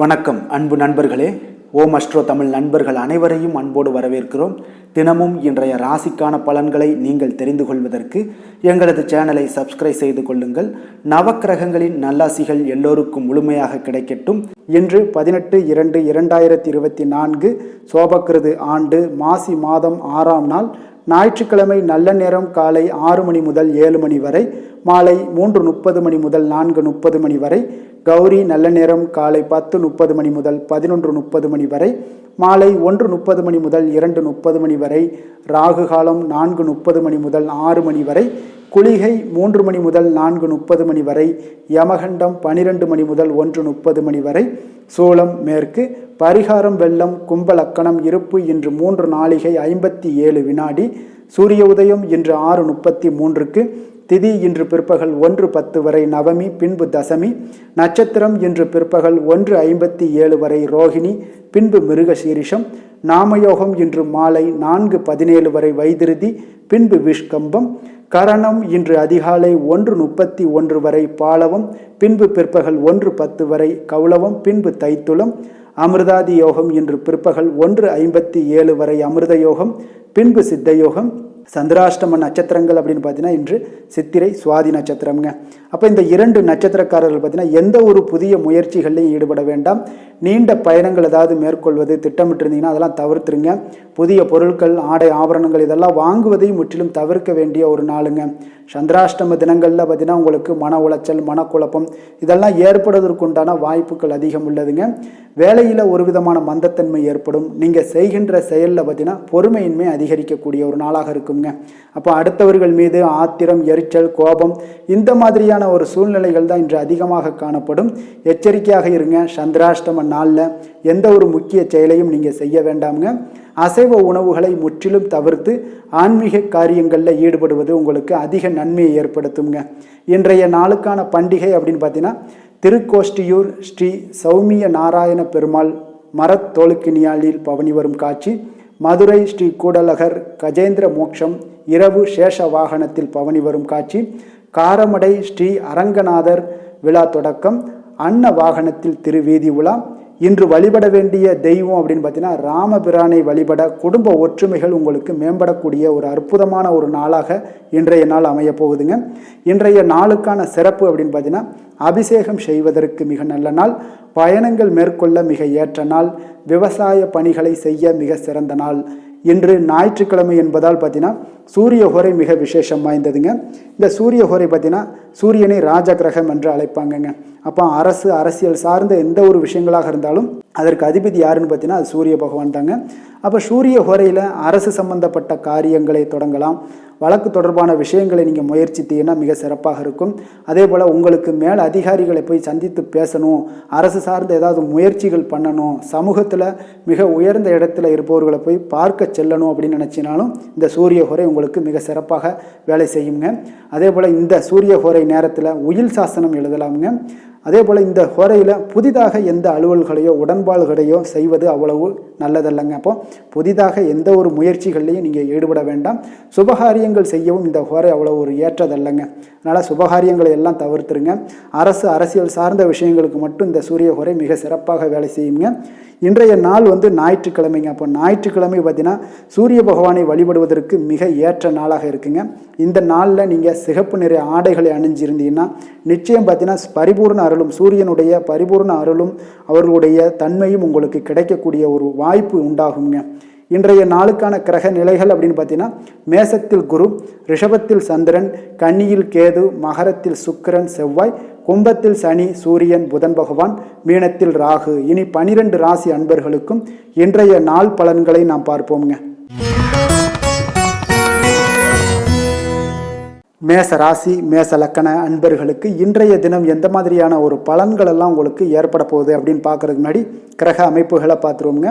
வணக்கம் அன்பு நண்பர்களே. ஓம் அஸ்ட்ரோ தமிழ் நண்பர்கள் அனைவரையும் அன்போடு வரவேற்கிறோம். தினமும் இன்றைய ராசிக்கான பலன்களை நீங்கள் தெரிந்து கொள்வதற்கு எங்களது சேனலை சப்ஸ்கிரைப் செய்து கொள்ளுங்கள். நவக்கிரகங்களின் நல்லாசிகள் எல்லோருக்கும் முழுமையாக கிடைக்கட்டும். இன்று 18/2/2024 சோபக்கிருது ஆண்டு மாசி மாதம் 6ஆம் நாள் ஞாயிற்றுக்கிழமை. நல்ல நேரம் காலை 6 மணி முதல் 7 மணி வரை, மாலை 3:30 மணி முதல் 4:30 மணி வரை. கௌரி நல்ல நேரம் காலை 10:30 மணி முதல் 11:30 மணி வரை, மாலை 1:30 மணி முதல் 2:30 மணி வரை. ராகு காலம் 4:30 மணி முதல் 6 மணி வரை. குளிகை 3 மணி முதல் 4:30 மணி வரை. யமகண்டம் 12 மணி முதல் 1:30 மணி வரை. சூலம் மேற்கு. பரிகாரம் வெள்ளம். கும்பலக்கணம் இருப்பு இன்று 3 நாழிகை 57 வினாடி. சூரிய உதயம் இன்று 6:33க்கு. திதி இன்று பிற்பகல் 1:10 வரை நவமி, பின்பு தசமி. நட்சத்திரம் இன்று பிற்பகல் 1:57 வரை ரோகிணி, பின்பு மிருகசீரிஷம். நாமயோகம் இன்று மாலை 4:17 வரை வைதிருதி, பின்பு விஷ்கம்பம். கரணம் இன்று அதிகாலை 1:31 வரை பாலவம், பின்பு பிற்பகல் 1:10 வரை கௌளவம், பின்பு தைத்துளம். அமிர்தாதி யோகம் இன்று பிற்பகல் 1:57 வரை அமிர்த யோகம், பின்பு சித்த யோகம். சந்திராஷ்டம நட்சத்திரங்கள் அப்படின்னு பார்த்தீங்கன்னா இன்று சித்திரை சுவாதி நட்சத்திரம்ங்க. அப்போ இந்த 2 நட்சத்திரக்காரர்கள் பார்த்தீங்கன்னா எந்த ஒரு புதிய முயற்சிகள்லையும் ஈடுபட வேண்டாம். நீண்ட பயணங்கள் ஏதாவது மேற்கொள்வது திட்டமிட்டிருந்தீங்கன்னா அதெல்லாம் தவிர்த்துருங்க. புதிய பொருட்கள், ஆடை, ஆபரணங்கள் இதெல்லாம் வாங்குவதையும் முற்றிலும் தவிர்க்க வேண்டிய ஒரு நாளுங்க. சந்திராஷ்டம தினங்களில் பார்த்தீங்கன்னா உங்களுக்கு மன உளைச்சல், மனக்குழப்பம் இதெல்லாம் ஏற்படுவதற்குண்டான வாய்ப்புகள் அதிகம் உள்ளதுங்க. வேலையில் ஒரு விதமான மந்தத்தன்மை ஏற்படும். நீங்கள் செய்கின்ற செயலில் பார்த்தீங்கன்னா பொறுமையின்மை அதிகரிக்கக்கூடிய ஒரு நாளாக இருக்குங்க. அப்போ அடுத்தவர்கள் மீது ஆத்திரம், எரிச்சல், கோபம் இந்த மாதிரியான ஒரு சூழ்நிலைகள் தான் இன்று அதிகமாக காணப்படும். எச்சரிக்கையாக இருங்க. சந்திராஷ்டம நாளில் எந்த ஒரு முக்கிய செயலையும் நீங்கள் செய்ய வேண்டாமுங்க. அசைவ உணவுகளை முற்றிலும் தவிர்த்து ஆன்மீக காரியங்களில் ஈடுபடுவது உங்களுக்கு அதிக நன்மையை ஏற்படுத்துங்க. இன்றைய நாளுக்கான பண்டிகை அப்படின்னு பார்த்தீங்கன்னா திருக்கோஷ்டியூர் ஸ்ரீ சௌமிய நாராயண பெருமாள் மரத்தோலுக்கினியாளில் பவனி வரும் காட்சி. மதுரை ஸ்ரீ கூடலகர் கஜேந்திர மோட்சம் இரவு சேஷ வாகனத்தில் பவனி வரும் காட்சி. காரமடை ஸ்ரீ அரங்கநாதர் விழா தொடக்கம். அன்ன வாகனத்தில் திருவீதி உலா. இன்று வழிபட வேண்டிய தெய்வம் அப்படின்னு பார்த்தீங்கன்னா ராமபிரானை வழிபட குடும்ப ஒற்றுமைகள் உங்களுக்கு மேம்படக்கூடிய ஒரு அற்புதமான ஒரு நாளாக இன்றைய நாள் அமைய போகுதுங்க. இன்றைய நாளுக்கான சிறப்பு அப்படின்னு பார்த்தீங்கன்னா அபிஷேகம் செய்வதற்கு மிக நல்ல நாள். பயணங்கள் மேற்கொள்ள மிக ஏற்ற நாள். விவசாய பணிகளை செய்ய மிக சிறந்த நாள். இன்று ஞாயிற்றுக்கிழமை என்பதால் பார்த்தீங்கன்னா சூரிய ஹோரை மிக விசேஷம் வாய்ந்ததுங்க. இந்த சூரிய ஹோரை பார்த்தீங்கன்னா சூரியனை ராஜ கிரகம் என்று அழைப்பாங்கங்க. அப்போ அரசியல் சார்ந்த எந்த ஒரு விஷயங்களாக இருந்தாலும் அதற்கு அதிபதி யாருன்னு பார்த்தீங்கன்னா அது சூரிய பகவான் தாங்க. அப்போ சூரிய ஹோரையில் அரசு சம்பந்தப்பட்ட காரியங்களை தொடங்கலாம். வழக்கு தொடர்பான விஷயங்களை நீங்கள் முயற்சித்தீங்கன்னா மிக சிறப்பாக இருக்கும். அதே போல் உங்களுக்கு மேல் அதிகாரிகளை போய் சந்தித்து பேசணும், அரசு சார்ந்த ஏதாவது முயற்சிகள் பண்ணணும், சமூகத்தில் மிக உயர்ந்த இடத்துல இருப்பவர்களை போய் பார்க்க செல்லணும் அப்படின்னு நினச்சினாலும் இந்த சூரிய ஹோரை உங்களுக்கு மிக சிறப்பாக வேலை செய்யுங்க. அதே போல் இந்த சூரிய ஹோரை நேரத்தில் உயில் சாசனம் எழுதலாமுங்க. அதே போல் இந்த ஹோரையில் புதிதாக எந்த அலுவல்களையோ உடன்பாடுகளையோ செய்வது அவ்வளவு நல்லதல்லைங்க. அப்போ புதிதாக எந்த ஒரு முயற்சிகள்லையும் நீங்கள் ஈடுபட வேண்டாம். சுபகாரியங்கள் செய்யவும் இந்த ஹோரை அவ்வளோ ஒரு ஏற்றதல்லைங்க. அதனால் சுபகாரியங்களை எல்லாம் தவிர்த்துருங்க. அரசியல் சார்ந்த விஷயங்களுக்கு மட்டும் இந்த சூரிய ஹோரை மிக சிறப்பாக வேலை செய்யுங்க. இன்றைய நாள் ஞாயிற்றுக்கிழமைங்க. அப்போ ஞாயிற்றுக்கிழமை பார்த்தீங்கன்னா சூரிய பகவானை வழிபடுவதற்கு மிக ஏற்ற நாளாக இருக்குங்க. இந்த நாளில் நீங்கள் சிகப்பு நிற ஆடைகளை அணிஞ்சிருந்தீங்கன்னா நிச்சயம் பார்த்தீங்கன்னா பரிபூர்ண அருளும், சூரியனுடைய பரிபூர்ண அருளும் அவர்களுடைய தன்மையும் உங்களுக்கு கிடைக்கக்கூடிய ஒரு வாய்ப்பு உண்டாகுங்க. இன்றைய நாளுக்கான கிரக நிலைகள் அப்படின்னு பார்த்தீங்கன்னா மேசத்தில் குரு, ரிஷபத்தில் சந்திரன், கன்னியில் கேது, மகரத்தில் சுக்கிரன் செவ்வாய், கும்பத்தில் சனி, சூரியன், புதன் பகவான், மீனத்தில் ராகு. இனி 12 ராசி அன்பர்களுக்கும் இன்றைய நாள் பலன்களை நாம் பார்ப்போம்ங்க. மேச ராசி மேச லக்கண அன்பர்களுக்கு இன்றைய தினம் எந்த மாதிரியான ஒரு பலன்கள் எல்லாம் உங்களுக்கு ஏற்பட போகுது அப்படின்னு பார்க்கறதுக்கு முன்னாடி கிரக அமைப்புகளை பார்த்துருவோங்க.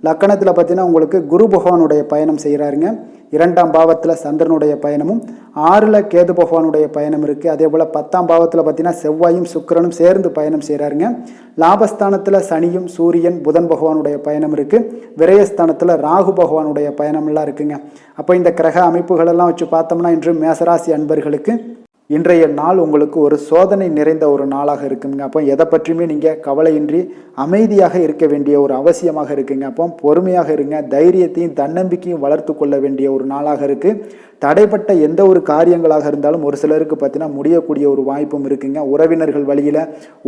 லக்கணத்தில் பார்த்தீங்கன்னா உங்களுக்கு குரு பகவானுடைய பயணம் செய்கிறாருங்க. 2ஆம் பாவத்தில் சந்திரனுடைய பயணமும், 6ல் கேது பகவானுடைய பயணம் இருக்குது. அதே போல் 10ஆம் பாவத்தில் பார்த்தீங்கன்னா செவ்வாயும் சுக்கிரனும் சேர்ந்து பயணம் செய்கிறாருங்க. லாபஸ்தானத்தில் சனியும் சூரியன் புதன் பகவானுடைய பயணம் இருக்குது. விரயஸ்தானத்தில் ராகு பகவானுடைய பயணமெல்லாம் இருக்குங்க. அப்போ இந்த கிரக அமைப்புகளெல்லாம் வச்சு பார்த்தோம்னா இன்று மேசராசி அன்பர்களுக்கு இன்றைய நாள் உங்களுக்கு ஒரு சோதனை நிறைந்த ஒரு நாளாக இருக்குங்க. அப்போ எதை பற்றியுமே நீங்கள் கவலையின்றி அமைதியாக இருக்க வேண்டிய ஒரு அவசியமாக இருக்குங்க. அப்போ பொறுமையாக இருங்க. தைரியத்தையும் தன்னம்பிக்கையும் வளர்த்து கொள்ள வேண்டிய ஒரு நாளாக இருக்குது. தடைப்பட்ட எந்த ஒரு காரியங்களாக இருந்தாலும் ஒரு சிலருக்கு பார்த்தீங்கன்னா முடியக்கூடிய ஒரு வாய்ப்பும் இருக்குங்க. உறவினர்கள் வழியில்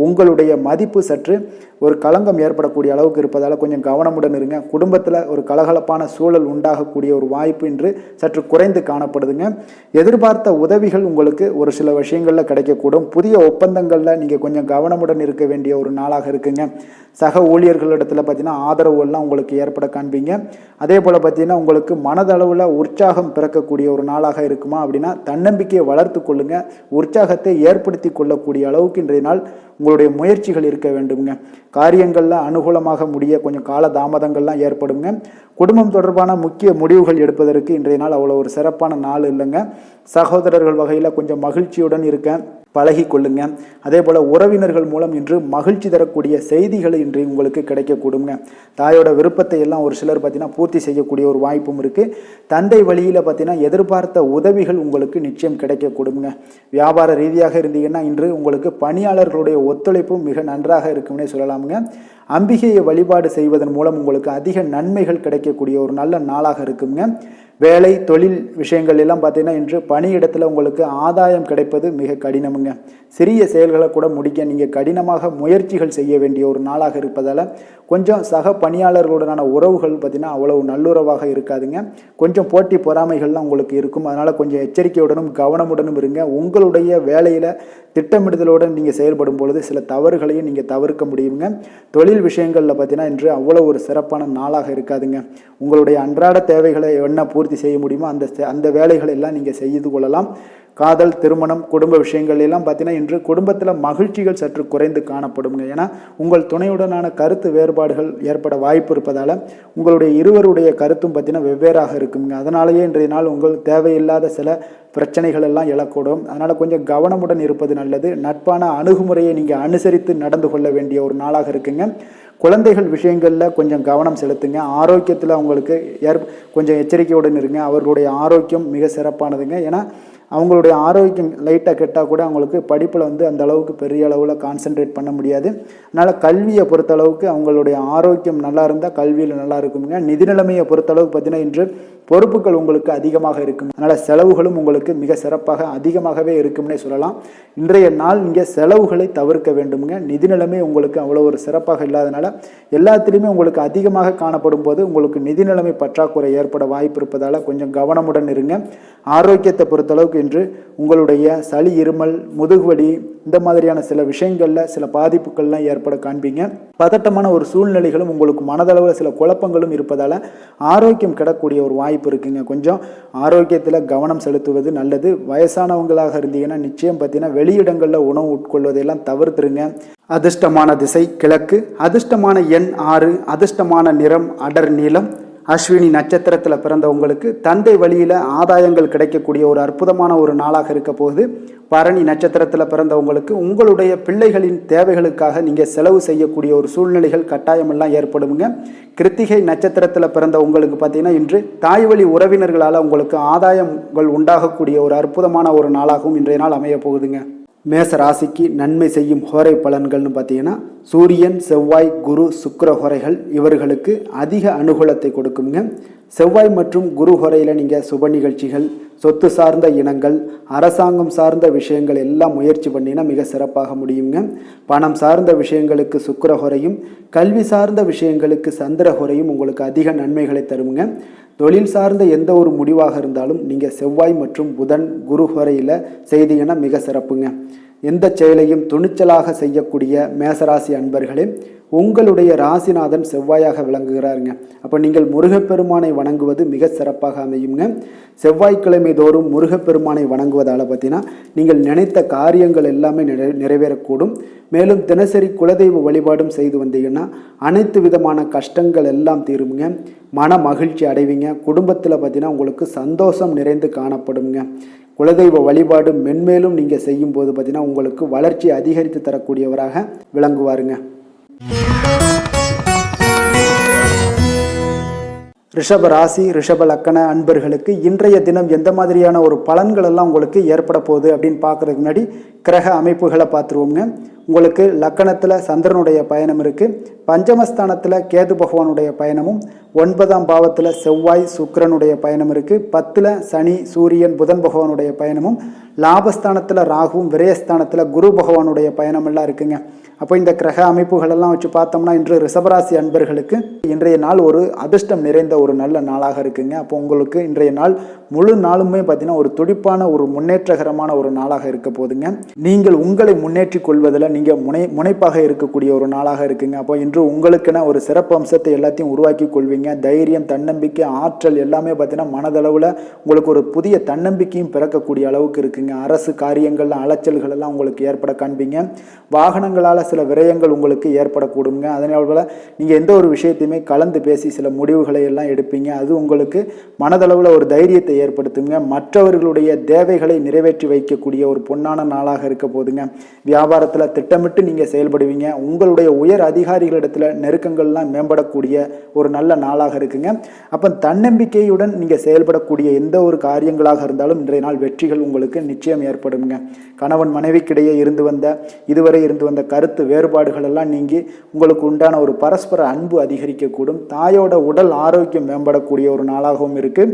உங்களுடைய மதிப்பு சற்று ஒரு களங்கம் ஏற்படக்கூடிய அளவுக்கு இருப்பதால் கொஞ்சம் கவனமுடன் இருங்க. குடும்பத்தில் ஒரு கலகலப்பான சூழல் உண்டாகக்கூடிய ஒரு வாய்ப்பு இன்று சற்று குறைந்து காணப்படுதுங்க. எதிர்பார்த்த உதவிகள் உங்களுக்கு ஒரு சில விஷயங்களில் கிடைக்கக்கூடும். புதிய ஒப்பந்தங்களில் நீங்கள் கொஞ்சம் கவனமுடன் இருக்க வேண்டிய ஒரு நாளாக இருக்குங்க. சக ஊழியர்களிடத்தில் பார்த்தீங்கன்னா ஆதரவு எல்லாம் உங்களுக்கு ஏற்பட காண்பீங்க. அதே போல் பார்த்தீங்கன்னா உங்களுக்கு மனதளவில் உற்சாகம் பிறக்கக்கூடிய ஒரு நாளாக இருக்குமா அப்படின்னா தன்னம்பிக்கையை வளர்த்து கொள்ளுங்க. உற்சாகத்தை ஏற்படுத்தி கொள்ளக்கூடிய அளவுக்கு இன்றைய நாள் உங்களுடைய முயற்சிகள் இருக்க வேண்டுங்க. காரியங்கள்லாம் அனுகூலமாக முடிய கொஞ்சம் கால தாமதங்கள்லாம் ஏற்படுங்க. குடும்பம் தொடர்பான முக்கிய முடிவுகள் எடுப்பதற்கு இன்றைய நாள் அவ்வளோ ஒரு சிறப்பான நாள் இல்லைங்க. சகோதரர்கள் வகையில் கொஞ்சம் மகிழ்ச்சியுடன் இருக்க பழகி கொள்ளுங்க. அதே போல் உறவினர்கள் மூலம் இன்று மகிழ்ச்சி தரக்கூடிய செய்திகள் இன்று உங்களுக்கு கிடைக்கக்கூடுங்க. தாயோட விருப்பத்தை எல்லாம் ஒரு சிலர் பார்த்தீங்கன்னா பூர்த்தி செய்யக்கூடிய ஒரு வாய்ப்பும் இருக்குது. தந்தை வழியில் பார்த்தீங்கன்னா எதிர்பார்த்த உதவிகள் உங்களுக்கு நிச்சயம் கிடைக்கக்கூடுங்க. வியாபார ரீதியாக இருந்தீங்கன்னா இன்று உங்களுக்கு பணியாளர்களுடைய ஒத்துழைப்பும் மிக நன்றாக இருக்கும்னே சொல்லலாமுங்க. அம்பிகையை வழிபாடு செய்வதன் மூலம் உங்களுக்கு அதிக நன்மைகள் கிடைக்கக்கூடிய ஒரு நல்ல நாளாக இருக்குங்க. வேலை தொழில் விஷயங்கள் எல்லாம் பார்த்தீங்கன்னா இன்று பணியிடத்தில் உங்களுக்கு ஆதாயம் கிடைப்பது மிக கடினமுங்க. சிறிய செயல்களை கூட முடிக்க நீங்கள் கடினமாக முயற்சிகள் செய்ய வேண்டிய ஒரு நாளாக இருப்பதால் கொஞ்சம் சக பணியாளர்களுடனான உறவுகள் பார்த்தீங்கன்னா அவ்வளவு நல்லுறவாக இருக்காதுங்க. கொஞ்சம் போட்டி பொறாமைகள்லாம் உங்களுக்கு இருக்கும். அதனால் கொஞ்சம் எச்சரிக்கையுடனும் கவனமுடனும் இருங்க. உங்களுடைய வேலையில் திட்டமிடுதலுடன் நீங்கள் செயல்படும் பொழுது சில தவறுகளையும் நீங்கள் தவிர்க்க முடியுங்க. தொழில் விஷயங்களில் பார்த்தீங்கன்னா இன்று அவ்வளோ ஒரு சிறப்பான நாளாக இருக்காதுங்க. உங்களுடைய அன்றாட தேவைகளை என்ன பூர்த்தி செய்ய முடியுமோ அந்த வேலைகளை எல்லாம் நீங்கள் செய்து கொள்ளலாம். காதல், திருமணம், குடும்ப விஷயங்கள் எல்லாம் பார்த்தீங்கன்னா இன்று குடும்பத்தில் மகிழ்ச்சிகள் சற்று குறைந்து காணப்படுங்க. ஏன்னா உங்கள் துணையுடனான கருத்து வேறுபாடுகள் ஏற்பட வாய்ப்பு இருப்பதால் உங்களுடைய இருவருடைய கருத்தும் பார்த்தீங்கன்னா வெவ்வேறாக இருக்குங்க. அதனாலேயே இன்றைய நாள் உங்கள் தேவையில்லாத சில பிரச்சனைகள் எல்லாம் எழக்கூடும். அதனால் கொஞ்சம் கவனமுடன் இருப்பது நல்லது. நட்பான அணுகுமுறையை நீங்கள் அனுசரித்து நடந்து கொள்ள வேண்டிய ஒரு நாளாக இருக்குங்க. குழந்தைகள் விஷயங்களில் கொஞ்சம் கவனம் செலுத்துங்க. ஆரோக்கியத்தில் அவங்களுக்கு கொஞ்சம் எச்சரிக்கையுடன் இருங்க. அவர்களுடைய ஆரோக்கியம் மிக சிறப்பானதுங்க. ஏன்னா அவங்களுடைய ஆரோக்கியம் லைட்டாக கெட்டால் கூட அவங்களுக்கு படிப்பில் அந்த அளவுக்கு பெரிய அளவில் கான்சென்ட்ரேட் பண்ண முடியாது. அதனால் கல்வியை பொறுத்தளவுக்கு அவங்களுடைய ஆரோக்கியம் நல்லா இருந்தால் கல்வியில் நல்லா இருக்குங்க. நிதி நிலைமையை பொறுத்தளவுக்கு பார்த்தீங்கன்னா இன்று பொறுப்புகள் உங்களுக்கு அதிகமாக இருக்கும். அதனால் செலவுகளும் உங்களுக்கு மிக சிறப்பாக அதிகமாகவே இருக்கும்னே சொல்லலாம். இன்றைய நாள் நீங்கள் செலவுகளை தவிர்க்க வேண்டுமுங்க. நிதி நிலைமை உங்களுக்கு அவ்வளோ ஒரு சிறப்பாக இல்லாதனால எல்லாத்திலையுமே உங்களுக்கு அதிகமாக காணப்படும் போது உங்களுக்கு நிதி நிலைமை பற்றாக்குறை ஏற்பட வாய்ப்பு இருப்பதால் கொஞ்சம் கவனமுடன் இருங்க. ஆரோக்கியத்தை பொறுத்தளவுக்கு இன்று உங்களுடைய சளி, இருமல், முதுகுவலி இந்த மாதிரியான சில விஷயங்களில் சில பாதிப்புகள்லாம் ஏற்பட காண்பீங்க. பதட்டமான ஒரு சூழ்நிலைகளும் உங்களுக்கு மனதளவில் சில குழப்பங்களும் இருப்பதால் ஆரோக்கியம் கிடக்கூடிய ஒரு வாய்ப்பு இருக்குங்க. கொஞ்சம் ஆரோக்கியத்தில் கவனம் செலுத்துவது நல்லது. வயசானவங்களாக இருந்தீங்கன்னா நிச்சயம் பார்த்தீங்கன்னா வெளியிடங்களில் உணவு உட்கொள்வதையெல்லாம் தவிர்த்துருங்க. அதிர்ஷ்டமான திசை கிழக்கு, அதிர்ஷ்டமான எண் 6, அதிர்ஷ்டமான நிறம் அடர் நீலம். அஸ்வினி நட்சத்திரத்தில் பிறந்தவங்களுக்கு தந்தை வழியில் ஆதாயங்கள் கிடைக்கக்கூடிய ஒரு அற்புதமான ஒரு நாளாக இருக்க போகுது. பரணி நட்சத்திரத்தில் பிறந்தவங்களுக்கு உங்களுடைய பிள்ளைகளின் தேவைகளுக்காக நீங்கள் செலவு செய்யக்கூடிய ஒரு சூழ்நிலைகள் கட்டாயமெல்லாம் ஏற்படுங்க. கிருத்திகை நட்சத்திரத்தில் பிறந்த உங்களுக்கு பார்த்தீங்கன்னா இன்று தாய் வழி உறவினர்களால் உங்களுக்கு ஆதாயங்கள் உண்டாகக்கூடிய ஒரு அற்புதமான ஒரு நாளாகவும் இன்றைய நாள் அமைய போகுதுங்க. மேச ராசிக்கு நன்மை செய்யும் ஹோரை பலன்கள்னு பார்த்தீங்கன்னா சூரியன், செவ்வாய், குரு, சுக்கிர ஹோரைகள் இவர்களுக்கு அதிக அனுகூலத்தை கொடுக்குங்க. செவ்வாய் மற்றும் குரு ஹோரையில் நீங்கள் சுப நிகழ்ச்சிகள், சொத்து சார்ந்த இனங்கள், அரசாங்கம் சார்ந்த விஷயங்கள் எல்லாம் முயற்சி பண்ணினா மிக சிறப்பாக முடியுங்க. பணம் சார்ந்த விஷயங்களுக்கு சுக்கிர ஹோரையும், கல்வி சார்ந்த விஷயங்களுக்கு சந்திர ஹோரையும் உங்களுக்கு அதிக நன்மைகளை தருங்க. தொழில் சார்ந்த எந்த ஒரு முடிவாக இருந்தாலும் நீங்கள் செவ்வாய் மற்றும் புதன், குரு ஹோரையில் செய்தீங்கன்னா மிக சிறப்புங்க. எந்த செயலையும் துணிச்சலாக செய்யக்கூடிய மேசராசி அன்பர்களே, உங்களுடைய ராசிநாதன் செவ்வாயாக விளங்குகிறாருங்க. அப்போ நீங்கள் முருகப்பெருமானை வணங்குவது மிக சிறப்பாக அமையுங்க. செவ்வாய்க்கிழமை தோறும் முருகப்பெருமானை வணங்குவதால் பார்த்தீங்கன்னா நீங்கள் நினைத்த காரியங்கள் எல்லாமே நிறைவேறக்கூடும். மேலும் தினசரி குலதெய்வ வழிபாடும் செய்து வந்தீங்கன்னா அனைத்து விதமான கஷ்டங்கள் எல்லாம் தீருங்க. மன மகிழ்ச்சி அடைவீங்க. குடும்பத்தில் பார்த்தீங்கன்னா உங்களுக்கு சந்தோஷம் நிறைந்து காணப்படுங்க. குலதெய்வ வழிபாடு மென்மேலும் நீங்கள் செய்யும் போது பார்த்தீங்கன்னா உங்களுக்கு வளர்ச்சி அதிகரித்து தரக்கூடியவராக விளங்குவாருங்க. ரிஷப ராசி ரிஷப லக்கண அன்பர்களுக்கு இன்றைய தினம் எந்த மாதிரியான ஒரு பலன்கள் எல்லாம் உங்களுக்கு ஏற்பட போகுது அப்படின்னு பார்க்கறதுக்கு முன்னாடி கிரக அமைப்புகளை பார்த்துருவோங்க. உங்களுக்கு லக்கணத்தில் சந்திரனுடைய பயணம் இருக்குது, பஞ்சமஸ்தானத்தில் கேது பகவானுடைய பயணமும், 9ஆம் பாவத்தில் செவ்வாய் சுக்கிரனுடைய பயணம் இருக்குது, 10ல் சனி சூரியன் புதன் பகவானுடைய பயணமும், லாபஸ்தானத்தில் ராகுவும் விரயஸ்தானத்தில் குரு பகவானுடைய பயணமெல்லாம் இருக்குங்க. அப்போ இந்த கிரக அமைப்புகளெல்லாம் வச்சு பார்த்தோம்னா இன்று ரிஷபராசி அன்பர்களுக்கு இன்றைய நாள் ஒரு அதிர்ஷ்டம் நிறைந்த ஒரு நல்ல நாளாக இருக்குங்க. அப்போ உங்களுக்கு இன்றைய நாள் முழு நாளுமே பார்த்தீங்கன்னா ஒரு துடிப்பான ஒரு முன்னேற்றகரமான ஒரு நாளாக இருக்க போதுங்க. நீங்கள் உங்களை முன்னேற்றி கொள்வதில் நீங்கள் முனைப்பாக இருக்கக்கூடிய ஒரு நாளாக இருக்குங்க. அப்போ இன்று உங்களுக்கென ஒரு சிறப்பு அம்சத்தை எல்லாத்தையும் உருவாக்கி கொள்வீங்க. தைரியம், தன்னம்பிக்கை, ஆற்றல் எல்லாமே பார்த்தீங்கன்னா மனதளவில் உங்களுக்கு ஒரு புதிய தன்னம்பிக்கையும் பிறக்கக்கூடிய அளவுக்கு இருக்குங்க. அரசு காரியங்கள்ல அலைச்சல்கள் எல்லாம் உங்களுக்கு ஏற்பட காண்பீங்க. வாகனங்களால் சில விரயங்கள் உங்களுக்கு ஏற்படக்கூடுங்க. அதனால நீங்கள் எந்த ஒரு விஷயத்தையுமே கலந்து பேசி சில முடிவுகளை எல்லாம் எடுப்பீங்க. அது உங்களுக்கு மனதளவில் ஒரு தைரியத்தை ஏற்படுத்துங்க. மற்றவர்களுடைய தேவைகளை நிறைவேற்றி வைக்கக்கூடிய ஒரு பொன்னான நாளாக இருக்க போதுங்க. வியாபாரத்தில் திட்டமிட்டு நீங்கள் செயல்படுவீங்க. உங்களுடைய உயர் அதிகாரிகளிடத்தில் நெருக்கங்கள்லாம் மேம்படக்கூடிய ஒரு நல்ல நாளாக இருக்குங்க. அப்போ தன்னம்பிக்கையுடன் நீங்கள் செயல்படக்கூடிய எந்த ஒரு காரியங்களாக இருந்தாலும் இன்றைய நாள் வெற்றிகள் உங்களுக்கு நிச்சயம் ஏற்படுங்க. கணவன் மனைவிக்கிடையே இதுவரை இருந்து வந்த கருத்து வேறுபாடுகள் எல்லாம் நீங்கி உங்களுக்கு உண்டான ஒரு பரஸ்பர அன்பு அதிகரிக்கக்கூடும். தாயோட உடல் ஆரோக்கியம் மேம்படக்கூடிய ஒரு நாளாகவும் இருக்கு.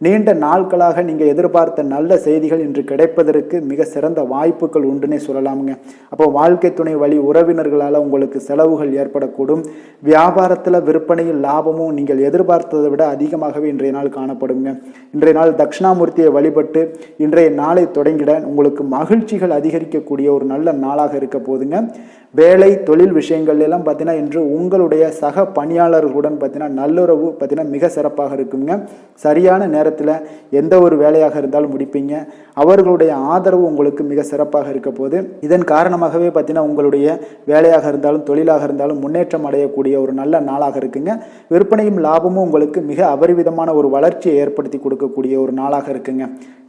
நீண்ட நாட்களாக நீங்கள் எதிர்பார்த்த நல்ல செய்திகள் இன்று கிடைப்பதற்கு மிக சிறந்த வாய்ப்புகள் உண்டுன்னே சொல்லலாமுங்க. அப்போ வாழ்க்கை துணை வழி உறவினர்களால் உங்களுக்கு செலவுகள் ஏற்படக்கூடும். வியாபாரத்தில் விற்பனையில் லாபமும் நீங்கள் எதிர்பார்த்ததை விட அதிகமாகவே இன்றைய நாள் காணப்படுங்க. இன்றைய நாள் தட்சிணாமூர்த்தியை வழிபட்டு இன்றைய நாளை தொடங்கிட உங்களுக்கு மகிழ்ச்சிகள் அதிகரிக்கக்கூடிய ஒரு நல்ல நாளாக இருக்க போதுங்க. வேலை தொழில் விஷயங்கள் எல்லாம் பார்த்தீங்கன்னா இன்று உங்களுடைய சக பணியாளர்களுடன் பார்த்தீங்கன்னா நல்லுறவு பார்த்தீங்கன்னா மிக சிறப்பாக இருக்குங்க. சரியான நேரத்தில் எந்த ஒரு வேலையாக இருந்தாலும் முடிப்பீங்க. அவர்களுடைய ஆதரவு உங்களுக்கு மிக சிறப்பாக இருக்க போது. இதன் காரணமாகவே பார்த்தீங்கன்னா உங்களுடைய வேலையாக இருந்தாலும் தொழிலாக இருந்தாலும் முன்னேற்றம் அடையக்கூடிய ஒரு நல்ல நாளாக இருக்குங்க. விற்பனையும் லாபமும் உங்களுக்கு மிக அபரிவிதமான ஒரு வளர்ச்சியை ஏற்படுத்தி கொடுக்கக்கூடிய ஒரு நாளாக இருக்குங்க.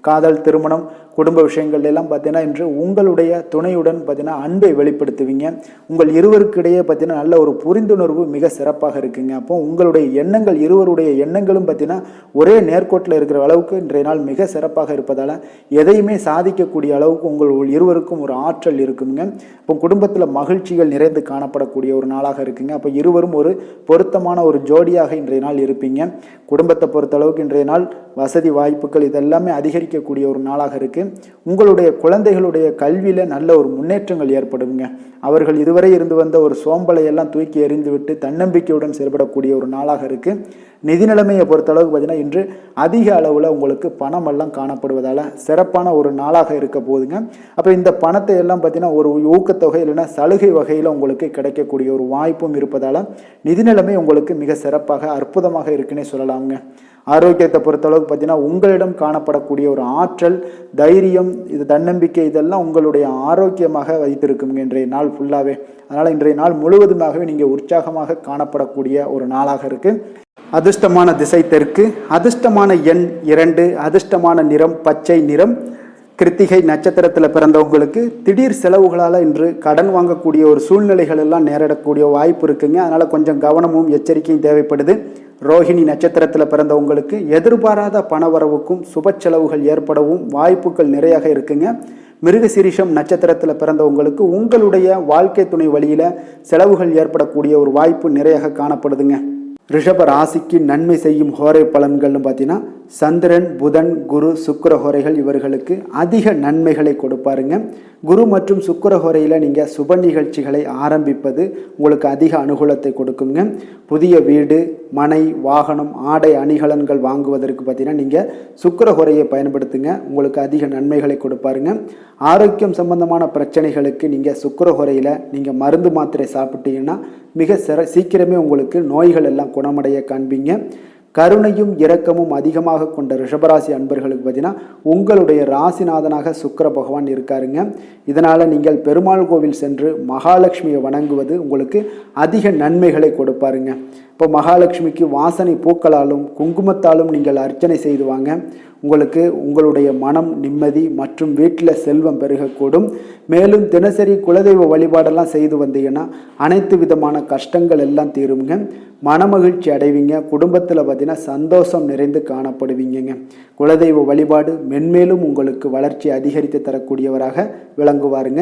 காதல், திருமணம், குடும்ப விஷயங்கள் எல்லாம் பார்த்தீங்கன்னா இன்று உங்களுடைய துணையுடன் பார்த்தீங்கன்னா அன்பை வெளிப்படுத்துவீங்க. உங்கள் இருவருக்கிடையே பார்த்தீங்கன்னா நல்ல ஒரு புரிந்துணர்வு மிக சிறப்பாக இருக்குங்க. அப்போ உங்களுடைய எண்ணங்கள், இருவருடைய எண்ணங்களும் பார்த்தீங்கன்னா ஒரே நேர்கோட்டில் இருக்கிற அளவுக்கு இன்றைய நாள் மிக சிறப்பாக இருப்பதால் எதையுமே சாதிக்கக்கூடிய அளவுக்கு உங்கள் இருவருக்கும் ஒரு ஆற்றல் இருக்குங்க. இப்போ குடும்பத்தில் மகிழ்ச்சிகள் நிறைந்து காணப்படக்கூடிய ஒரு நாளாக இருக்குங்க. அப்போ இருவரும் ஒரு பொருத்தமான ஒரு ஜோடியாக இன்றைய நாள் இருப்பீங்க. குடும்பத்தை பொறுத்த அளவுக்கு இன்றைய நாள் வசதி வாய்ப்புகள் இதெல்லாமே அதிகரிக்கக்கூடிய ஒரு நாளாக இருக்கு. உங்களுடைய குழந்தைகளுடைய கல்வியில நல்ல ஒரு முன்னேற்றங்கள் ஏற்படுங்க. அவர்கள் இதுவரை இருந்து வந்த ஒரு சோம்பலை எல்லாம் தூக்கி எறிந்து விட்டு தன்னம்பிக்கையுடன் செயல்படக்கூடிய ஒரு நாளாக இருக்கு. நிதி நிலைமையை பொறுத்த அளவுக்கு பார்த்தீங்கன்னா இன்று அதிக அளவில் உங்களுக்கு பணம் எல்லாம் காணப்படுவதால் சிறப்பான ஒரு நாளாக இருக்க போதுங்க. அப்போ இந்த பணத்தை எல்லாம் பார்த்தீங்கன்னா ஒரு ஊக்கத்தொகை இல்லைன்னா சலுகை வகையில் உங்களுக்கு கிடைக்கக்கூடிய ஒரு வாய்ப்பும் இருப்பதால் நிதி நிலைமை உங்களுக்கு மிக சிறப்பாக அற்புதமாக இருக்குன்னே சொல்லலாமுங்க. ஆரோக்கியத்தை பொறுத்தளவுக்கு பார்த்தீங்கன்னா உங்களிடம் காணப்படக்கூடிய ஒரு ஆற்றல், தைரியம், இது தன்னம்பிக்கை இதெல்லாம் உங்களுடைய ஆரோக்கியமாக வைத்திருக்குங்க இன்றைய நாள் ஃபுல்லாகவே. அதனால் இன்றைய நாள் முழுவதுமாகவே நீங்கள் உற்சாகமாக காணப்படக்கூடிய ஒரு நாளாக இருக்குது. அதிர்ஷ்டமான திசை தெற்கு, அதிர்ஷ்டமான எண் 2, அதிர்ஷ்டமான நிறம் பச்சை நிறம். கிருத்திகை நட்சத்திரத்தில் பிறந்தவங்களுக்கு திடீர் செலவுகளால் இன்று கடன் வாங்கக்கூடிய ஒரு சூழ்நிலைகள் எல்லாம் நேரிடக்கூடிய வாய்ப்பு இருக்குங்க. அதனால் கொஞ்சம் கவனமும் எச்சரிக்கையும் தேவைப்படுது. ரோஹிணி நட்சத்திரத்தில் பிறந்தவங்களுக்கு எதிர்பாராத பணவரவுக்கும் சுப செலவுகள் ஏற்படவும் வாய்ப்புகள் நிறையாக இருக்குங்க. மிருகசீரிஷம் நட்சத்திரத்தில் பிறந்தவங்களுக்கு உங்களுடைய வாழ்க்கை துணை வழியில் செலவுகள் ஏற்படக்கூடிய ஒரு வாய்ப்பு நிறையாக காணப்படுதுங்க. ரிஷப ராசிக்கு நன்மை செய்யும் ஹோரை பலன்கள்னு பார்த்தீங்கன்னா சந்திரன், புதன், குரு, சுக்கிர ஹோரைகள் இவர்களுக்கு அதிக நன்மைகளை கொடுப்பாருங்க. குரு மற்றும் சுக்கிர ஹோரையில் நீங்கள் சுப நிகழ்ச்சிகளை ஆரம்பிப்பது உங்களுக்கு அதிக அனுகூலத்தை கொடுக்குங்க. புதிய வீடு, மனை, வாகனம், ஆடை அணிகலன்கள் வாங்குவதற்கு பார்த்தீங்கன்னா நீங்கள் சுக்கிர ஹோரையை பயன்படுத்துங்க. உங்களுக்கு அதிக நன்மைகளை கொடுப்பாருங்க. ஆரோக்கியம் சம்பந்தமான பிரச்சனைகளுக்கு நீங்கள் சுக்கிர ஹோரையில் நீங்கள் மருந்து மாத்திரை சாப்பிட்டீங்கன்னா மிக சீக்கிரமே உங்களுக்கு நோய்கள் எல்லாம் குணமடைய காண்பீங்க. கருணையும் இரக்கமும் அதிகமாக கொண்ட ரிஷபராசி அன்பர்களுக்கு பார்த்தீங்கன்னா உங்களுடைய ராசிநாதனாக சுக்கிர பகவான் இருக்காருங்க. இதனால் நீங்கள் பெருமாள் கோவில் சென்று மகாலட்சுமியை வணங்குவது உங்களுக்கு அதிக நன்மைகளை கொடுப்பாருங்க. இப்போ மகாலட்சுமிக்கு வாசனை பூக்களாலும் குங்குமத்தாலும் நீங்கள் அர்ச்சனை செய்து வாங்க. உங்களுக்கு உங்களுடைய மனம் நிம்மதி மற்றும் வீட்டில் செல்வம் பெருகக்கூடும். மேலும் தினசரி குலதெய்வ வழிபாடெல்லாம் செய்து வந்தீங்கன்னா அனைத்து விதமான கஷ்டங்கள் எல்லாம் தீருங்க. மனமகிழ்ச்சி அடைவீங்க. குடும்பத்தில் பார்த்தீங்கன்னா சந்தோஷம் நிறைந்து காணப்படுவீங்க. குலதெய்வ வழிபாடு மென்மேலும் உங்களுக்கு வளர்ச்சி அதிகரித்து தரக்கூடியவராக விளங்குவாருங்க.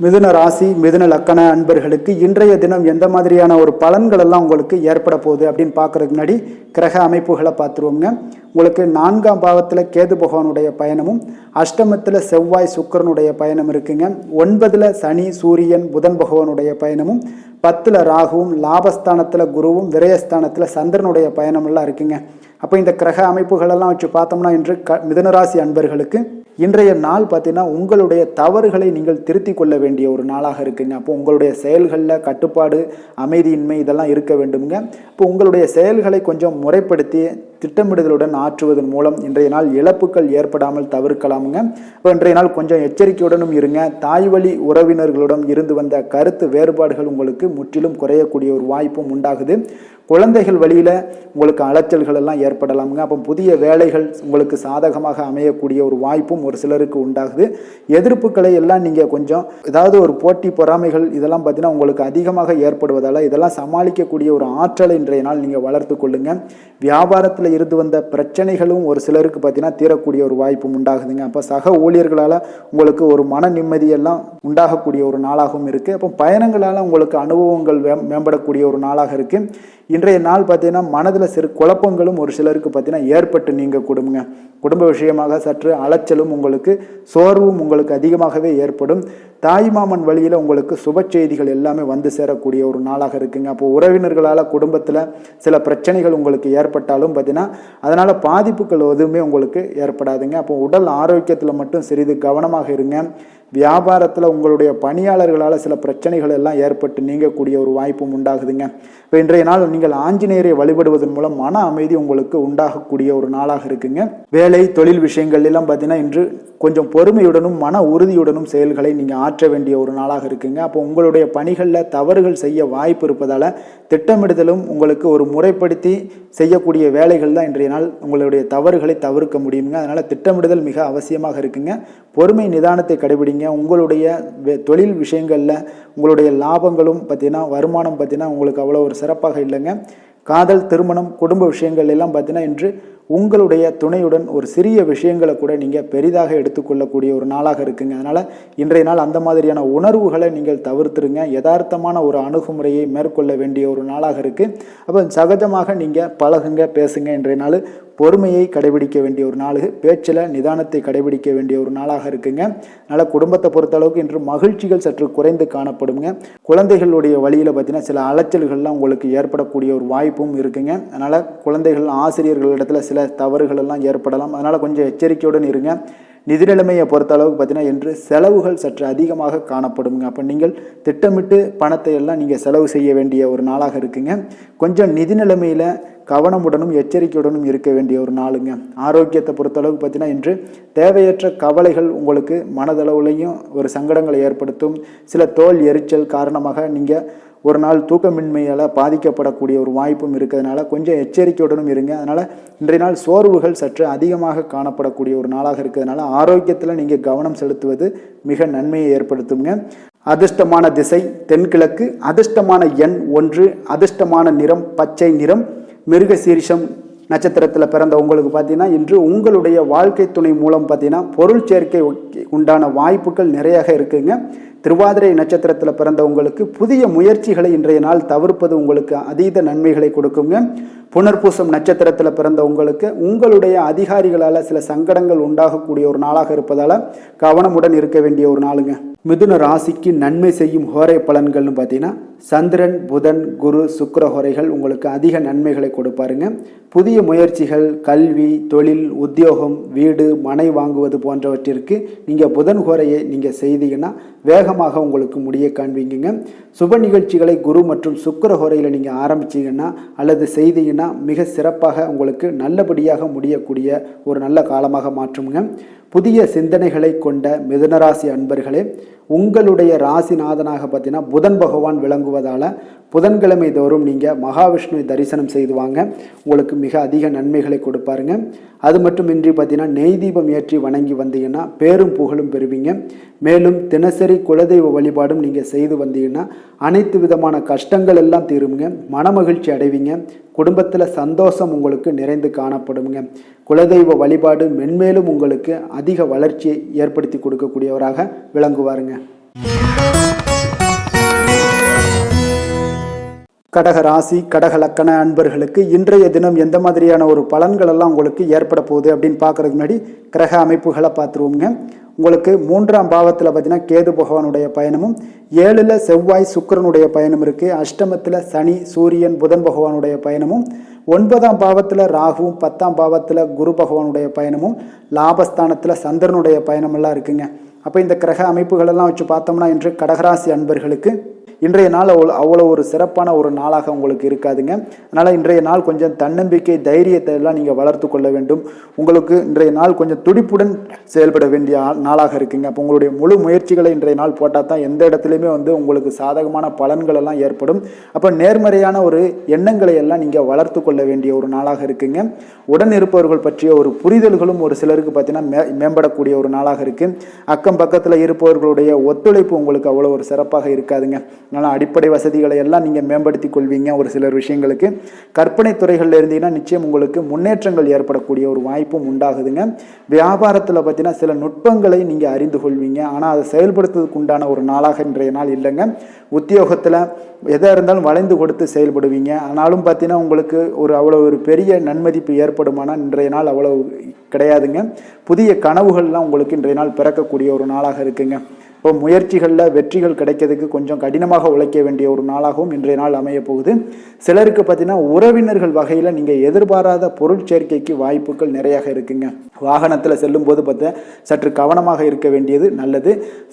மிதுன ராசி மிதுன லக்கண அன்பர்களுக்கு இன்றைய தினம் எந்த மாதிரியான ஒரு பலன்கள் எல்லாம் உங்களுக்கு ஏற்பட போகுது அப்படின்னு பார்க்கறதுக்கு முன்னாடி கிரக அமைப்புகளை பார்த்துருவோங்க. உங்களுக்கு 4ஆம் பாவத்தில் கேது பகவானுடைய பயணமும், அஷ்டமத்தில் செவ்வாய் சுக்கிரனுடைய பயணம் இருக்குங்க. 9ல் சனி சூரியன் புதன் பகவானுடைய பயணமும், 10ல் ராகுவும், லாபஸ்தானத்தில் குருவும், விரயஸ்தானத்தில் சந்திரனுடைய பயணமெல்லாம் இருக்குங்க. அப்போ இந்த கிரக அமைப்புகளெல்லாம் வச்சு பார்த்தோம்னா இன்று மிதுனராசி அன்பர்களுக்கு இன்றைய நாள் பார்த்தீங்கன்னா உங்களுடைய தவறுகளை நீங்கள் திருத்தி கொள்ள வேண்டிய ஒரு நாளாக இருக்குங்க. அப்போ உங்களுடைய செயல்களில் கட்டுப்பாடு, அமைதியின்மை இதெல்லாம் இருக்க வேண்டுங்க. இப்போ உங்களுடைய செயல்களை கொஞ்சம் முறைப்படுத்தி திட்டமிடுதலுடன் ஆற்றுவதன் மூலம் இன்றைய நாள் இழப்புகள் ஏற்படாமல் தவிர்க்கலாமுங்க. இப்போ இன்றைய நாள் கொஞ்சம் எச்சரிக்கையுடனும் இருங்க. தாய் வழி உறவினர்களுடன் இருந்து வந்த கருத்து வேறுபாடுகள் உங்களுக்கு முற்றிலும் குறையக்கூடிய ஒரு வாய்ப்பும் உண்டாகுது. குழந்தைகள் வழியில் உங்களுக்கு அலைச்சல்கள் எல்லாம் ஏற்படலாமுங்க. அப்போ புதிய வேலைகள் உங்களுக்கு சாதகமாக அமையக்கூடிய ஒரு வாய்ப்பும் ஒரு சிலருக்கு உண்டாகுது. எதிர்ப்புகளை எல்லாம் நீங்கள் கொஞ்சம் ஏதாவது ஒரு போட்டி பொறாமைகள் இதெல்லாம் பார்த்தீங்கன்னா உங்களுக்கு அதிகமாக ஏற்படுவதால் இதெல்லாம் சமாளிக்கக்கூடிய ஒரு ஆற்றலை இன்றைய நாள் நீங்கள் வளர்த்து கொள்ளுங்க. வியாபாரத்தில் இருந்து வந்த பிரச்சனைகளும் ஒரு சிலருக்கு பார்த்தீங்கன்னா தீரக்கூடிய ஒரு வாய்ப்பும் உண்டாகுதுங்க. அப்போ சக ஊழியர்களால் உங்களுக்கு ஒரு மன நிம்மதியெல்லாம் உண்டாகக்கூடிய ஒரு நாளாகவும் இருக்குது. அப்போ பயணங்களால் உங்களுக்கு அனுபவங்கள் மேம்படக்கூடிய ஒரு நாளாக இருக்குது. இன்றைய நாள் பார்த்தீங்கன்னா மனதில் சிறு குழப்பங்களும் ஒரு சிலருக்கு பார்த்தீங்கன்னா ஏற்பட்டு நீங்க கொடுங்க. குடும்ப விஷயமாக சற்று அலைச்சலும் உங்களுக்கு சோர்வும் உங்களுக்கு அதிகமாகவே ஏற்படும். தாய்மாமன் வழியில் உங்களுக்கு சுப செய்திகள் எல்லாமே வந்து சேரக்கூடிய ஒரு நாளாக இருக்குங்க. அப்போ உறவினர்களால் குடும்பத்தில் சில பிரச்சனைகள் உங்களுக்கு ஏற்பட்டாலும் பார்த்தீங்கன்னா அதனால் பாதிப்புகள் எதுவுமே உங்களுக்கு ஏற்படாதுங்க. அப்போ உடல் ஆரோக்கியத்தில் மட்டும் சிறிது கவனமாக இருங்க. வியாபாரத்தில் உங்களுடைய பணியாளர்களால் சில பிரச்சனைகள் எல்லாம் ஏற்பட்டு நீங்கக்கூடிய ஒரு வாய்ப்பும் உண்டாகுதுங்க. இப்போ இன்றைய நாள் நீங்கள் ஆஞ்சநேயரை வழிபடுவதன் மூலம் மன அமைதி உங்களுக்கு உண்டாகக்கூடிய ஒரு நாளாக இருக்குங்க. வேலை தொழில் விஷயங்கள் எல்லாம் பார்த்தீங்கன்னா இன்று கொஞ்சம் பொறுமையுடனும் மன உறுதியுடனும் செயல்களை நீங்கள் ஆற்ற வேண்டிய ஒரு நாளாக இருக்குங்க. அப்போ உங்களுடைய பணிகளில் தவறுகள் செய்ய வாய்ப்பு இருப்பதால் திட்டமிடுதலும் உங்களுக்கு ஒரு முறைப்படுத்தி செய்யக்கூடிய வேலைகள் தான் இன்றைய நாள் உங்களுடைய தவறுகளை தவிர்க்க முடியுங்க. அதனால் திட்டமிடுதல் மிக அவசியமாக இருக்குங்க. பொறுமை நிதானத்தை கடைபிடிங்க. உங்களுடைய தொழில் விஷயங்களில் உங்களுடைய லாபங்களும் பார்த்தீங்கன்னா வருமானம் பார்த்தீங்கன்னா உங்களுக்கு அவ்வளோ ஒரு சிறப்பாக இல்லைங்க. காதல், திருமணம், குடும்ப விஷயங்கள் எல்லாம் பார்த்தீங்கன்னா இன்று உங்களுடைய துணையுடன் ஒரு சிறிய விஷயங்களை கூட நீங்கள் பெரிதாக எடுத்துக்கொள்ளக்கூடிய ஒரு நாளாக இருக்குங்க. அதனால் இன்றைய நாள் அந்த மாதிரியான உணர்வுகளை நீங்கள் தவிர்த்துருங்க. யதார்த்தமான ஒரு அணுகுமுறையை மேற்கொள்ள வேண்டிய ஒரு நாளாக இருக்குது. அப்போ சகஜமாக நீங்கள் பழகுங்க, பேசுங்க. இன்றைய நாள் பொறுமையை கடைபிடிக்க வேண்டிய ஒரு நாள், பேச்சில் நிதானத்தை கடைபிடிக்க வேண்டிய ஒரு நாளாக இருக்குங்க. அதனால் குடும்பத்தை பொறுத்தளவுக்கு இன்று மகிழ்ச்சிகள் சற்று குறைந்து காணப்படுங்க. குழந்தைகளுடைய வழியில் பார்த்தீங்கன்னா சில அலைச்சல்கள்லாம் உங்களுக்கு ஏற்படக்கூடிய ஒரு வாய்ப்பும் இருக்குங்க. அதனால் குழந்தைகள் ஆசிரியர்களிடத்துல சில தவறுகள் எல்லாம் ஏற்படலாம். அதனால் கொஞ்சம் எச்சரிக்கையுடன் இருங்க. நிதி நிலைமையை பொறுத்த அளவுக்கு பார்த்தீங்கன்னா இன்று செலவுகள் சற்று அதிகமாக காணப்படுங்க. அப்போ நீங்கள் திட்டமிட்டு பணத்தை எல்லாம் நீங்கள் செலவு செய்ய வேண்டிய ஒரு நாளாக இருக்குங்க. கொஞ்சம் நிதி நிலைமையில் கவனமுடனும் எச்சரிக்கையுடனும் இருக்க வேண்டிய ஒரு நாளுங்க. ஆரோக்கியத்தை பொறுத்தளவுக்கு பார்த்தீங்கன்னா இன்று தேவையற்ற கவலைகள் உங்களுக்கு மனதளவுலையும் ஒரு சங்கடங்களை ஏற்படுத்தும். சில தோல் எரிச்சல் காரணமாக நீங்கள் ஒரு நாள் தூக்கமின்மையால் பாதிக்கப்படக்கூடிய ஒரு வாய்ப்பும் இருக்கிறதுனால கொஞ்சம் எச்சரிக்கையுடனும் இருங்க. அதனால் இன்றைய நாள் சோர்வுகள் சற்று அதிகமாக காணப்படக்கூடிய ஒரு நாளாக இருக்கிறதுனால ஆரோக்கியத்தில் நீங்கள் கவனம் செலுத்துவது மிக நன்மையை ஏற்படுத்துங்க. அதிர்ஷ்டமான திசை தென்கிழக்கு, அதிர்ஷ்டமான எண் 1, அதிர்ஷ்டமான நிறம் பச்சை நிறம். மிருகசீரிஷம் நட்சத்திரத்தில் பிறந்த உங்களுக்கு பார்த்தீங்கன்னா இன்று உங்களுடைய வாழ்க்கை துணை மூலம் பார்த்தீங்கன்னா பொருள் சேர்க்கை உண்டான வாய்ப்புகள் நிறையாக இருக்குங்க. திருவாதிரை நட்சத்திரத்தில் பிறந்த உங்களுக்கு புதிய முயற்சிகளை இன்றைய நாள் தவிர்ப்பது உங்களுக்கு அதீத நன்மைகளை கொடுக்குங்க. புனர்பூசம் நட்சத்திரத்தில் பிறந்த உங்களுக்கு உங்களுடைய அதிகாரிகளால் சில சங்கடங்கள் உண்டாகக்கூடிய ஒரு நாளாக இருப்பதால் கவனமுடன் இருக்க வேண்டிய ஒரு நாளுங்க. மிதுன ராசிக்கு நன்மை செய்யும் ஹோரை பலன்கள்னு பார்த்தீங்கன்னா சந்திரன், புதன், குரு, சுக்கிர ஹோரைகள் உங்களுக்கு அதிக நன்மைகளை கொடுப்பாருங்க. புதிய முயற்சிகள், கல்வி, தொழில், உத்தியோகம், வீடு, மனை வாங்குவது போன்றவற்றிற்கு நீங்கள் புதன் ஹோரையை நீங்கள் செய்தீங்கன்னா வேகமாக உங்களுக்கு முடிய காண்பீங்க. சுப நிகழ்ச்சிகளை குரு மற்றும் சுக்கிர ஹோரையில் நீங்கள் ஆரம்பிச்சிங்கன்னா அல்லது செய்தீங்கன்னா மிக சிறப்பாக உங்களுக்கு நல்லபடியாக முடியக்கூடிய ஒரு நல்ல காலமாக மாற்றுங்க. புதிய சிந்தனைகளை கொண்ட மிதுனராசி அன்பர்களே, உங்களுடைய ராசிநாதனாக பார்த்தீங்கன்னா புதன் பகவான் விளங்குவதால் புதன்கிழமை தோறும் நீங்கள் மகாவிஷ்ணுவை தரிசனம் செய்து வாங்க, உங்களுக்கு மிக அதிக நன்மைகளை கொடுப்பாருங்க. அது மட்டுமின்றி பார்த்தீங்கன்னா நெய் தீபம் ஏற்றி வணங்கி வந்தீங்கன்னா பேரும் புகழும் பெறுவீங்க. மேலும் தினசரி குலதெய்வ வழிபாடும் நீங்கள் செய்து வந்தீங்கன்னா அனைத்து விதமான கஷ்டங்கள் எல்லாம் தீருங்க, மனமகிழ்ச்சி அடைவீங்க, குடும்பத்தில் சந்தோஷம் உங்களுக்கு நிறைந்து காணப்படுங்க. குலதெய்வ வழிபாடு மென்மேலும் உங்களுக்கு அதிக வளர்ச்சியை ஏற்படுத்தி கொடுக்கக்கூடியவராக விளங்குவாருங்க. கடக ராசி கடக லக்கண அன்பர்களுக்கு இன்றைய தினம் எந்த மாதிரியான ஒரு பலன்கள் எல்லாம் உங்களுக்கு ஏற்பட போகுது அப்படின்னு பார்க்கறதுக்கு முன்னாடி கிரக அமைப்புகளை பார்த்துருவோங்க. உங்களுக்கு 3ஆம் பாவத்தில் பார்த்தீங்கன்னா கேது பகவானுடைய பயணமும், 7ல் செவ்வாய் சுக்கிரனுடைய பயணம் இருக்குது, அஷ்டமத்தில் சனி சூரியன் புதன் பகவானுடைய பயணமும், 9ஆம் பாவத்தில் ராகுவும், 10ஆம் பாவத்தில் குரு பகவானுடைய பயணமும், லாபஸ்தானத்தில் சந்திரனுடைய பயணமெல்லாம் இருக்குங்க. அப்போ இந்த கிரக அமைப்புகளெல்லாம் வச்சு பார்த்தோம்னா இன்று கடகராசி அன்பர்களுக்கு இன்றைய நாள் அவ்வளோ ஒரு சிறப்பான ஒரு நாளாக உங்களுக்கு இருக்காதுங்க. அதனால் இன்றைய நாள் கொஞ்சம் தன்னம்பிக்கை தைரியத்தை எல்லாம் நீங்கள் வளர்த்து கொள்ள வேண்டும். உங்களுக்கு இன்றைய நாள் கொஞ்சம் துடிப்புடன் செயல்பட வேண்டிய நாளாக இருக்குங்க. அப்போ உங்களுடைய முழு முயற்சிகளை இன்றைய நாள் போட்டால் தான் எந்த இடத்துலையுமே உங்களுக்கு சாதகமான பலன்கள் எல்லாம் ஏற்படும். அப்போ நேர்மறையான ஒரு எண்ணங்களை எல்லாம் நீங்கள் வளர்த்து கொள்ள வேண்டிய ஒரு நாளாக இருக்குங்க. உடன் இருப்பவர்கள் பற்றிய ஒரு புரிதல்களும் ஒரு சிலருக்கு பார்த்தீங்கன்னா மேம்படக்கூடிய ஒரு நாளாக இருக்குது. அக்கம் பக்கத்தில் இருப்பவர்களுடைய ஒத்துழைப்பு உங்களுக்கு அவ்வளோ ஒரு சிறப்பாக இருக்காதுங்க. அதனால் அடிப்படை வசதிகளை எல்லாம் நீங்கள் மேம்படுத்தி கொள்வீங்க. ஒரு சிலர் விஷயங்களுக்கு கற்பனை துறைகளில் இருந்தீங்கன்னா நிச்சயம் உங்களுக்கு முன்னேற்றங்கள் ஏற்படக்கூடிய ஒரு வாய்ப்பும் உண்டாகுதுங்க. வியாபாரத்தில் பார்த்தீங்கன்னா சில நுட்பங்களை நீங்கள் அறிந்து கொள்வீங்க. ஆனால் அதை செயல்படுத்துவதற்கு உண்டான ஒரு நாளாக இன்றைய நாள் இல்லைங்க. உத்தியோகத்தில் எதாக இருந்தாலும் வளைந்து கொடுத்து செயல்படுவீங்க. ஆனாலும் பார்த்தீங்கன்னா உங்களுக்கு அவ்வளோ ஒரு பெரிய நன்மதிப்பு ஏற்படுமானால் இன்றைய நாள் அவ்வளோ கிடையாதுங்க. புதிய கனவுகள்லாம் உங்களுக்கு இன்றைய நாள் பிறக்கக்கூடிய ஒரு நாளாக இருக்குங்க. இப்போ முயற்சிகளில் வெற்றிகள் கிடைக்கிறதுக்கு கொஞ்சம் கடினமாக உழைக்க வேண்டிய ஒரு நாளாகவும் இன்றைய நாள் அமைய போகுது. சிலருக்கு பார்த்தீங்கன்னா உறவினர்கள் வகையில் நீங்கள் எதிர்பாராத பொருட்சேர்க்கைக்கு வாய்ப்புகள் நிறையாக இருக்குங்க. வாகனத்தில் செல்லும் போது பார்த்தா சற்று கவனமாக இருக்க வேண்டியது நல்லது.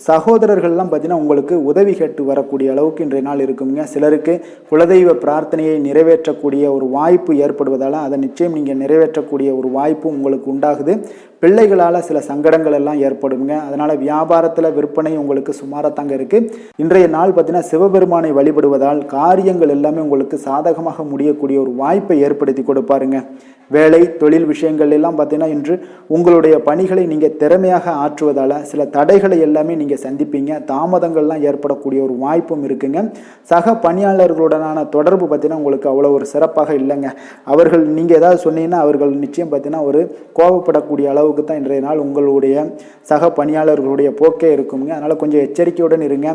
சகோதரர்கள்லாம் பார்த்தீங்கன்னா உங்களுக்கு உதவி கேட்டு வரக்கூடிய அளவுக்கு இன்றைய நாள் இருக்குங்க. சிலருக்கு குலதெய்வ பிரார்த்தனையை நிறைவேற்றக்கூடிய ஒரு வாய்ப்பு ஏற்படுவதால் அதை நிச்சயம் நீங்கள் நிறைவேற்றக்கூடிய ஒரு வாய்ப்பு உங்களுக்கு உண்டாகுது. பிள்ளைகளால் சில சங்கடங்கள் எல்லாம் ஏற்படுங்க. அதனால் வியாபாரத்தில் விற்பனை உங்களுக்கு சுமாரத்தாங்க இருக்குது. இன்றைய நாள் பார்த்தீங்கன்னா சிவபெருமானை வழிபடுவதால் காரியங்கள் எல்லாமே உங்களுக்கு சாதகமாக முடியக்கூடிய ஒரு வாய்ப்பை ஏற்படுத்தி கொடுப்பாருங்க. வேலை தொழில் விஷயங்கள் எல்லாம் பார்த்தீங்கன்னா இன்று உங்களுடைய பணிகளை நீங்கள் திறமையாக ஆற்றுவதால் சில தடைகளை எல்லாமே நீங்கள் சந்திப்பீங்க. தாமதங்கள்லாம் ஏற்படக்கூடிய ஒரு வாய்ப்பும் இருக்குங்க. சக பணியாளர்களுடனான தொடர்பு பார்த்தீங்கன்னா உங்களுக்கு அவ்வளோ ஒரு சிறப்பாக இல்லைங்க. அவர்கள் நீங்கள் ஏதாவது சொன்னீங்கன்னா அவர்கள் நிச்சயம் பார்த்தீங்கன்னா ஒரு கோபப்படக்கூடிய அளவுக்கு தான் இன்றைய நாள் உங்களுடைய சக பணியாளர்களுடைய போக்கே இருக்குங்க. அதனால் கொஞ்சம் எச்சரிக்கையுடன் இருங்க.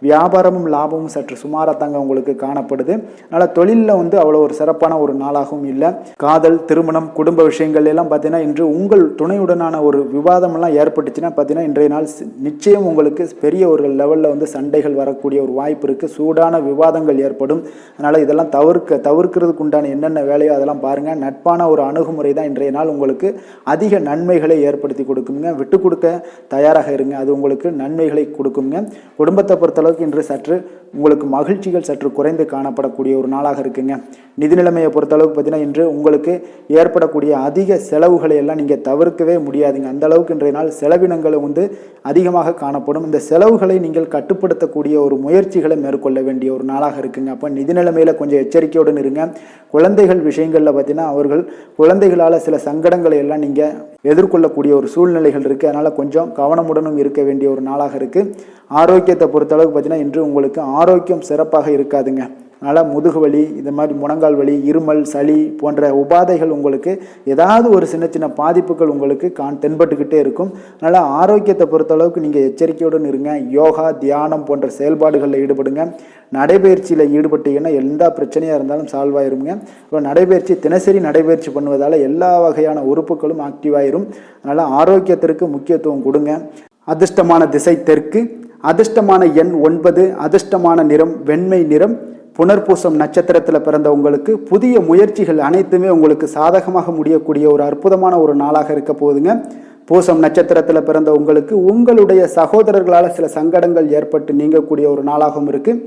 வியாபாரமும் லாபமும் சற்று சுமாரத்தாங்க உங்களுக்கு காணப்படுது. அதனால் தொழிலில் அவ்வளோ ஒரு சிறப்பான ஒரு நாளாகவும் இல்லை. காதல் திருமணம் குடும்ப விஷயங்கள் எல்லாம் பார்த்தீங்கன்னா இன்று உங்கள் துணையுடனான ஒரு விவாதம் எல்லாம் ஏற்பட்டுச்சுன்னா பார்த்தீங்கன்னா இன்றைய நாள் நிச்சயம் உங்களுக்கு பெரிய ஒரு லெவலில் சண்டைகள் வரக்கூடிய ஒரு வாய்ப்பு இருக்குது. சூடான விவாதங்கள் ஏற்படும். அதனால் இதெல்லாம் தவிர்க்கிறதுக்கு உண்டான என்னென்ன வேலையோ அதெல்லாம் பாருங்கள். நட்பான ஒரு அணுகுமுறை தான் இன்றைய நாள் உங்களுக்கு அதிக நன்மைகளை ஏற்படுத்தி கொடுக்குங்க. விட்டு கொடுக்க தயாராக இருங்க, அது உங்களுக்கு நன்மைகளை கொடுக்குங்க. குடும்பத்தை பொறுத்தளவுக்கு இன்று சற்று உங்களுக்கு மகிழ்ச்சிகள் சற்று குறைந்து காணப்படக்கூடிய ஒரு நாளாக இருக்குங்க. நிதி நிலைமையை பொறுத்தளவுக்கு பார்த்தீங்கன்னா இன்று உங்களுக்கு ஏற்படக்கூடிய அதிக செலவுகளை எல்லாம் நீங்கள் தவிர்க்கவே முடியாதுங்க. அந்த அளவுக்கு இன்றைய நாள் செலவினங்கள் அதிகமாக காணப்படும். இந்த செலவுகளை நீங்கள் கட்டுப்படுத்தக்கூடிய ஒரு முயற்சிகளை மேற்கொள்ள வேண்டிய ஒரு நாளாக இருக்குங்க. அப்போ நிதி நிலைமையில் கொஞ்சம் எச்சரிக்கையுடன் இருங்க. குழந்தைகள் விஷயங்களில் பார்த்தீங்கன்னா அவர்கள் குழந்தைகளால் சில சங்கடங்களை எல்லாம் நீங்கள் எதிர்கொள்ளக்கூடிய ஒரு சூழ்நிலைகள் இருக்குது. அதனால் கொஞ்சம் கவனமுடனும் இருக்க வேண்டிய ஒரு நாளாக இருக்குது. ஆரோக்கியத்தை பொறுத்தளவுக்கு பார்த்தீங்கன்னா இன்று உங்களுக்கு ஆரோக்கியம் சிறப்பாக இருக்காதுங்க. அதனால் முதுகு வலி, இந்த மாதிரி முழங்கால் வலி, இருமல், சளி போன்ற உபாதைகள் உங்களுக்கு ஏதாவது ஒரு சின்ன சின்ன பாதிப்புகள் உங்களுக்கு தென்பட்டுக்கிட்டே இருக்கும். அதனால் ஆரோக்கியத்தை பொறுத்தளவுக்கு நீங்கள் எச்சரிக்கையுடன் இருங்க. யோகா தியானம் போன்ற செயல்பாடுகளில் ஈடுபடுங்க. நடைபயிற்சியில் ஈடுபட்டீங்கன்னா எந்த பிரச்சனையாக இருந்தாலும் சால்வ் ஆயிருங்க. இப்போ நடைபயிற்சி தினசரி நடைபயிற்சி பண்ணுவதால் எல்லா வகையான உறுப்புகளும் ஆக்டிவாயிரும். அதனால் ஆரோக்கியத்திற்கு முக்கியத்துவம் கொடுங்க. அதிர்ஷ்டமான திசை தெற்கு, அதிர்ஷ்டமான எண் 9, அதிர்ஷ்டமான நிறம் வெண்மை நிறம். புனர்பூசம் நட்சத்திரத்தில் பிறந்த உங்களுக்கு புதிய முயற்சிகள் அனைத்துமே உங்களுக்கு சாதகமாக முடியக்கூடிய ஒரு அற்புதமான ஒரு நாளாக இருக்க போகுதுங்க. பூசம் நட்சத்திரத்தில் பிறந்த உங்களுக்கு உங்களுடைய சகோதரர்களால் சில சங்கடங்கள் ஏற்பட்டு நீங்கக்கூடிய ஒரு நாளாகவும் இருக்குது.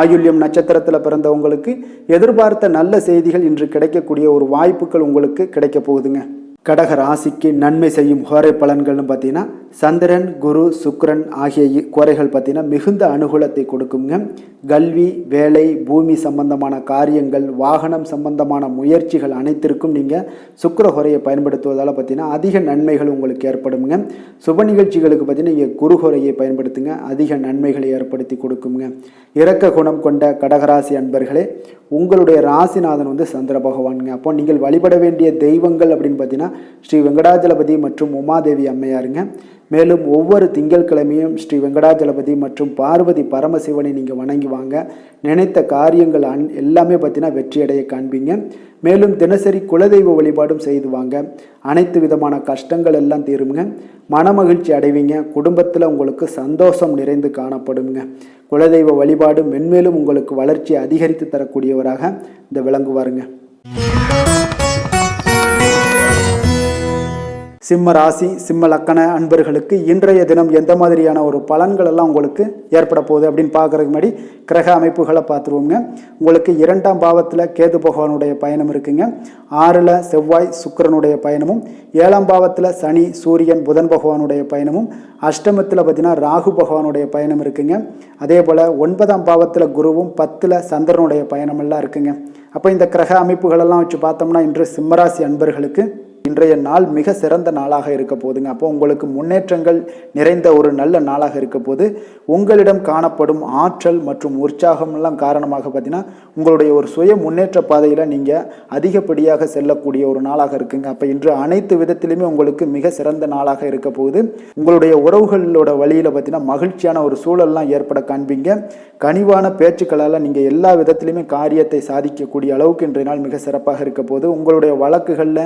ஆயுள்யம் நட்சத்திரத்தில் பிறந்த உங்களுக்கு எதிர்பார்த்த நல்ல செய்திகள் இன்று கிடைக்கக்கூடிய ஒரு வாய்ப்புகள் உங்களுக்கு கிடைக்க போகுதுங்க. கடக ராசிக்கு நன்மை செய்யும் ஹோரை பலன்கள்னு பார்த்தீங்கன்னா சந்திரன், குரு, சுக்கிரன் ஆகிய குறைகள் பார்த்தீங்கன்னா மிகுந்த அனுகூலத்தை கொடுக்குங்க. கல்வி, வேலை, பூமி சம்பந்தமான காரியங்கள், வாகனம் சம்பந்தமான முயற்சிகள் அனைத்திற்கும் நீங்கள் சுக்கிர ஹோரையை பயன்படுத்துவதால் பார்த்தீங்கன்னா அதிக நன்மைகள் உங்களுக்கு ஏற்படுங்க. சுப நிகழ்ச்சிகளுக்கு பார்த்தீங்கன்னா நீங்கள் குரு ஹோரையை பயன்படுத்துங்க, அதிக நன்மைகளை ஏற்படுத்தி கொடுக்குங்க. இரக்க குணம் கொண்ட கடகராசி அன்பர்களே, உங்களுடைய ராசிநாதன் வந்து சந்திர பகவானுங்க. அப்போ நீங்கள் வழிபட வேண்டிய தெய்வங்கள் அப்படின்னு பார்த்தீங்கன்னா ஸ்ரீ வெங்கடாஜலபதி மற்றும் உமாதேவி அம்மையாருங்க. மேலும் ஒவ்வொரு திங்கட்கிழமையும் ஸ்ரீ வெங்கடாஜலபதி மற்றும் பார்வதி பரமசிவனை நீங்கள் வணங்கி வாங்க. நினைத்த காரியங்கள் எல்லாமே பார்த்தீங்கன்னா வெற்றியடைய காண்பீங்க. மேலும் தினசரி குலதெய்வ வழிபாடும் செய்து வாங்க. அனைத்து விதமான கஷ்டங்கள் எல்லாம் தீருங்க. மனமகிழ்ச்சி அடைவீங்க. குடும்பத்தில் உங்களுக்கு சந்தோஷம் நிறைந்து காணப்படுங்க. குலதெய்வ வழிபாடு மென்மேலும் உங்களுக்கு வளர்ச்சி அதிகரித்து தரக்கூடியவராக இந்த விளங்குவாருங்க. சிம்ம ராசி, சிம்ம லக்கண அன்பர்களுக்கு இன்றைய தினம் எந்த மாதிரியான ஒரு பலன்கள் எல்லாம் உங்களுக்கு ஏற்பட போகுது அப்படின்னு பார்க்குறதுக்கு முன்னாடி கிரக அமைப்புகளை பார்த்துருவோங்க. உங்களுக்கு 2ஆம் பாவத்தில் கேது பகவானுடைய பயணம் இருக்குங்க. 6ல் செவ்வாய் சுக்கிரனுடைய பயணமும், 7ஆம் பாவத்தில் சனி, சூரியன், புதன் பகவானுடைய பயணமும், அஷ்டமத்தில் பார்த்தீங்கன்னா ராகு பகவானுடைய பயணம் இருக்குங்க. அதே போல் 9ஆம் பாவத்தில் குருவும், 10ல் சந்திரனுடைய பயணமெல்லாம் இருக்குங்க. அப்போ இந்த கிரக அமைப்புகளெல்லாம் வச்சு பார்த்தோம்னா இன்று சிம்மராசி அன்பர்களுக்கு இன்றைய நாள் மிக சிறந்த நாளாக இருக்க போதுங்க. அப்போ உங்களுக்கு முன்னேற்றங்கள் நிறைந்த ஒரு நல்ல நாளாக இருக்க போது. உங்களிடம் காணப்படும் ஆற்றல் மற்றும் உற்சாகம் எல்லாம் காரணமாக பார்த்தீங்கன்னா உங்களுடைய ஒரு சுய முன்னேற்ற பாதையில் நீங்கள் அதிகப்படியாக செல்லக்கூடிய ஒரு நாளாக இருக்குங்க. அப்போ இன்று அனைத்து விதத்திலுமே உங்களுக்கு மிக சிறந்த நாளாக இருக்க போகுது. உங்களுடைய உறவுகளோட வழியில் பார்த்தீங்கன்னா மகிழ்ச்சியான ஒரு சூழல்லாம் ஏற்பட காண்பீங்க. கனிவான பேச்சுக்களால் நீங்கள் எல்லா விதத்திலுமே காரியத்தை சாதிக்கக்கூடிய அளவுக்கு இன்றைய நாள் மிக சிறப்பாக இருக்க போது. உங்களுடைய வழக்குகளில்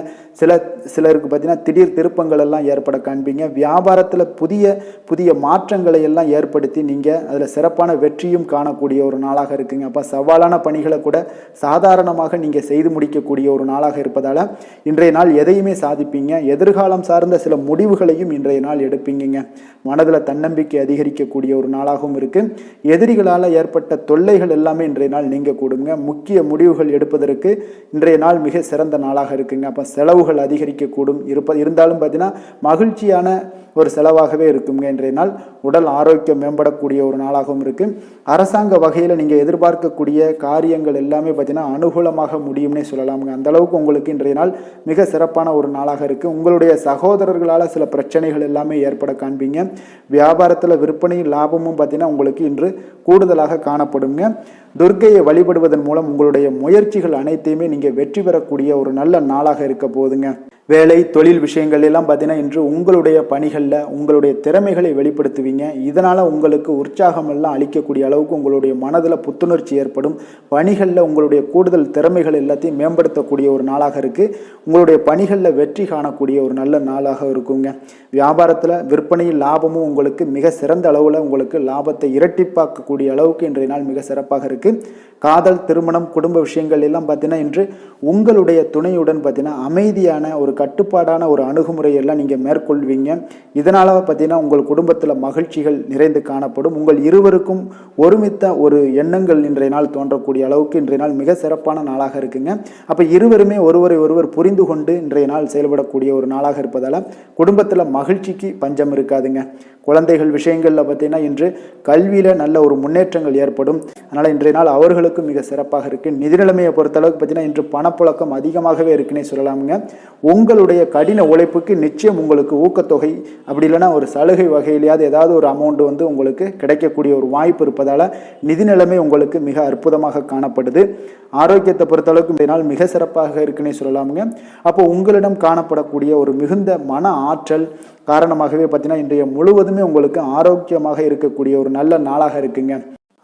சிலருக்கு பார்த்தீங்கன்னா திடீர் திருப்பங்கள் எல்லாம் ஏற்பட காண்பீங்க. வியாபாரத்தில் புதிய புதிய மாற்றங்களை எல்லாம் ஏற்படுத்தி நீங்கள் அதில் சிறப்பான வெற்றியும் காணக்கூடிய ஒரு நாளாக இருக்குங்க. அப்போ சவாலான பணிகளை கூட சாதாரணமாக நீங்கள் செய்து முடிக்கக்கூடிய ஒரு நாளாக இருப்பதால் இன்றைய நாள் எதையுமே சாதிப்பீங்க. எதிர்காலம் சார்ந்த சில முடிவுகளையும் இன்றைய நாள் எடுப்பீங்க. மனதில் தன்னம்பிக்கை அதிகரிக்கக்கூடிய ஒரு நாளாகவும் இருக்குது. எதிரிகளால் ஏற்பட்ட தொல்லைகள் எல்லாமே இன்றைய நாள் நீங்க கூடுங்க. முக்கிய முடிவுகள் எடுப்பதற்கு இன்றைய நாள் மிக சிறந்த நாளாக இருக்குங்க. அப்போ செலவுகள் அதிகரிக்கக்கூடும். இருந்தாலும் பார்த்தீங்கன்னா மகிழ்ச்சியான ஒரு செலவாகவே இருக்குங்க. இன்றைய நாள் உடல் ஆரோக்கியம் மேம்படக்கூடிய ஒரு நாளாகவும் இருக்கு. அரசாங்க வகையில் நீங்கள் எதிர்பார்க்கக்கூடிய காரியங்கள் எல்லாமே பார்த்தீங்கன்னா அனுகூலமாக முடியும்னே சொல்லலாமுங்க. அந்த அளவுக்கு உங்களுக்கு இன்றைய நாள் மிக சிறப்பான ஒரு நாளாக இருக்கு. உங்களுடைய சகோதரர்களால் சில பிரச்சனைகள் எல்லாமே ஏற்பட காண்பீங்க. வியாபாரத்தில் விற்பனையும் லாபமும் பார்த்தீங்கன்னா உங்களுக்கு இன்று கூடுதலாக காணப்படுங்க. துர்க்கையை வழிபடுவதன் மூலம் உங்களுடைய முயற்சிகள் அனைத்தையுமே நீங்கள் வெற்றி பெறக்கூடிய ஒரு நல்ல நாளாக இருக்க போகுதுங்க. வேலை, தொழில் விஷயங்கள் எல்லாம் பார்த்தீங்கன்னா இன்று உங்களுடைய பணிகளில் உங்களுடைய திறமைகளை வெளிப்படுத்துவீங்க. இதனால் உங்களுக்கு உற்சாகம் எல்லாம் அளிக்கக்கூடிய அளவுக்கு உங்களுடைய மனதில் புத்துணர்ச்சி ஏற்படும். பணிகளில் உங்களுடைய கூடுதல் திறமைகள் எல்லாத்தையும் மேம்படுத்தக்கூடிய ஒரு நாளாக இருக்குது. உங்களுடைய பணிகளில் வெற்றி காணக்கூடிய ஒரு நல்ல நாளாக இருக்குங்க. வியாபாரத்தில் விற்பனையில் லாபமும் உங்களுக்கு மிக சிறந்த அளவில் உங்களுக்கு லாபத்தை இரட்டிப்பாக்கக்கூடிய அளவுக்கு இன்றைய நாள் மிக சிறப்பாக இருக்குது. காதல், திருமணம், குடும்ப விஷயங்கள் எல்லாம் பார்த்தீங்கன்னா இன்று உங்களுடைய துணையுடன் பார்த்தீங்கன்னா அமைதியான ஒரு கட்டுப்பாடான ஒரு அணுகுமுறையெல்லாம் நீங்கள் மேற்கொள்வீங்க. இதனால் பார்த்தீங்கன்னா உங்கள் குடும்பத்தில் மகிழ்ச்சிகள் நிறைந்து காணப்படும். உங்கள் இருவருக்கும் ஒருமித்த ஒரு எண்ணங்கள் இன்றைய நாள் தோன்றக்கூடிய அளவுக்கு இன்றைய நாள் மிக சிறப்பான நாளாக இருக்குங்க. அப்போ இருவருமே ஒருவரை ஒருவர் புரிந்து கொண்டு இன்றைய நாள் செயல்படக்கூடிய ஒரு நாளாக இருப்பதால் குடும்பத்தில் மகிழ்ச்சிக்கு பஞ்சம் இருக்காதுங்க. குழந்தைகள் விஷயங்களில் பார்த்தீங்கன்னா இன்று கல்வியில் நல்ல ஒரு முன்னேற்றங்கள் ஏற்படும். அதனால் இன்றைய நாள் அவர்களுக்கு மிக சிறப்பாக இருக்குது. நிதி நிலைமையை பொறுத்தளவுக்கு பார்த்தீங்கன்னா இன்று பணப்புழக்கம் அதிகமாகவே இருக்குன்னே சொல்லலாமுங்க. உங்களுடைய கடின உழைப்புக்கு நிச்சயம் உங்களுக்கு ஊக்கத்தொகை அப்படி இல்லைன்னா ஒரு சலுகை வகையிலேயாவது ஏதாவது ஒரு அமௌண்ட் வந்து உங்களுக்கு கிடைக்கக்கூடிய ஒரு வாய்ப்பு இருப்பதால் நிதி நிலைமை உங்களுக்கு மிக அற்புதமாக காணப்படுது. ஆரோக்கியத்தை பொறுத்தளவுக்கு இந்த நாள் மிக சிறப்பாக இருக்குன்னே சொல்லலாமுங்க. அப்போ உங்களிடம் காணப்படக்கூடிய ஒரு மிகுந்த மன ஆற்றல் காரணமாகவே பார்த்தீங்கன்னா இன்றைய முழுவதுமே உங்களுக்கு ஆரோக்கியமாக இருக்கக்கூடிய ஒரு நல்ல நாளாக இருக்குங்க.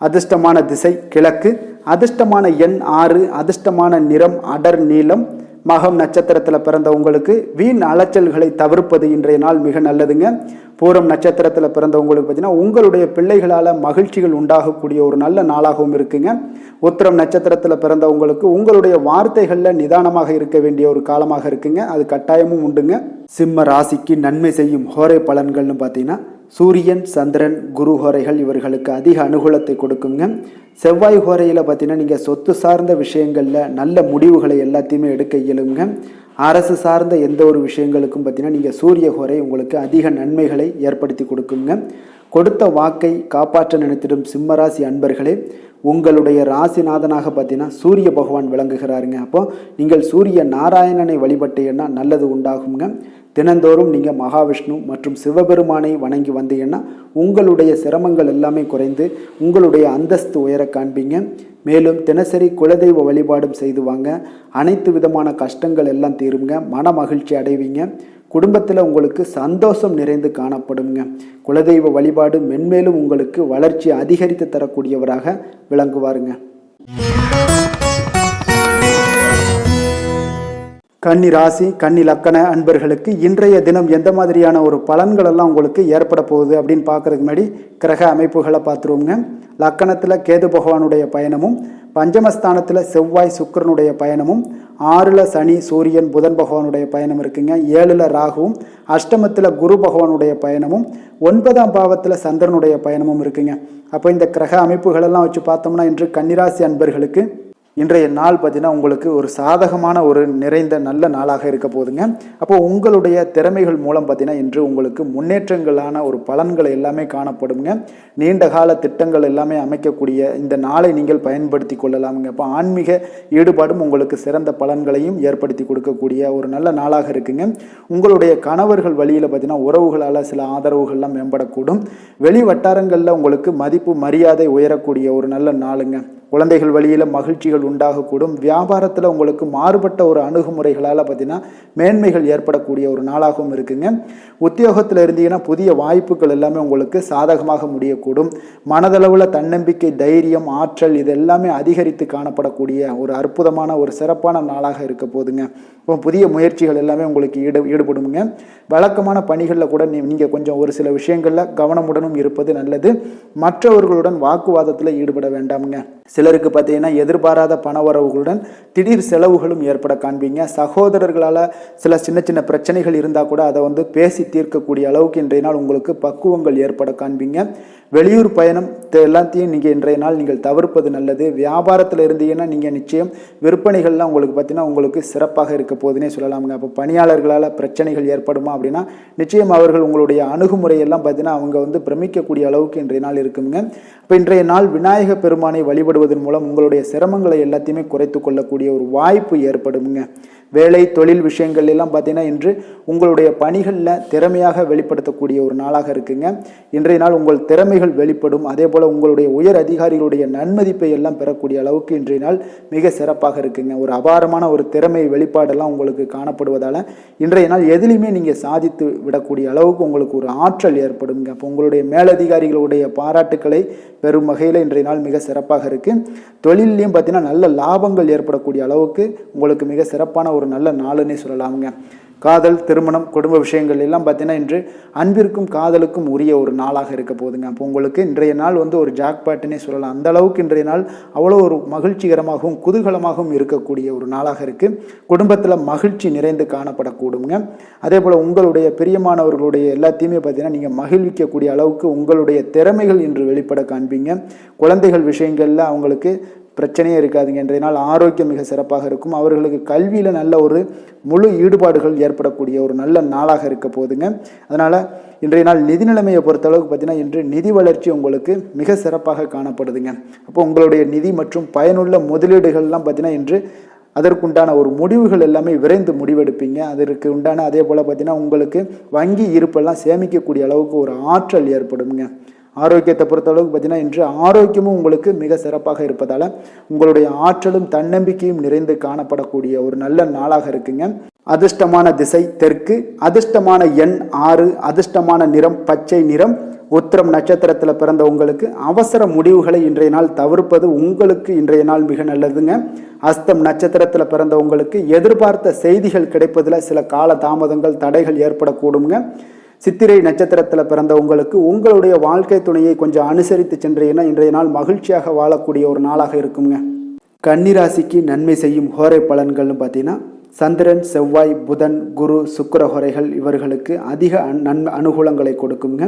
அதிர்ஷ்டமான திசை கிழக்கு, அதிர்ஷ்டமான எண் 6, அதிர்ஷ்டமான நிறம் அடர் நீலம். மகம் நட்சத்திரத்தில் பிறந்த உங்களுக்கு வீண் அலைச்சல்களை தவிர்ப்பது இன்றைய நாள் மிக நல்லதுங்க. பூரம் நட்சத்திரத்தில் பிறந்தவங்களுக்கு பார்த்தீங்கன்னா உங்களுடைய பிள்ளைகளால் மகிழ்ச்சிகள் உண்டாகக்கூடிய ஒரு நல்ல நாளாகவும் இருக்குங்க. உத்திரம் நட்சத்திரத்தில் பிறந்தவங்களுக்கு உங்களுடைய வார்த்தைகளில் நிதானமாக இருக்க வேண்டிய ஒரு காலமாக இருக்குங்க. அது கட்டாயமும் உண்டுங்க. சிம்ம ராசிக்கு நன்மை செய்யும் ஹோரை பலன்கள்னு பார்த்தீங்கன்னா சூரியன், சந்திரன், குரு ஹோரைகள் இவர்களுக்கு அதிக அனுகூலத்தை கொடுக்குங்க. செவ்வாய் ஹோரையில் பார்த்தீங்கன்னா நீங்கள் சொத்து சார்ந்த விஷயங்களில் நல்ல முடிவுகளை எல்லாத்தையுமே எடுக்க இயலுங்க. அரசு சார்ந்த எந்த ஒரு விஷயங்களுக்கும் பார்த்தீங்கன்னா நீங்கள் சூரிய ஹோரை உங்களுக்கு அதிக நன்மைகளை ஏற்படுத்தி கொடுக்குங்க. கொடுத்த வாக்கை காப்பாற்ற நினைத்திடும் சிம்மராசி அன்பர்களே, உங்களுடைய ராசிநாதனாக பார்த்தீங்கன்னா சூரிய பகவான் விளங்குகிறாருங்க. அப்போ நீங்கள் சூரிய நாராயணனை வழிபட்டீங்கன்னா நல்லது உண்டாகுங்க. தினந்தோறும் நீங்கள் மகாவிஷ்ணு மற்றும் சிவபெருமானை வணங்கி வந்தீங்கன்னா உங்களுடைய சிரமங்கள் எல்லாமே குறைந்து உங்களுடைய அந்தஸ்து உயர காண்பீங்க. மேலும் தினசரி குலதெய்வ வழிபாடும் செய்து வாங்க. அனைத்து விதமான கஷ்டங்கள் எல்லாம் தீருங்க. மன மகிழ்ச்சி அடைவீங்க. குடும்பத்தில் உங்களுக்கு சந்தோஷம் நிறைந்து காணப்படுங்க. குலதெய்வ வழிபாடு மென்மேலும் உங்களுக்கு வளர்ச்சி அதிகரித்து தரக்கூடியவராக விளங்குவாருங்க. கன்னி ராசி, கன்னி லக்கண அன்பர்களுக்கு இன்றைய தினம் எந்த மாதிரியான ஒரு பலன்கள் எல்லாம் உங்களுக்கு ஏற்பட போகுது அப்படின்னு பார்க்கறதுக்கு முன்னாடி கிரக அமைப்புகளை பார்த்துருவோங்க. லக்கணத்தில் கேது பகவானுடைய பயணமும், பஞ்சமஸ்தானத்தில் செவ்வாய் சுக்கிரனுடைய பயணமும், 6ல் சனி சூரியன் புதன் பகவானுடைய பயணம் இருக்குங்க. 7ல் ராகுவும், அஷ்டமத்தில் குரு பகவானுடைய பயணமும், 9ஆம் பாவத்தில் சந்திரனுடைய பயணமும் இருக்குங்க. அப்போ இந்த கிரக அமைப்புகளெல்லாம் வச்சு பார்த்தோம்னா இன்று கன்னிராசி அன்பர்களுக்கு இன்றைய நாள் பார்த்தீங்கன்னா உங்களுக்கு ஒரு சாதகமான ஒரு நிறைந்த நல்ல நாளாக இருக்க போதுங்க. அப்போ உங்களுடைய திறமைகள் மூலம் பார்த்தீங்கன்னா இன்று உங்களுக்கு முன்னேற்றங்களான ஒரு பலன்களை எல்லாமே காணப்படுங்க. நீண்ட கால திட்டங்கள் எல்லாமே அமைக்கக்கூடிய இந்த நாளை நீங்கள் பயன்படுத்தி கொள்ளலாமுங்க. அப்போ ஆன்மீக ஈடுபாடும் உங்களுக்கு சிறந்த பலன்களையும் ஏற்படுத்தி கொடுக்கக்கூடிய ஒரு நல்ல நாளாக இருக்குங்க. உங்களுடைய கணவர்கள் வழியில் பார்த்தீங்கன்னா உறவுகளால் சில ஆதரவுகள்லாம் மேம்படக்கூடும். வெளி வட்டாரங்களில் உங்களுக்கு மதிப்பு மரியாதை உயரக்கூடிய ஒரு நல்ல நாளுங்க. குழந்தைகள் வழியில் மகிழ்ச்சிகள் உண்டாகக்கூடும். வியாபாரத்தில் உங்களுக்கு மாறுபட்ட ஒரு அணுகுமுறைகளால் பார்த்தீங்கன்னா மேன்மைகள் ஏற்படக்கூடிய ஒரு நாளாகவும் இருக்குங்க. உத்தியோகத்தில் இருந்தீங்கன்னா புதிய வாய்ப்புகள் எல்லாமே உங்களுக்கு சாதகமாக முடியக்கூடும். மனதளவில் தன்னம்பிக்கை, தைரியம், ஆற்றல் இது எல்லாமே அதிகரித்து காணப்படக்கூடிய ஒரு அற்புதமான ஒரு சிறப்பான நாளாக இருக்க போதுங்க. இப்போ புதிய முயற்சிகள் எல்லாமே உங்களுக்கு ஈடுபடுங்க. வழக்கமான பணிகளில் கூட நீங்கள் கொஞ்சம் ஒரு சில விஷயங்களில் கவனமுடனும் இருப்பது நல்லது. மற்றவர்களுடன் வாக்குவாதத்தில் ஈடுபட வேண்டாமுங்க. சிலருக்கு பார்த்தீங்கன்னா எதிர்பாராத பணவரவுகளுடன் திடீர் செலவுகளும் ஏற்பட காண்பீங்க. சகோதரர்களால் சில சின்ன சின்ன பிரச்சனைகள் இருந்தால் கூட அதை பேசி தீர்க்கக்கூடிய அளவுக்கு இன்றைய நாள் உங்களுக்கு பக்குவங்கள் ஏற்பட காண்பீங்க. வெளியூர் பயணம் எல்லாத்தையும் நீங்கள் இன்றைய நாள் நீங்கள் தவிர்ப்பது நல்லது. வியாபாரத்தில் இருந்தீங்கன்னா நீங்கள் நிச்சயம் விற்பனைகள்லாம் உங்களுக்கு பார்த்தீங்கன்னா உங்களுக்கு சிறப்பாக இருக்க போதுன்னே சொல்லலாமுங்க. அப்போ பணியாளர்களால் பிரச்சனைகள் ஏற்படுமா அப்படின்னா நிச்சயம் அவர்கள் உங்களுடைய அணுகுமுறையெல்லாம் பார்த்தீங்கன்னா அவங்க பிரமிக்கக்கூடிய அளவுக்கு இன்றைய நாள் இருக்குங்க. இப்போ இன்றைய நாள் விநாயக பெருமானை வழிபடுவதன் மூலம் உங்களுடைய சிரமங்களை எல்லாத்தையுமே குறைத்து கொள்ளக்கூடிய ஒரு வாய்ப்பு ஏற்படுங்க. வேலை தொழில் விஷயங்கள் எல்லாம் பார்த்தீங்கன்னா இன்று உங்களுடைய பணிகளில் திறமையாக வெளிப்படுத்தக்கூடிய ஒரு நாளாக இருக்குங்க. இன்றைய நாள் உங்கள் திறமைகள் வெளிப்படும். அதே போல் உங்களுடைய உயர் அதிகாரிகளுடைய நன்மதிப்பை எல்லாம் பெறக்கூடிய அளவுக்கு இன்றைய நாள் மிக சிறப்பாக இருக்குங்க. ஒரு அபாரமான ஒரு திறமை வெளிப்பாடெல்லாம் உங்களுக்கு காணப்படுவதால் இன்றைய நாள் எதிலையுமே நீங்கள் சாதித்து விடக்கூடிய அளவுக்கு உங்களுக்கு ஒரு ஆற்றல் ஏற்படுங்க. அப்போ உங்களுடைய மேலதிகாரிகளுடைய பாராட்டுக்களை பெறும் வகையில் இன்றைய நாள் மிக சிறப்பாக இருக்குது. தொழிலையும் பார்த்தீங்கன்னா நல்ல லாபங்கள் ஏற்படக்கூடிய அளவுக்கு உங்களுக்கு மிக சிறப்பான ஒரு நல்ல நாளுன்னே சொல்லலாமுங்க. காதல், திருமணம், குடும்ப விஷயங்கள் எல்லாம் பார்த்தீங்கன்னா இன்று அன்பிற்கும் காதலுக்கும் உரிய ஒரு நாளாக இருக்க போதுங்க. அப்போ உங்களுக்கு இன்றைய நாள் ஒரு ஜாக்பாட்டுன்னே சொல்லலாம். அந்த அளவுக்கு இன்றைய நாள் அவ்வளோ ஒரு மகிழ்ச்சிகரமாகவும் குதூகலமாகவும் இருக்கக்கூடிய ஒரு நாளாக இருக்குது. குடும்பத்தில் மகிழ்ச்சி நிறைந்து காணப்படக்கூடுங்க. அதே போல் உங்களுடைய பிரியமானவர்களுடைய எல்லாத்தையுமே பார்த்தீங்கன்னா நீங்கள் மகிழ்விக்கக்கூடிய அளவுக்கு உங்களுடைய திறமைகள் இன்று வெளிப்பட காண்பீங்க. குழந்தைகள் விஷயங்களில் அவங்களுக்கு பிரச்சனையே இருக்காதுங்க. இன்றைய நாள் ஆரோக்கியம் மிக சிறப்பாக இருக்கும். அவர்களுக்கு கல்வியில் நல்ல ஒரு முழு ஈடுபாடுகள் ஏற்படக்கூடிய ஒரு நல்ல நாளாக இருக்க போதுங்க. அதனால் இன்றைய நாள் நிதி நிலைமையை பொறுத்தளவுக்கு பார்த்தீங்கன்னா இன்று நிதி வளர்ச்சி உங்களுக்கு மிக சிறப்பாக காணப்படுதுங்க. அப்போ உங்களுடைய நிதி மற்றும் பயனுள்ள முதலீடுகள்லாம் பார்த்தீங்கன்னா இன்று அதற்குண்டான ஒரு முடிவுகள் எல்லாமே விரைந்து முடிவெடுப்பீங்க. அதற்கு உண்டான அதே போல் பார்த்தீங்கன்னா உங்களுக்கு வங்கி இருப்பெல்லாம் சேமிக்கக்கூடிய அளவுக்கு ஒரு ஆற்றல் ஏற்படுங்க. ஆரோக்கியத்தை பொறுத்தளவுக்கு பார்த்தீங்கன்னா இன்று ஆரோக்கியமும் உங்களுக்கு மிக சிறப்பாக இருப்பதால் உங்களுடைய ஆற்றலும் தன்னம்பிக்கையும் நிறைந்து காணப்படக்கூடிய ஒரு நல்ல நாளாக இருக்குங்க. அதிர்ஷ்டமான திசை தெற்கு, அதிர்ஷ்டமான எண் 6, அதிர்ஷ்டமான நிறம் பச்சை நிறம். உத்திரம் நட்சத்திரத்தில் பிறந்த உங்களுக்கு அவசர முடிவுகளை இன்றைய நாள் தவிர்ப்பது உங்களுக்கு இன்றைய நாள் மிக நல்லதுங்க. அஸ்தம் நட்சத்திரத்தில் பிறந்த உங்களுக்கு எதிர்பார்த்த செய்திகள் கிடைப்பதில் சில கால தாமதங்கள், தடைகள் ஏற்படக்கூடுங்க. சித்திரை நட்சத்திரத்தில் பிறந்த உங்களுக்கு உங்களுடைய வாழ்க்கை துணையை கொஞ்சம் அனுசரித்து சென்றீங்கன்னா இன்றைய நாள் மகிழ்ச்சியாக வாழக்கூடிய ஒரு நாளாக இருக்குங்க. கன்னிராசிக்கு நன்மை செய்யும் ஹோரை பலன்கள்னு பார்த்தீங்கன்னா சந்திரன், செவ்வாய், புதன், குரு, சுக்கிர ஹோரைகள் இவர்களுக்கு அதிக அனுகூலங்களை கொடுக்குங்க.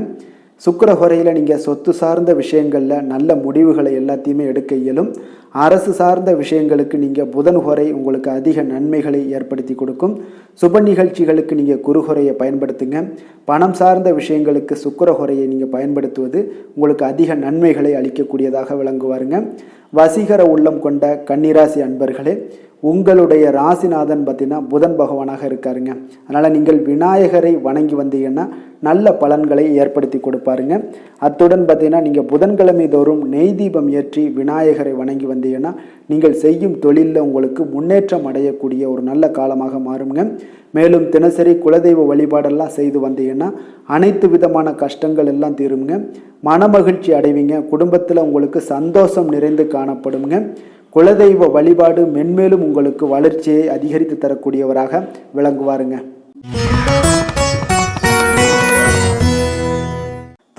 சுக்கிரஹோரையில் நீங்கள் சொத்து சார்ந்த விஷயங்களில் நல்ல முடிவுகளை எல்லாத்தையுமே எடுக்க இயலும். அரசு சார்ந்த விஷயங்களுக்கு நீங்கள் புதன் ஹோரை உங்களுக்கு அதிக நன்மைகளை ஏற்படுத்தி கொடுக்கும். சுப நிகழ்ச்சிகளுக்கு நீங்கள் குருஹோரையை பயன்படுத்துங்க. பணம் சார்ந்த விஷயங்களுக்கு சுக்கிரஹோரையை நீங்கள் பயன்படுத்துவது உங்களுக்கு அதிக நன்மைகளை அளிக்கக்கூடியதாக விளங்குவாருங்க. வசீகர உள்ளம் கொண்ட கன்னிராசி அன்பர்களே, உங்களுடைய ராசிநாதன் பார்த்தீங்கன்னா புதன் பகவானாக இருக்காருங்க. அதனால் நீங்கள் விநாயகரை வணங்கி வந்தீங்கன்னா நல்ல பலன்களை ஏற்படுத்தி கொடுப்பாருங்க. அத்துடன் பார்த்தீங்கன்னா நீங்கள் புதன்கிழமை தோறும் நெய் தீபம் ஏற்றி விநாயகரை வணங்கி வந்தீங்கன்னா நீங்கள் செய்யும் தொழிலில் உங்களுக்கு முன்னேற்றம் அடையக்கூடிய ஒரு நல்ல காலமாக மாறுங்க. மேலும் தினசரி குலதெய்வ வழிபாடெல்லாம் செய்து வந்தீங்கன்னா அனைத்து விதமான கஷ்டங்கள் எல்லாம் தீருங்க. மனமகிழ்ச்சி அடைவீங்க. குடும்பத்தில் உங்களுக்கு சந்தோஷம் நிறைந்து காணப்படுங்க. குலதெய்வ வழிபாடு மென்மேலும் உங்களுக்கு வளர்ச்சியை அதிகரித்து தரக்கூடியவராக விளங்குவாருங்க.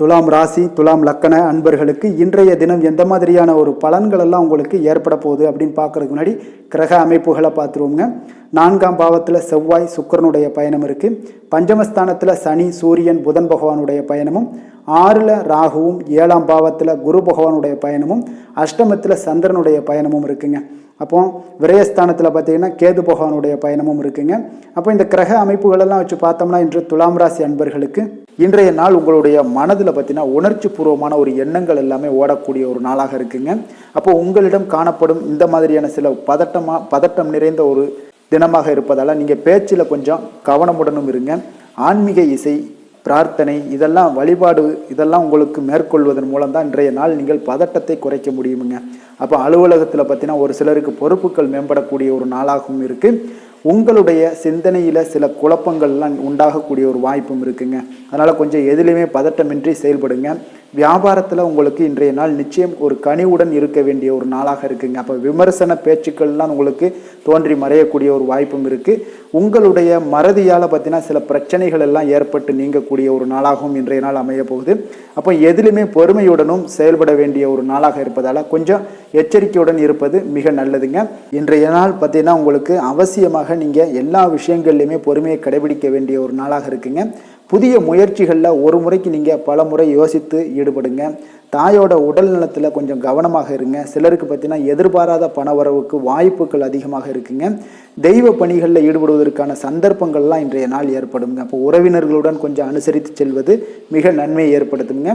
துலாம் ராசி, துலாம் லக்கண அன்பர்களுக்கு இன்றைய தினம் எந்த மாதிரியான ஒரு பலன்கள் எல்லாம் உங்களுக்கு ஏற்பட போகுது அப்படின்னு பார்க்கறதுக்கு முன்னாடி கிரக அமைப்புகளை பார்த்துருவோங்க. 4ஆம் பாவத்தில் செவ்வாய் சுக்கிரனுடைய பயணம் இருக்குது. பஞ்சமஸ்தானத்தில் சனி சூரியன் புதன் பகவானுடைய பயணமும், 6ல் ராகுவும், 7ஆம் பாவத்தில் குரு பகவானுடைய பயணமும், அஷ்டமத்தில் சந்திரனுடைய பயணமும் இருக்குங்க. அப்போ விரயஸ்தானத்தில் பார்த்தீங்கன்னா கேது பகவானுடைய பயணமும் இருக்குங்க. அப்போ இந்த கிரக அமைப்புகளெல்லாம் வச்சு பார்த்தோம்னா இன்று துலாம் ராசி அன்பர்களுக்கு இன்றைய நாள் உங்களுடைய மனதில் பார்த்தீங்கன்னா உணர்ச்சி பூர்வமான ஒரு எண்ணங்கள் எல்லாமே ஓடக்கூடிய ஒரு நாளாக இருக்குங்க. அப்போ உங்களிடம் காணப்படும் இந்த மாதிரியான சில பதட்டம் நிறைந்த ஒரு தினமாக இருப்பதால் நீங்கள் பேச்சில் கொஞ்சம் கவனமுடனும் இருங்க. ஆன்மீக இசை, பிரார்த்தனை, இதெல்லாம் வழிபாடு இதெல்லாம் உங்களுக்கு மேற்கொள்வதன் மூலம் தான் இன்றைய நாள் நீங்கள் பதட்டத்தை குறைக்க முடியுமுங்க. அப்போ அலுவலகத்தில் பார்த்தீங்கன்னா ஒரு சிலருக்கு பொறுப்புகள் மேம்படக்கூடிய ஒரு நாளாகவும் இருக்குது. உங்களுடைய சிந்தனையில் சில குழப்பங்கள்லாம் உண்டாகக்கூடிய ஒரு வாய்ப்பும் இருக்குங்க. அதனால் கொஞ்சம் எதிலுமே பதட்டமின்றி செயல்படுங்க. வியாபாரத்தில் உங்களுக்கு இன்றைய நாள் நிச்சயம் ஒரு கனிவுடன் இருக்க வேண்டிய ஒரு நாளாக இருக்குங்க. அப்போ விமர்சன பேச்சுக்கள்லாம் உங்களுக்கு தோன்றி மறையக்கூடிய ஒரு வாய்ப்பும் இருக்குது. உங்களுடைய மறதியால் பார்த்தீங்கன்னா சில பிரச்சனைகள் எல்லாம் ஏற்பட்டு நீங்கக்கூடிய ஒரு நாளாகவும் இன்றைய நாள் அமைய போகுது. அப்போ எதிலுமே பொறுமையுடனும் செயல்பட வேண்டிய ஒரு நாளாக இருப்பதால் கொஞ்சம் எச்சரிக்கையுடன் இருப்பது மிக நல்லதுங்க. இன்றைய நாள் பார்த்தீங்கன்னா உங்களுக்கு அவசியமாக நீங்கள் எல்லா விஷயங்கள்லையுமே பொறுமையை கடைபிடிக்க வேண்டிய ஒரு நாளாக இருக்குங்க. புதிய முயற்சிகளில் ஒரு முறைக்கு நீங்கள் பல முறை யோசித்து ஈடுபடுங்க. தாயோட உடல் நலத்தில் கொஞ்சம் கவனமாக இருங்க. சிலருக்கு பார்த்தீங்கன்னா எதிர்பாராத பணவரவுக்கு வாய்ப்புகள் அதிகமாக இருக்குங்க. தெய்வ பணிகளில் ஈடுபடுவதற்கான சந்தர்ப்பங்கள்லாம் இன்றைய நாள் ஏற்படுங்க. அப்போ உறவினர்களுடன் கொஞ்சம் அனுசரித்து செல்வது மிக நன்மையை ஏற்படுத்துங்க.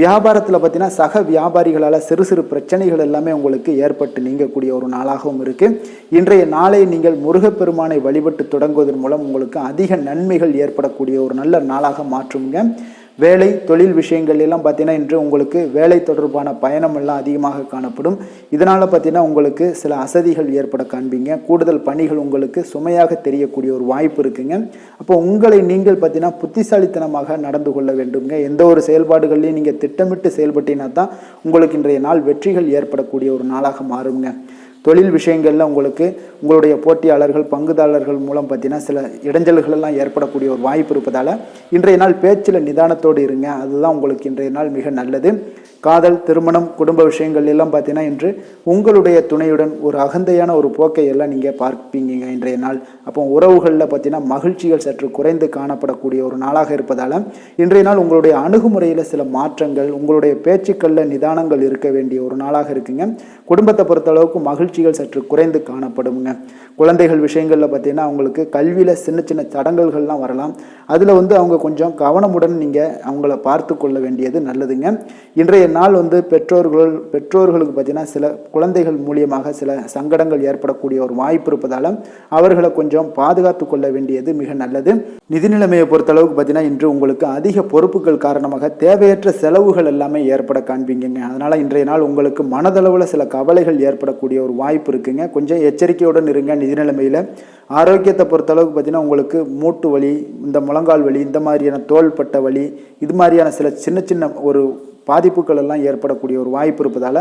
வியாபாரத்தில் பார்த்தீங்கன்னா சக வியாபாரிகளால் சிறு சிறு பிரச்சனைகள் எல்லாமே உங்களுக்கு ஏற்பட்டு நீங்கக்கூடிய ஒரு நாளாகவும் இருக்குது. இன்றைய நாளை நீங்கள் முருகப்பெருமானை வழிபட்டு தொடங்குவதன் மூலம் உங்களுக்கு அதிக நன்மைகள் ஏற்படக்கூடிய ஒரு நல்ல நாளாக மாற்றுங்க. வேலை தொழில் விஷயங்கள் எல்லாம் பார்த்தீங்கன்னா இன்று உங்களுக்கு வேலை தொடர்பான பயணம் எல்லாம் அதிகமாக காணப்படும். இதனால் பார்த்தீங்கன்னா உங்களுக்கு சில அசதிகள் ஏற்பட காண்பீங்க. கூடுதல் பணிகள் உங்களுக்கு சுமையாக தெரியக்கூடிய ஒரு வாய்ப்பு இருக்குங்க. அப்போ உங்களை நீங்கள் பார்த்தீங்கன்னா புத்திசாலித்தனமாக நடந்து கொள்ள வேண்டுங்க. எந்த ஒரு செயல்பாடுகள்லையும் நீங்கள் திட்டமிட்டு செயல்பட்டீங்கன்னா தான் உங்களுக்கு இன்றைய நாள் வெற்றிகள் ஏற்படக்கூடிய ஒரு நாளாக மாறுங்க. தொழில் விஷயங்களில் உங்களுக்கு உங்களுடைய போட்டியாளர்கள் பங்குதாரர்கள் மூலம் பார்த்தீங்கன்னா சில இடைஞ்சல்கள் எல்லாம் ஏற்படக்கூடிய ஒரு வாய்ப்பு இருப்பதால் இன்றைய நாள் பேச்சில் நிதானத்தோடு இருங்க. அதுதான் உங்களுக்கு இன்றைய நாள் மிக நல்லது. காதல், திருமணம், குடும்ப விஷயங்கள் எல்லாம் பார்த்தீங்கன்னா இன்று உங்களுடைய துணையுடன் ஒரு அகந்தையான ஒரு போக்கை எல்லாம் நீங்கள் பார்ப்பீங்க இன்றைய நாள். அப்போ உறவுகளில் பார்த்தீங்கன்னா மகிழ்ச்சிகள் சற்று குறைந்து காணப்படக்கூடிய ஒரு நாளாக இருப்பதால் இன்றைய நாள் உங்களுடைய அணுகுமுறையில் சில மாற்றங்கள், உங்களுடைய பேச்சுக்களில் நிதானங்கள் இருக்க வேண்டிய ஒரு நாளாக இருக்குங்க. குடும்பத்தை பொறுத்தளவுக்கு மகிழ்ச்சிகள் சற்று குறைந்து காணப்படுங்க. குழந்தைகள் விஷயங்களில் பார்த்தீங்கன்னா அவங்களுக்கு கல்வியில் சின்ன சின்ன தடங்கல்கள்லாம் வரலாம். அதில் அவங்க கொஞ்சம் கவனமுடன் நீங்கள் அவங்கள பார்த்து கொள்ள வேண்டியது நல்லதுங்க. இன்றைய நாள் பெற்றோர்களுக்கு பார்த்தீங்கன்னா சில குழந்தைகள் மூலியமாக சில சங்கடங்கள் ஏற்படக்கூடிய ஒரு வாய்ப்பு இருப்பதால் அவர்களை கொஞ்சம் பாதுகாத்து கொள்ள வேண்டியது மிக நல்லது. நிதி நிலைமையை பொறுத்தளவுக்கு பார்த்தீங்கன்னா இன்று உங்களுக்கு அதிக பொறுப்புகள் காரணமாக தேவையற்ற செலவுகள் எல்லாமே ஏற்பட காண்பீங்க. அதனால் இன்றைய நாள் உங்களுக்கு மனதளவில் சில கவலைகள் ஏற்படக்கூடிய ஒரு வாய்ப்பு இருக்குங்க. கொஞ்சம் எச்சரிக்கையுடன் இருங்க. நிதி நிலைமையில் ஆரோக்கியத்தை பொறுத்தளவுக்கு பார்த்தீங்கன்னா உங்களுக்கு மூட்டு வலி, இந்த முழங்கால் வலி, இந்த மாதிரியான தோள்பட்ட வலி, இது மாதிரியான சில சின்ன சின்ன ஒரு பாதிப்புகள் எல்லாம் ஏற்படக்கூடிய ஒரு வாய்ப்பு இருப்பதால்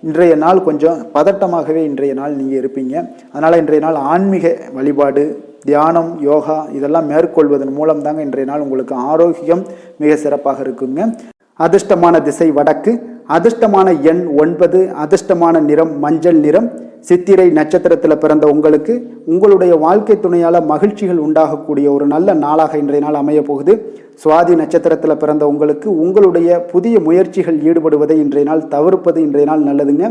இன்றைய நாள் கொஞ்சம் பதட்டமாகவே இன்றைய நாள் நீங்கள் இருப்பீங்க. அதனால் இன்றைய நாள் ஆன்மீக வழிபாடு, தியானம், யோகா இதெல்லாம் மேற்கொள்வதன் மூலம் தாங்க இன்றைய நாள் உங்களுக்கு ஆரோக்கியம் மிக சிறப்பாக இருக்குங்க. அதிர்ஷ்டமான திசை வடக்கு, அதிர்ஷ்டமான எண் 9, அதிர்ஷ்டமான நிறம் மஞ்சள் நிறம், சித்திரை நட்சத்திரத்தில் பிறந்த உங்களுக்கு உங்களுடைய வாழ்க்கை துணையால் மகிழ்ச்சிகள் உண்டாகக்கூடிய ஒரு நல்ல நாளாக இன்றைய நாள் அமைய போகுது. சுவாதி நட்சத்திரத்தில் பிறந்த உங்களுக்கு உங்களுடைய புதிய முயற்சிகள் ஈடுபடுவதை இன்றைய நாள் தவிர்ப்பது இன்றைய நாள் நல்லதுங்க.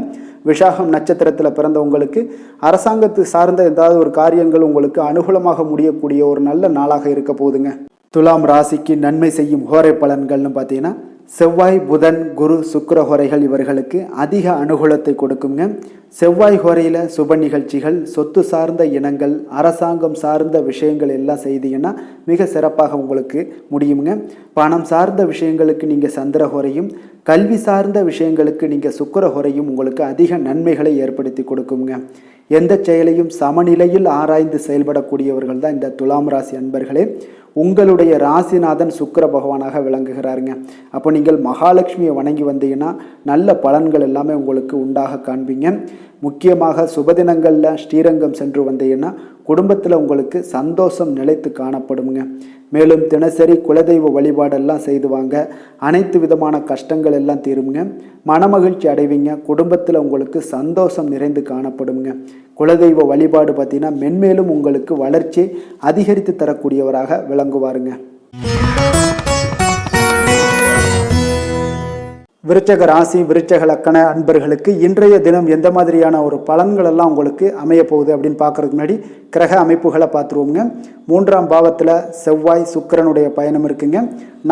விஷாகம் நட்சத்திரத்தில் பிறந்த உங்களுக்கு அரசாங்கத்து சார்ந்த ஏதாவது ஒரு காரியங்கள் உங்களுக்கு அனுகூலமாக முடியக்கூடிய ஒரு நல்ல நாளாக இருக்க போகுதுங்க. துலாம் ராசிக்கு நன்மை செய்யும் ஹோரை பலன்கள்னு பார்த்தீங்கன்னா செவ்வாய், புதன், குரு, சுக்கிர ஹோரைகள் இவர்களுக்கு அதிக அனுகூலத்தை கொடுக்குங்க. செவ்வாய் ஹோரையில் சுப நிகழ்ச்சிகள், சொத்து சார்ந்த இனங்கள், அரசாங்கம் சார்ந்த விஷயங்கள் எல்லாம் செய்தீங்கன்னா மிக சிறப்பாக உங்களுக்கு முடியுங்க. பணம் சார்ந்த விஷயங்களுக்கு நீங்கள் சந்திர ஹோரையும், கல்வி சார்ந்த விஷயங்களுக்கு நீங்கள் சுக்கிர ஹோரையும் உங்களுக்கு அதிக நன்மைகளை ஏற்படுத்தி கொடுக்குங்க. எந்த செயலையும் சமநிலையில் ஆராய்ந்து செயல்படக்கூடியவர்கள் தான் இந்த துலாம் ராசி அன்பர்களே. உங்களுடைய ராசிநாதன் சுக்கிர பகவானாக விளங்குகிறாருங்க. அப்போ நீங்கள் மகாலட்சுமியை வணங்கி வந்தீங்கன்னா நல்ல பலன்கள் எல்லாமே உங்களுக்கு உண்டாக காண்பீங்க. முக்கியமாக சுபதினங்களில் ஸ்ரீரங்கம் சென்று வந்தீங்கன்னா குடும்பத்தில் உங்களுக்கு சந்தோஷம் நிலைத்து காணப்படுங்க. மேலும் தினசரி குலதெய்வ வழிபாடெல்லாம் செய்து வாங்க, அனைத்து விதமான கஷ்டங்கள் எல்லாம் தீருங்க, மனமகிழ்ச்சி அடைவீங்க, குடும்பத்தில் உங்களுக்கு சந்தோஷம் நிறைந்து காணப்படுங்க. குலதெய்வ வழிபாடு பார்த்தீங்கன்னா மென்மேலும் உங்களுக்கு வளர்ச்சி அதிகரித்து தரக்கூடியவராக விளங்குவாருங்க. விருச்சக ராசி, விருச்சக லக்கண அன்பர்களுக்கு இன்றைய தினம் எந்த மாதிரியான ஒரு பலன்கள் எல்லாம் உங்களுக்கு அமைய போகுது அப்படின்னு பார்க்கறதுக்கு முன்னாடி கிரக அமைப்புகளை பார்த்துருவோங்க. 3ஆம் பாவத்தில் செவ்வாய் சுக்கிரனுடைய பயணம் இருக்குங்க.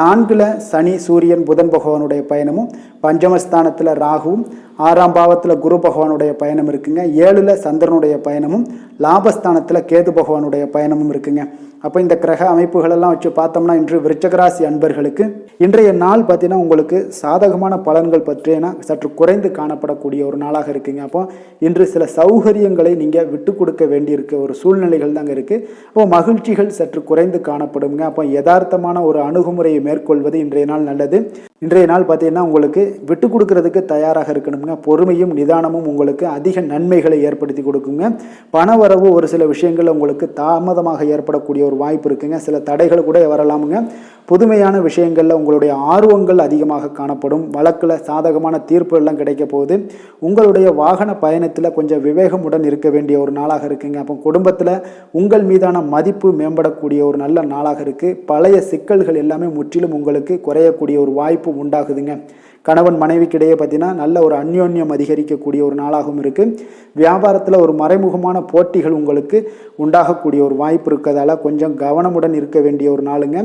4ல் சனி, சூரியன், புதன் பகவானுடைய பயணமும், பஞ்சமஸ்தானத்தில் ராகுவும், 6ஆம் பாவத்தில் குரு பகவானுடைய பயணம் இருக்குங்க. 7ல் சந்திரனுடைய பயணமும், லாபஸ்தானத்தில் கேது பகவானுடைய பயணமும் இருக்குங்க. அப்போ இந்த கிரக அமைப்புகளெல்லாம் வச்சு பார்த்தோம்னா இன்று விருச்சகராசி அன்பர்களுக்கு இன்றைய நாள் பார்த்தீங்கன்னா உங்களுக்கு சாதகமான பலன்கள் பற்றினா சற்று குறைந்து காணப்படக்கூடிய ஒரு நாளாக இருக்குங்க. அப்போ இன்று சில சௌகரியங்களை நீங்கள் விட்டு கொடுக்க வேண்டியிருக்க ஒரு சூழ்நிலைகள் தாங்க இருக்குது. அப்போ மகிழ்ச்சிகள் சற்று குறைந்து காணப்படுங்க. அப்போ யதார்த்தமான ஒரு அணுகுமுறையை மேற்கொள்வது இன்றைய நாள் நல்லது. இன்றைய நாள் பார்த்தீங்கன்னா உங்களுக்கு விட்டு கொடுக்கறதுக்கு தயாராக இருக்கணுங்க. பொறுமையும் நிதானமும் உங்களுக்கு அதிக நன்மைகளை ஏற்படுத்தி கொடுக்குங்க. பணவரவு ஒரு சில விஷயங்கள் உங்களுக்கு தாமதமாக ஏற்படக்கூடிய ஒரு வாய்ப்பு இருக்குங்க. சில தடைகள் கூட வரலாமுங்க. புதுமையான விஷயங்களில் உங்களுடைய ஆர்வங்கள் அதிகமாக காணப்படும். வழக்கில் சாதகமான தீர்ப்பு எல்லாம் கிடைக்க போகுது. உங்களுடைய வாகன பயணத்தில் கொஞ்சம் விவேகமுடன் இருக்க வேண்டிய ஒரு நாளாக இருக்குங்க. அப்போ குடும்பத்தில் உங்கள் மீதான மதிப்பு மேம்படக்கூடிய ஒரு நல்ல நாளாக இருக்குது. பழைய சிக்கல்கள் எல்லாமே முற்றிலும் உங்களுக்கு குறையக்கூடிய ஒரு வாய்ப்பு உண்டாகுதுங்க. கணவன் மனைவிக்கிடையே பார்த்தீங்கன்னா நல்ல ஒரு அந்யோன்யம் அதிகரிக்கக்கூடிய ஒரு நாளாகவும் இருக்குது. வியாபாரத்தில் ஒரு மறைமுகமான போட்டிகள் உங்களுக்கு உண்டாகக்கூடிய ஒரு வாய்ப்பு இருக்கிறதால கொஞ்சம் கவனமுடன் இருக்க வேண்டிய ஒரு நாளுங்க.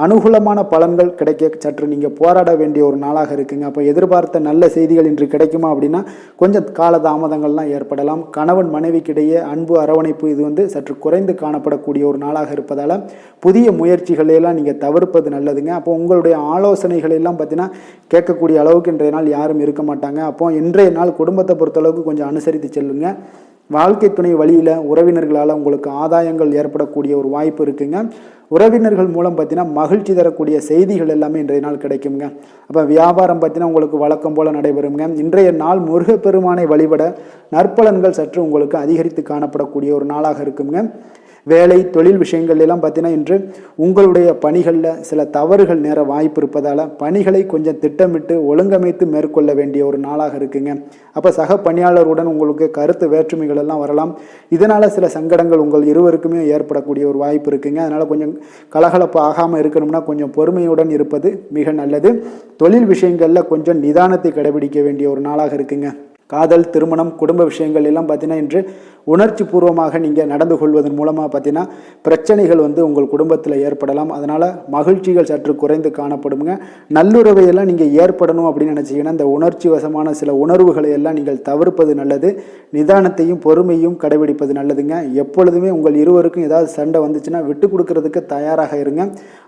அனுகூலமான பலன்கள் கிடைக்க சற்று நீங்கள் போராட வேண்டிய ஒரு நாளாக இருக்குங்க. அப்போ எதிர்பார்த்த நல்ல செய்திகள் இன்று கிடைக்குமா அப்படின்னா கொஞ்சம் கால தாமதங்கள்லாம் ஏற்படலாம். கணவன் மனைவிக்கிடையே அன்பு, அரவணைப்பு இது சற்று குறைந்து காணப்படக்கூடிய ஒரு நாளாக இருப்பதால் புதிய முயற்சிகளையெல்லாம் நீங்கள் தவிர்ப்பது நல்லதுங்க. அப்போ உங்களுடைய ஆலோசனைகள் எல்லாம் பார்த்தீங்கன்னா கேட்கக்கூடிய அளவுக்கு இன்றைய நாள் யாரும் இருக்க மாட்டாங்க. அப்போ இன்றைய நாள் குடும்பத்தை பொறுத்தளவுக்கு கொஞ்சம் அனுசரித்து செல்லுங்க. வாழ்க்கை துணை வழியில் உறவினர்களால் உங்களுக்கு ஆதாயங்கள் ஏற்படக்கூடிய ஒரு வாய்ப்பு இருக்குங்க. உறவினர்கள் மூலம் பார்த்தீங்கன்னா மகிழ்ச்சி தரக்கூடிய செய்திகள் எல்லாமே இன்றைய நாள் கிடைக்குங்க. அப்போ வியாபாரம் பார்த்தீங்கன்னா உங்களுக்கு வழக்கம் போல் நடைபெறுங்க. இன்றைய நாள் முருகப்பெருமானை வழிபட நற்பலன்கள் சற்று உங்களுக்கு அதிகரித்து காணப்படக்கூடிய ஒரு நாளாக இருக்குங்க. வேலை, தொழில் விஷயங்கள் எல்லாம் பார்த்தீங்கன்னா இன்று உங்களுடைய பணிகளில் சில தவறுகள் நேர வாய்ப்பு இருப்பதால் பணிகளை கொஞ்சம் திட்டமிட்டு ஒழுங்கமைத்து மேற்கொள்ள வேண்டிய ஒரு நாளாக இருக்குங்க. அப்போ சக பணியாளருடன் உங்களுக்கு கருத்து வேற்றுமைகள் எல்லாம் வரலாம். இதனால் சில சங்கடங்கள் உங்கள் இருவருக்குமே ஏற்படக்கூடிய ஒரு வாய்ப்பு இருக்குங்க. அதனால் கொஞ்சம் கலகலப்பு ஆகாமல் இருக்கணும்னா கொஞ்சம் பொறுமையுடன் இருப்பது மிக நல்லது. தொழில் விஷயங்களில் கொஞ்சம் நிதானத்தை கடைபிடிக்க வேண்டிய ஒரு நாளாக இருக்குங்க. காதல், திருமணம், குடும்ப விஷயங்கள் எல்லாம் பார்த்தீங்கன்னா இன்று உணர்ச்சி பூர்வமாக நீங்கள் நடந்து கொள்வதன் மூலமாக பார்த்தீங்கன்னா பிரச்சனைகள் உங்கள் குடும்பத்தில் ஏற்படலாம். அதனால் மகிழ்ச்சிகள் சற்று குறைந்து காணப்படுங்க. நல்லுறவையெல்லாம் நீங்கள் ஏற்படணும் அப்படின்னு நினச்சிங்கன்னா இந்த உணர்ச்சி வசமான சில உணர்வுகளை எல்லாம் நீங்கள் தவிர்ப்பது நல்லது. நிதானத்தையும் பொறுமையும் கடைபிடிப்பது நல்லதுங்க. எப்பொழுதுமே உங்கள் இருவருக்கும் ஏதாவது சண்டை வந்துச்சுன்னா விட்டு கொடுக்கறதுக்கு தயாராக இருங்க.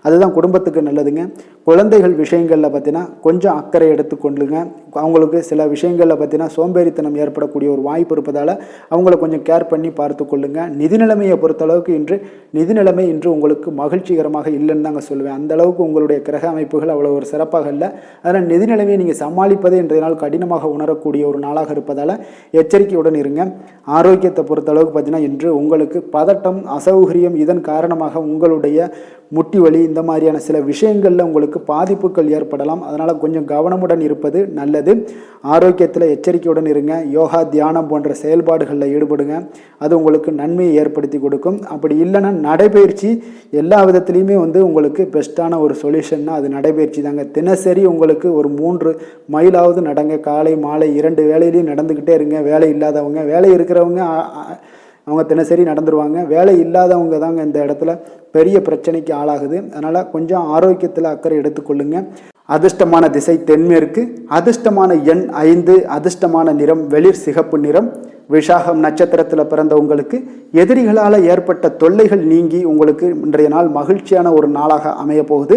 அதுதான் குடும்பத்துக்கு நல்லதுங்க. குழந்தைகள் விஷயங்களில் பார்த்தீங்கன்னா கொஞ்சம் அக்கறை எடுத்துக்கொள்ளுங்க. அவங்களுக்கு சில விஷயங்களில் பார்த்தீங்கன்னா சோம்பேறித்தனம் ஏற்படக்கூடிய ஒரு வாய்ப்பு இருப்பதால் அவங்கள கொஞ்சம் கேர் பண்ணி பார்த்து கொள்ளுங்க. நிதி நிலைமையை பொறுத்தளவுக்கு நிதி நிலைமை இன்று உங்களுக்கு மகிழ்ச்சிகரமாக இல்லைன்னு தாங்க சொல்லுவேன். அந்த அளவுக்கு உங்களுடைய கிரக அமைப்புகள் அவ்வளோ ஒரு சிறப்பாக இல்லை. அதனால் நிதி நிலைமையை நீங்கள் சமாளிப்பதே இன்றைய நாள் கடினமாக உணரக்கூடிய ஒரு நாளாக இருப்பதால் எச்சரிக்கையுடன் இருங்க. ஆரோக்கியத்தை பொறுத்தளவுக்கு பார்த்தீங்கன்னா இன்று உங்களுக்கு பதட்டம், அசௌகரியம் இதன் காரணமாக உங்களுடைய முட்டி வலி இந்த மாதிரியான சில விஷயங்களில் உங்களுக்கு பாதிப்புகள் ஏற்படலாம். அதனால் கொஞ்சம் கவனமுடன் இருப்பது நல்லது. நல்லது. ஆரோக்கியத்தில் எச்சரிக்கையுடன் இருங்க. யோகா, தியானம் போன்ற செயல்பாடுகளில் ஈடுபடுங்க. அது உங்களுக்கு நன்மையை ஏற்படுத்தி கொடுக்கும். அப்படி இல்லைன்னா நடைபயிற்சி எல்லா விதத்துலேயுமே உங்களுக்கு பெஸ்ட்டான ஒரு சொல்யூஷன்னா அது நடைபயிற்சி தாங்க. தினசரி உங்களுக்கு ஒரு 3 மைலாவது நடங்க. காலை மாலை 2 வேளையிலையும் நடந்துக்கிட்டே இருங்க. வேலை இல்லாதவங்க, வேலை இருக்கிறவங்க அவங்க தினசரி நடந்துருவாங்க. வேலை இல்லாதவங்க தாங்க இந்த இடத்துல பெரிய பிரச்சனைக்கு ஆளாகுது. அதனால் கொஞ்சம் ஆரோக்கியத்தில் அக்கறை எடுத்துக்கொள்ளுங்க. அதிர்ஷ்டமான திசை தென்மேற்கு. அதிர்ஷ்டமான எண் 5. அதிர்ஷ்டமான நிறம் வெளிர் சிகப்பு நிறம். விஷாகம் நட்சத்திரத்தில் பிறந்த உங்களுக்கு எதிரிகளால் ஏற்பட்ட தொல்லைகள் நீங்கி உங்களுக்கு இன்றைய நாள் மகிழ்ச்சியான ஒரு நாளாக அமைய போகுது.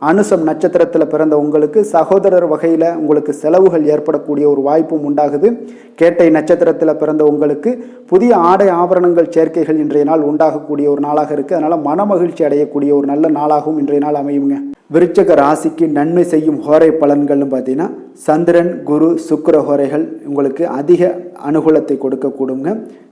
அனுசம் நட்சத்திரத்தில் பிறந்த உங்களுக்கு சகோதரர் வகையில் உங்களுக்கு செலவுகள் ஏற்படக்கூடிய ஒரு வாய்ப்பும் உண்டாகுது. கேட்டை நட்சத்திரத்தில் பிறந்த உங்களுக்கு புதிய ஆடை ஆபரணங்கள் சேர்க்கைகள் இன்றைய நாள் உண்டாகக்கூடிய ஒரு நாளாக இருக்குது. அதனால் மனமகிழ்ச்சி அடையக்கூடிய ஒரு நல்ல நாளாகவும் இன்றைய நாள் அமையுங்க. விருச்சக ராசிக்கு நன்மை செய்யும் ஹோரை பலன்கள்னு பார்த்தீங்கன்னா சந்திரன், குரு, சுக்கிர ஹோரைகள் உங்களுக்கு அதிக அனுகூலத்தை கொடுக்கக்கூடுங்க.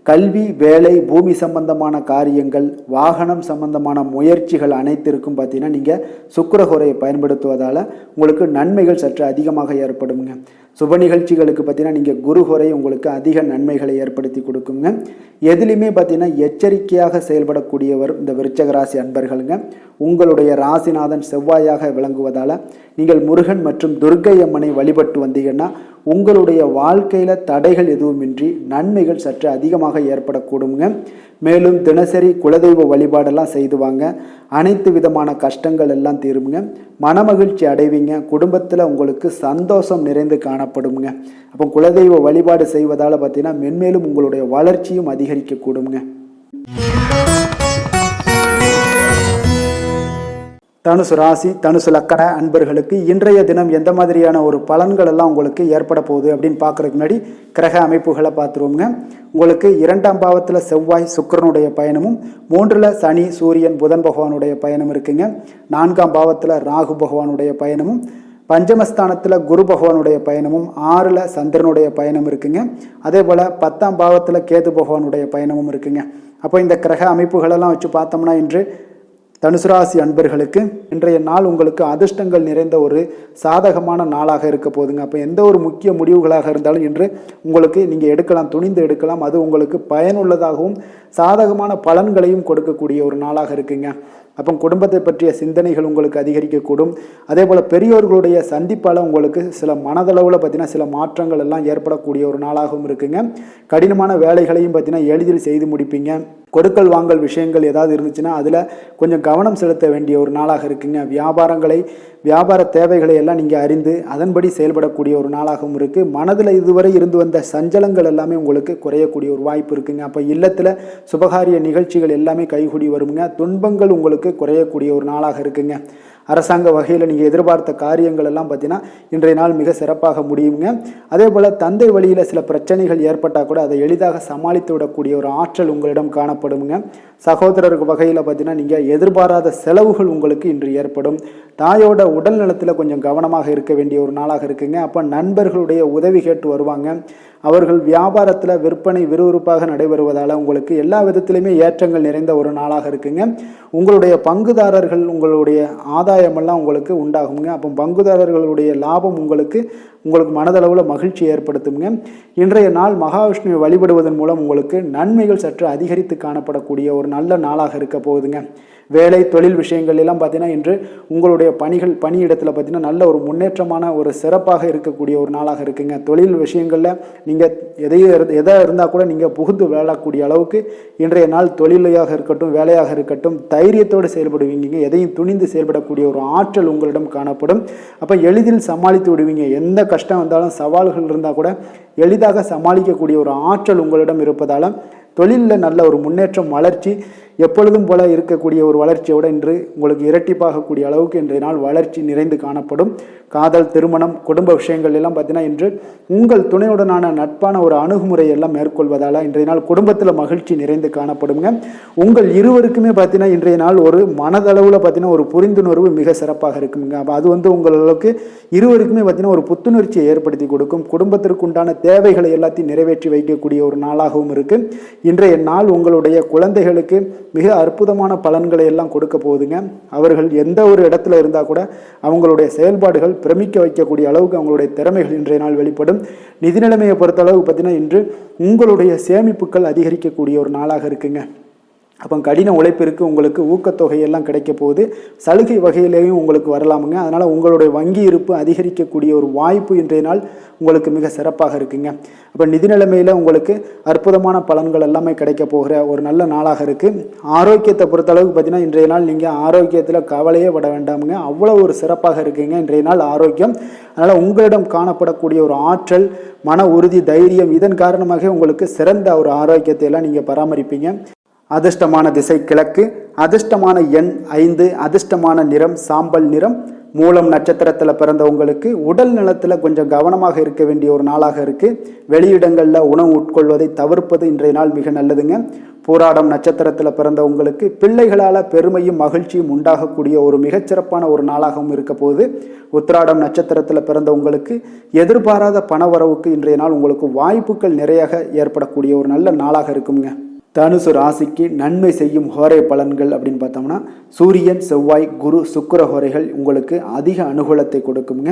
கல்வி, வேலை, பூமி சம்பந்தமான காரியங்கள், வாகனம் சம்பந்தமான முயற்சிகள் அனைத்திற்கும் பார்த்தீங்கன்னா நீங்கள் சுக்கிர ஹோரையை பயன்படுத்துவதால் உங்களுக்கு நன்மைகள் சற்று அதிகமாக ஏற்படுங்க. சுப நிகழ்ச்சிகளுக்கு பார்த்தீங்கன்னா நீங்கள் குரு ஹோரை உங்களுக்கு அதிக நன்மைகளை ஏற்படுத்தி கொடுக்குங்க. எதுலையுமே பார்த்தீங்கன்னா எச்சரிக்கையாக செயல்படக்கூடியவர் இந்த விருச்சக ராசி அன்பர்களுங்க. உங்களுடைய ராசிநாதன் செவ்வாயாக விளங்குவதால் நீங்கள் முருகன் மற்றும் துர்க்கை அம்மனை வழிபட்டு வந்தீங்கன்னா உங்களுடைய வாழ்க்கையில் தடைகள் எதுவுமின்றி நன்மைகள் சற்று அதிகமாக ஏற்படக்கூடுங்க. மேலும் தினசரி குலதெய்வ வழிபாடெல்லாம் செய்து வாங்க. அனைத்து விதமான கஷ்டங்கள் எல்லாம் தீருங்க. மனமகிழ்ச்சி அடைவீங்க. குடும்பத்தில் உங்களுக்கு சந்தோஷம் நிறைந்து காணப்படுங்க. அப்போ குலதெய்வ வழிபாடு செய்வதால் பார்த்தீங்கன்னா மென்மேலும் உங்களுடைய வளர்ச்சியும் அதிகரிக்கக்கூடுங்க. தனுசு ராசி, தனுசு லக்கண அன்பர்களுக்கு இன்றைய தினம் எந்த மாதிரியான ஒரு பலன்கள் எல்லாம் உங்களுக்கு ஏற்பட போகுது அப்படின்னு பார்க்குறதுக்கு முன்னாடி கிரக அமைப்புகளை பார்த்துருவோங்க. உங்களுக்கு 2ஆம் பாவத்தில் செவ்வாய் சுக்கிரனுடைய பயணமும், 3ல் சனி, சூரியன், புதன் பகவானுடைய பயணம் இருக்குங்க. 4ஆம் பாவத்தில் ராகு பகவானுடைய பயணமும், பஞ்சமஸ்தானத்தில் குரு பகவானுடைய பயணமும், 6ல் சந்திரனுடைய பயணம் இருக்குங்க. அதே போல் 10ஆம் பாவத்தில் கேது பகவானுடைய பயணமும் இருக்குங்க. அப்போ இந்த கிரக அமைப்புகளெல்லாம் வச்சு பார்த்தோம்னா இன்று தனுசு ராசி அன்பர்களுக்கு இன்றைய நாள் உங்களுக்கு அதிர்ஷ்டங்கள் நிறைந்த ஒரு சாதகமான நாளாக இருக்க போதுங்க. அப்போ எந்த ஒரு முக்கிய முடிவுகளாக இருந்தாலும் இன்று உங்களுக்கு நீங்கள் எடுக்கலாம், துணிந்து எடுக்கலாம். அது உங்களுக்கு பயனுள்ளதாகவும் சாதகமான பலன்களையும் கொடுக்கக்கூடிய ஒரு நாளாக இருக்குங்க. அப்போ குடும்பத்தை பற்றிய சிந்தனைகள் உங்களுக்கு அதிகரிக்கக்கூடும். அதே போல் பெரியோர்களுடைய சந்திப்பால் உங்களுக்கு சில மனதளவில் பார்த்தீங்கன்னா சில மாற்றங்கள் எல்லாம் ஏற்படக்கூடிய ஒரு நாளாகவும் இருக்குங்க. கடினமான வேலைகளையும் பார்த்தீங்கன்னா எளிதில் செய்து முடிப்பீங்க. கொடுக்கல் வாங்கல் விஷயங்கள் ஏதாவது இருந்துச்சுன்னா அதில் கொஞ்சம் கவனம் செலுத்த வேண்டிய ஒரு நாளாக இருக்குங்க. வியாபார தேவைகளை எல்லாம் நீங்கள் அறிந்து அதன்படி செயல்படக்கூடிய ஒரு நாளாகவும் இருக்குது. மனதில் இதுவரை இருந்து வந்த சஞ்சலங்கள் எல்லாமே உங்களுக்கு குறையக்கூடிய ஒரு வாய்ப்பு இருக்குங்க. அப்போ இல்லத்தில் சுபகாரிய நிகழ்ச்சிகள் எல்லாமே கைகூடி வருங்க. துன்பங்கள் உங்களுக்கு குறையக்கூடிய ஒரு நாளாக இருக்குங்க. அரசாங்க வகையில் நீங்கள் எதிர்பார்த்த காரியங்கள் எல்லாம் பார்த்தீங்கன்னா இன்றைய நாள் மிக சிறப்பாக முடியுங்க. அதே போல் தந்தை வழியில் சில பிரச்சனைகள் ஏற்பட்டால் கூட அதை எளிதாக சமாளித்து விடக்கூடிய ஒரு ஆற்றல் உங்களிடம் காணப்படுங்க. சகோதரருக்கு வகையில் பார்த்தீங்கன்னா நீங்கள் எதிர்பாராத செலவுகள் உங்களுக்கு இன்று ஏற்படும். தாயோட உடல் நலத்தில் கொஞ்சம் கவனமாக இருக்க வேண்டிய ஒரு நாளாக இருக்குங்க. அப்போ நண்பர்களுடைய உதவி கேட்டு வருவாங்க. அவர்கள் வியாபாரத்தில் விற்பனை விறுவிறுப்பாக நடைபெறுவதால் உங்களுக்கு எல்லா விதத்திலையுமே ஏற்றங்கள் நிறைந்த ஒரு நாளாக இருக்குங்க. உங்களுடைய பங்குதாரர்கள் உங்களுடைய ஆதாயமெல்லாம் உங்களுக்கு உண்டாகுங்க. அப்போ பங்குதாரர்களுடைய லாபம் உங்களுக்கு மனதளவில் மகிழ்ச்சி ஏற்படுத்துங்க. இன்றைய நாள் மகாவிஷ்ணுவை வழிபடுவதன் மூலம் உங்களுக்கு நன்மைகள் சற்று அதிகரித்து காணப்படக்கூடிய ஒரு நல்ல நாளாக இருக்க போகுதுங்க. வேலை தொழில் விஷயங்கள் எல்லாம் பார்த்தீங்கன்னா இன்று உங்களுடைய பணியிடத்தில் பார்த்தீங்கன்னா நல்ல ஒரு முன்னேற்றமான ஒரு சிறப்பாக இருக்கக்கூடிய ஒரு நாளாக இருக்குங்க. தொழில் விஷயங்களில் நீங்கள் எதாக இருந்தால் கூட நீங்கள் புகுந்து விளையாடக்கூடிய அளவுக்கு இன்றைய நாள் தொழிலையாக இருக்கட்டும் வேலையாக இருக்கட்டும் தைரியத்தோடு செயல்படுவீங்க. எதையும் துணிந்து செயல்படக்கூடிய ஒரு ஆற்றல் உங்களிடம் காணப்படும். அப்போ எளிதில் சமாளித்து விடுவீங்க. எந்த கஷ்டம் வந்தாலும் சவால்கள் இருந்தால் கூட எளிதாக சமாளிக்கக்கூடிய ஒரு ஆற்றல் உங்களிடம் இருப்பதால் தொழிலில் நல்ல ஒரு முன்னேற்றம், வளர்ச்சி எப்பொழுதும் போல இருக்கக்கூடிய ஒரு வளர்ச்சியோடு இன்று உங்களுக்கு இரட்டிப்பாகக்கூடிய அளவுக்கு இன்றைய நாள் வளர்ச்சி நிறைந்து காணப்படும். காதல், திருமணம், குடும்ப விஷயங்கள் எல்லாம் பார்த்தீங்கன்னா இன்று உங்கள் துணையுடனான நட்பான ஒரு அணுகுமுறை எல்லாம் மேற்கொள்வதால் இன்றைய நாள் குடும்பத்தில் மகிழ்ச்சி நிறைந்து காணப்படுங்க. உங்கள் இருவருக்குமே பார்த்தீங்கன்னா இன்றைய நாள் ஒரு மனதளவில் பார்த்தீங்கன்னா ஒரு புரிந்துணர்வு மிக சிறப்பாக இருக்குங்க. அப்போ அது உங்களுக்கு இருவருக்குமே பார்த்தீங்கன்னா ஒரு புத்துணர்ச்சியை ஏற்படுத்தி கொடுக்கும். குடும்பத்திற்கு உண்டான தேவைகளை எல்லாத்தையும் நிறைவேற்றி வைக்கக்கூடிய ஒரு நாளாகவும் இருக்குது. இன்றைய நாள் உங்களுடைய குழந்தைகளுக்கு மிக அற்புதமான பலன்களை எல்லாம் கொடுக்க போகுதுங்க. அவர்கள் எந்த ஒரு இடத்துல இருந்தால் கூட அவங்களுடைய செயல்பாடுகள் பிரமிக்க வைக்கக்கூடிய அளவுக்கு அவங்களுடைய திறமைகள் இன்றைய நாள் வெளிப்படும். நிதி நிலைமையை பொறுத்த அளவுக்கு பார்த்தீங்கன்னா இன்று உங்களுடைய சேமிப்புகள் அதிகரிக்கக்கூடிய ஒரு நாளாக இருக்குங்க. அப்போ கடின உழைப்பிற்கு உங்களுக்கு ஊக்கத்தொகையெல்லாம் கிடைக்க போகுது. சலுகை வகையிலேயும் உங்களுக்கு வரலாமுங்க. அதனால் உங்களுடைய வங்கி இருப்பு அதிகரிக்கக்கூடிய ஒரு வாய்ப்பு இன்றைய நாள் உங்களுக்கு மிக சிறப்பாக இருக்குங்க. அப்போ நிதி நிலைமையில் உங்களுக்கு அற்புதமான பலன்கள் எல்லாமே கிடைக்க போகிற ஒரு நல்ல நாளாக இருக்குது. ஆரோக்கியத்தை பொறுத்தளவுக்கு பார்த்தீங்கன்னா இன்றைய நாள் நீங்கள் ஆரோக்கியத்தில் கவலையே பட வேண்டாமுங்க. அவ்வளோ ஒரு சிறப்பாக இருக்குங்க இன்றைய நாள் ஆரோக்கியம். அதனால் உங்களிடம் காணப்படக்கூடிய ஒரு ஆற்றல், மன உறுதி, தைரியம் இதன் காரணமாக உங்களுக்கு சிறந்த ஒரு ஆரோக்கியத்தை எல்லாம் நீங்கள் பராமரிப்பீங்க. அதிர்ஷ்டமான திசை கிழக்கு, அதிர்ஷ்டமான எண் 5, அதிர்ஷ்டமான நிறம் சாம்பல் நிறம். மூலம் நட்சத்திரத்தில் பிறந்தவங்களுக்கு உடல் நலத்தில் கொஞ்சம் கவனமாக இருக்க வேண்டிய ஒரு நாளாக இருக்குது. வெளியிடங்களில் உணவு உட்கொள்வதை தவிர்ப்பது இன்றைய நாள் மிக நல்லதுங்க. பூராடம் நட்சத்திரத்தில் பிறந்தவங்களுக்கு பிள்ளைகளால் பெருமையும் மகிழ்ச்சியும் உண்டாகக்கூடிய ஒரு மிகச்சிறப்பான ஒரு நாளாகவும் இருக்க போகுது. உத்திராடம் நட்சத்திரத்தில் பிறந்தவங்களுக்கு எதிர்பாராத பணவரவுக்கு இன்றைய நாள் உங்களுக்கு வாய்ப்புகள் நிறையாக ஏற்படக்கூடிய ஒரு நல்ல நாளாக இருக்குங்க. தனுசு ராசிக்கு நன்மை செய்யும் ஹோரை பலன்கள் அப்படின்னு பார்த்தோம்னா சூரியன், செவ்வாய், குரு, சுக்கிர ஹோரைகள் உங்களுக்கு அதிக அனுகூலத்தை கொடுக்குங்க.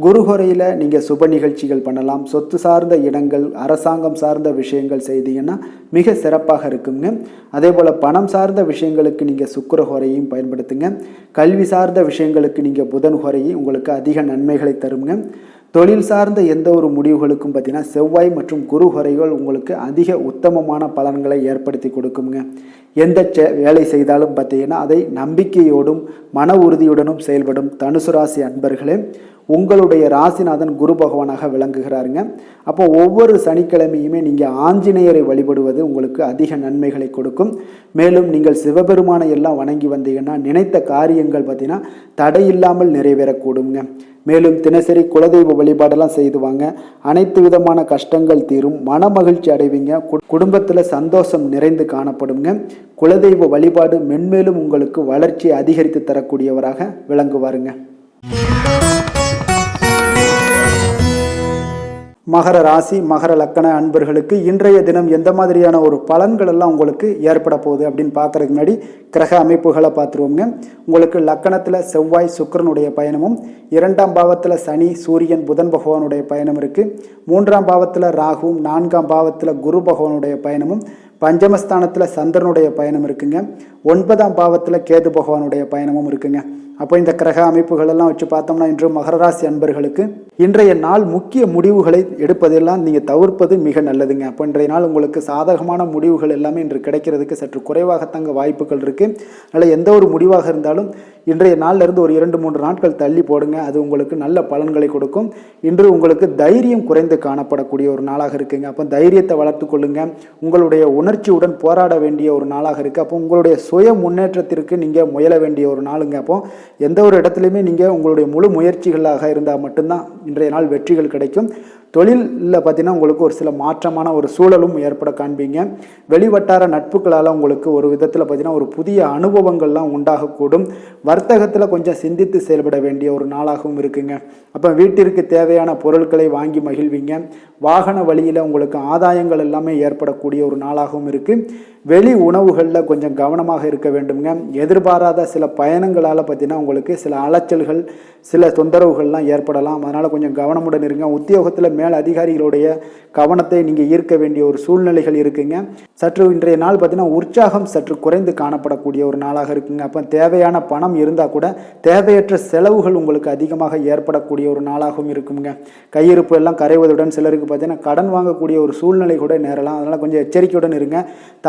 குரு ஹோரையில் நீங்கள் சுப நிகழ்ச்சிகள் பண்ணலாம். சொத்து சார்ந்த இடங்கள், அரசாங்கம் சார்ந்த விஷயங்கள் செய்தீங்கன்னா மிக சிறப்பாக இருக்குங்க. அதே போல் பணம் சார்ந்த விஷயங்களுக்கு நீங்கள் சுக்கிர ஹோரையும் பயன்படுத்துங்க. கல்வி சார்ந்த விஷயங்களுக்கு நீங்கள் புதன் ஹோரையும் உங்களுக்கு அதிக நன்மைகளை தருங்க. தொழில் சார்ந்த எந்த ஒரு முடிவுகளுக்கும் பார்த்தீங்கன்னா செவ்வாய் மற்றும் குரு ஹோரைகள் உங்களுக்கு அதிக உத்தமமான பலன்களை ஏற்படுத்தி கொடுக்குங்க. எந்த வேலை செய்தாலும் பார்த்தீங்கன்னா அதை நம்பிக்கையோடும் மன உறுதியுடனும் செயல்படும் தனுசு ராசி அன்பர்களே, உங்களுடைய ராசிநாதன் குரு பகவானாக விளங்குகிறாருங்க. அப்போ ஒவ்வொரு சனிக்கிழமையுமே நீங்கள் ஆஞ்சநேயரை வழிபடுவது உங்களுக்கு அதிக நன்மைகளை கொடுக்கும். மேலும் நீங்கள் சிவபெருமானை எல்லாம் வணங்கி வந்தீங்கன்னா நினைத்த காரியங்கள் பார்த்தீங்கன்னா தடையில்லாமல் நிறைவேறக்கூடுங்க. மேலும் தினசரி குலதெய்வ வழிபாடெல்லாம் செய்துவாங்க. அனைத்து விதமான கஷ்டங்கள் தீரும், மன மகிழ்ச்சி அடைவீங்க, குடும்பத்தில் சந்தோஷம் நிறைந்து காணப்படுங்க. குலதெய்வ வழிபாடு மென்மேலும் உங்களுக்கு வளர்ச்சியை அதிகரித்து தரக்கூடியவராக விளங்குவாருங்க. மகர ராசி, மகர லக்கண அன்பர்களுக்கு இன்றைய தினம் எந்த மாதிரியான ஒரு பலன்கள் எல்லாம் உங்களுக்கு ஏற்பட போகுது அப்படின்னு பார்க்கறதுக்கு முன்னாடி கிரக அமைப்புகளை பார்த்துருவோங்க. உங்களுக்கு லக்கணத்தில் செவ்வாய் சுக்கிரனுடைய பயணமும், 2ஆம் பாவத்தில் சனி, சூரியன், புதன் பகவானுடைய பயணம் இருக்குது. 3ஆம் பாவத்தில் ராகுவும், 4ஆம் பாவத்தில் குரு பகவானுடைய பயணமும், பஞ்சமஸ்தானத்தில் சந்திரனுடைய பயணம் இருக்குங்க. 9ஆம் பாவத்தில் கேது பகவானுடைய பயணமும் இருக்குங்க. அப்போ இந்த கிரக அமைப்புகள் எல்லாம் வச்சு பார்த்தோம்னா இன்று மகர ராசி அன்பர்களுக்கு இன்றைய நாள் முக்கிய முடிவுகளை எடுப்பதெல்லாம் நீங்கள் தவிர்ப்பது மிக நல்லதுங்க. அப்போ இன்றைய நாள் உங்களுக்கு சாதகமான முடிவுகள் எல்லாமே இன்று கிடைக்கிறதுக்கு சற்று குறைவாகத்தாங்க வாய்ப்புகள் இருக்குது. அதனால் எந்த ஒரு முடிவாக இருந்தாலும் இன்றைய நாளிலிருந்து ஒரு 2-3 நாட்கள் தள்ளி போடுங்க. அது உங்களுக்கு நல்ல பலன்களை கொடுக்கும். இன்று உங்களுக்கு தைரியம் குறைந்து காணப்படக்கூடிய ஒரு நாளாக இருக்குங்க. அப்போ தைரியத்தை வளர்த்து கொள்ளுங்க. உங்களுடைய உணர்ச்சியுடன் போராட வேண்டிய ஒரு நாளாக இருக்குது. அப்போ உங்களுடைய சுய முன்னேற்றத்திற்கு நீங்கள் முயல வேண்டிய ஒரு நாளுங்க. அப்போ எந்த ஒரு இடத்துலையுமே நீங்கள் உங்களுடைய முழு முயற்சிகளாக இருந்தால் மட்டும்தான் இன்றைய நாள் வெற்றிகள் கிடைக்கும். தொழிலில் பார்த்தீங்கன்னா உங்களுக்கு ஒரு சில மாற்றமான ஒரு சூழலும் ஏற்பட காண்பீங்க. வெளிவட்டார நட்புகளால் உங்களுக்கு ஒரு விதத்தில் பார்த்தீங்கன்னா ஒரு புதிய அனுபவங்கள்லாம் உண்டாகக்கூடும். வர்த்தகத்தில் கொஞ்சம் சிந்தித்து செயல்பட வேண்டிய ஒரு நாளாகவும் இருக்குங்க. அப்போ வீட்டிற்கு தேவையான பொருட்களை வாங்கி மகிழ்வீங்க. வாகன வழியில் உங்களுக்கு ஆதாயங்கள் எல்லாமே ஏற்படக்கூடிய ஒரு நாளாகவும் இருக்குது. வெளி உணவுகளில் கொஞ்சம் கவனமாக இருக்க வேண்டுங்க. எதிர்பாராத சில பயணங்களால் பார்த்தீங்கன்னா உங்களுக்கு சில அலைச்சல்கள், சில தொந்தரவுகள்லாம் ஏற்படலாம். அதனால் கொஞ்சம் கவனமுடன் இருங்க. உத்தியோகத்தில் மேல் அதிகாரிகளுடைய கவனத்தை நீங்கள் ஈர்க்க வேண்டிய ஒரு சூழ்நிலைகள் இருக்குங்க. சற்று இன்றைய நாள் பார்த்தீங்கன்னா உற்சாகம் சற்று குறைந்து காணப்படக்கூடிய ஒரு நாளாக இருக்குங்க. அப்போ தேவையான பணம் இருந்தால் கூட தேவையற்ற செலவுகள் உங்களுக்கு அதிகமாக ஏற்படக்கூடிய ஒரு நாளாகவும் இருக்குங்க. கையிருப்பு எல்லாம் கரைவதுடன் சிலருக்கு பார்த்தீங்கன்னா கடன் வாங்கக்கூடிய ஒரு சூழ்நிலை கூட நேரலாம். அதனால் கொஞ்சம் எச்சரிக்கையுடன் இருங்க.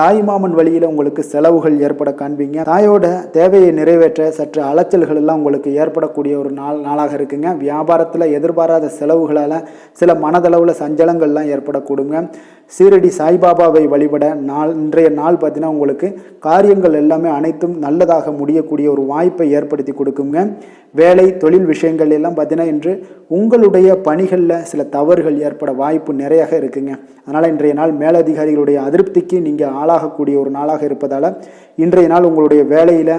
தாய்மாமன் வழியில் உங்களுக்கு செலவுகள் ஏற்பட காண்பீங்க. தாயோட தேவையை நிறைவேற்ற சற்று அலைச்சல்கள் எல்லாம் உங்களுக்கு ஏற்படக்கூடிய ஒரு நாளாக இருக்குங்க. வியாபாரத்தில் எதிர்பாராத செலவுகளால் சில மனதளவில் சஞ்சலங்கள்லாம் ஏற்படக்கூடுங்க. சீரடி சாய்பாபாவை வழிபட இன்றைய நாள் பார்த்தீங்கன்னா உங்களுக்கு காரியங்கள் எல்லாமே அனைத்தும் நல்லதாக முடியக்கூடிய ஒரு வாய்ப்பை ஏற்படுத்தி கொடுக்குங்க. வேலை தொழில் விஷயங்கள் எல்லாம் பார்த்தீங்கன்னா இன்று உங்களுடைய பணிகளில் சில தவறுகள் ஏற்பட வாய்ப்பு நிறையாக இருக்குங்க. அதனால் இன்றைய நாள் மேலதிகாரிகளுடைய அதிருப்திக்கு நீங்கள் ஆளாகக்கூடிய ஒரு நாளாக இருப்பதால் இன்றைய நாள் உங்களுடைய வேலையில்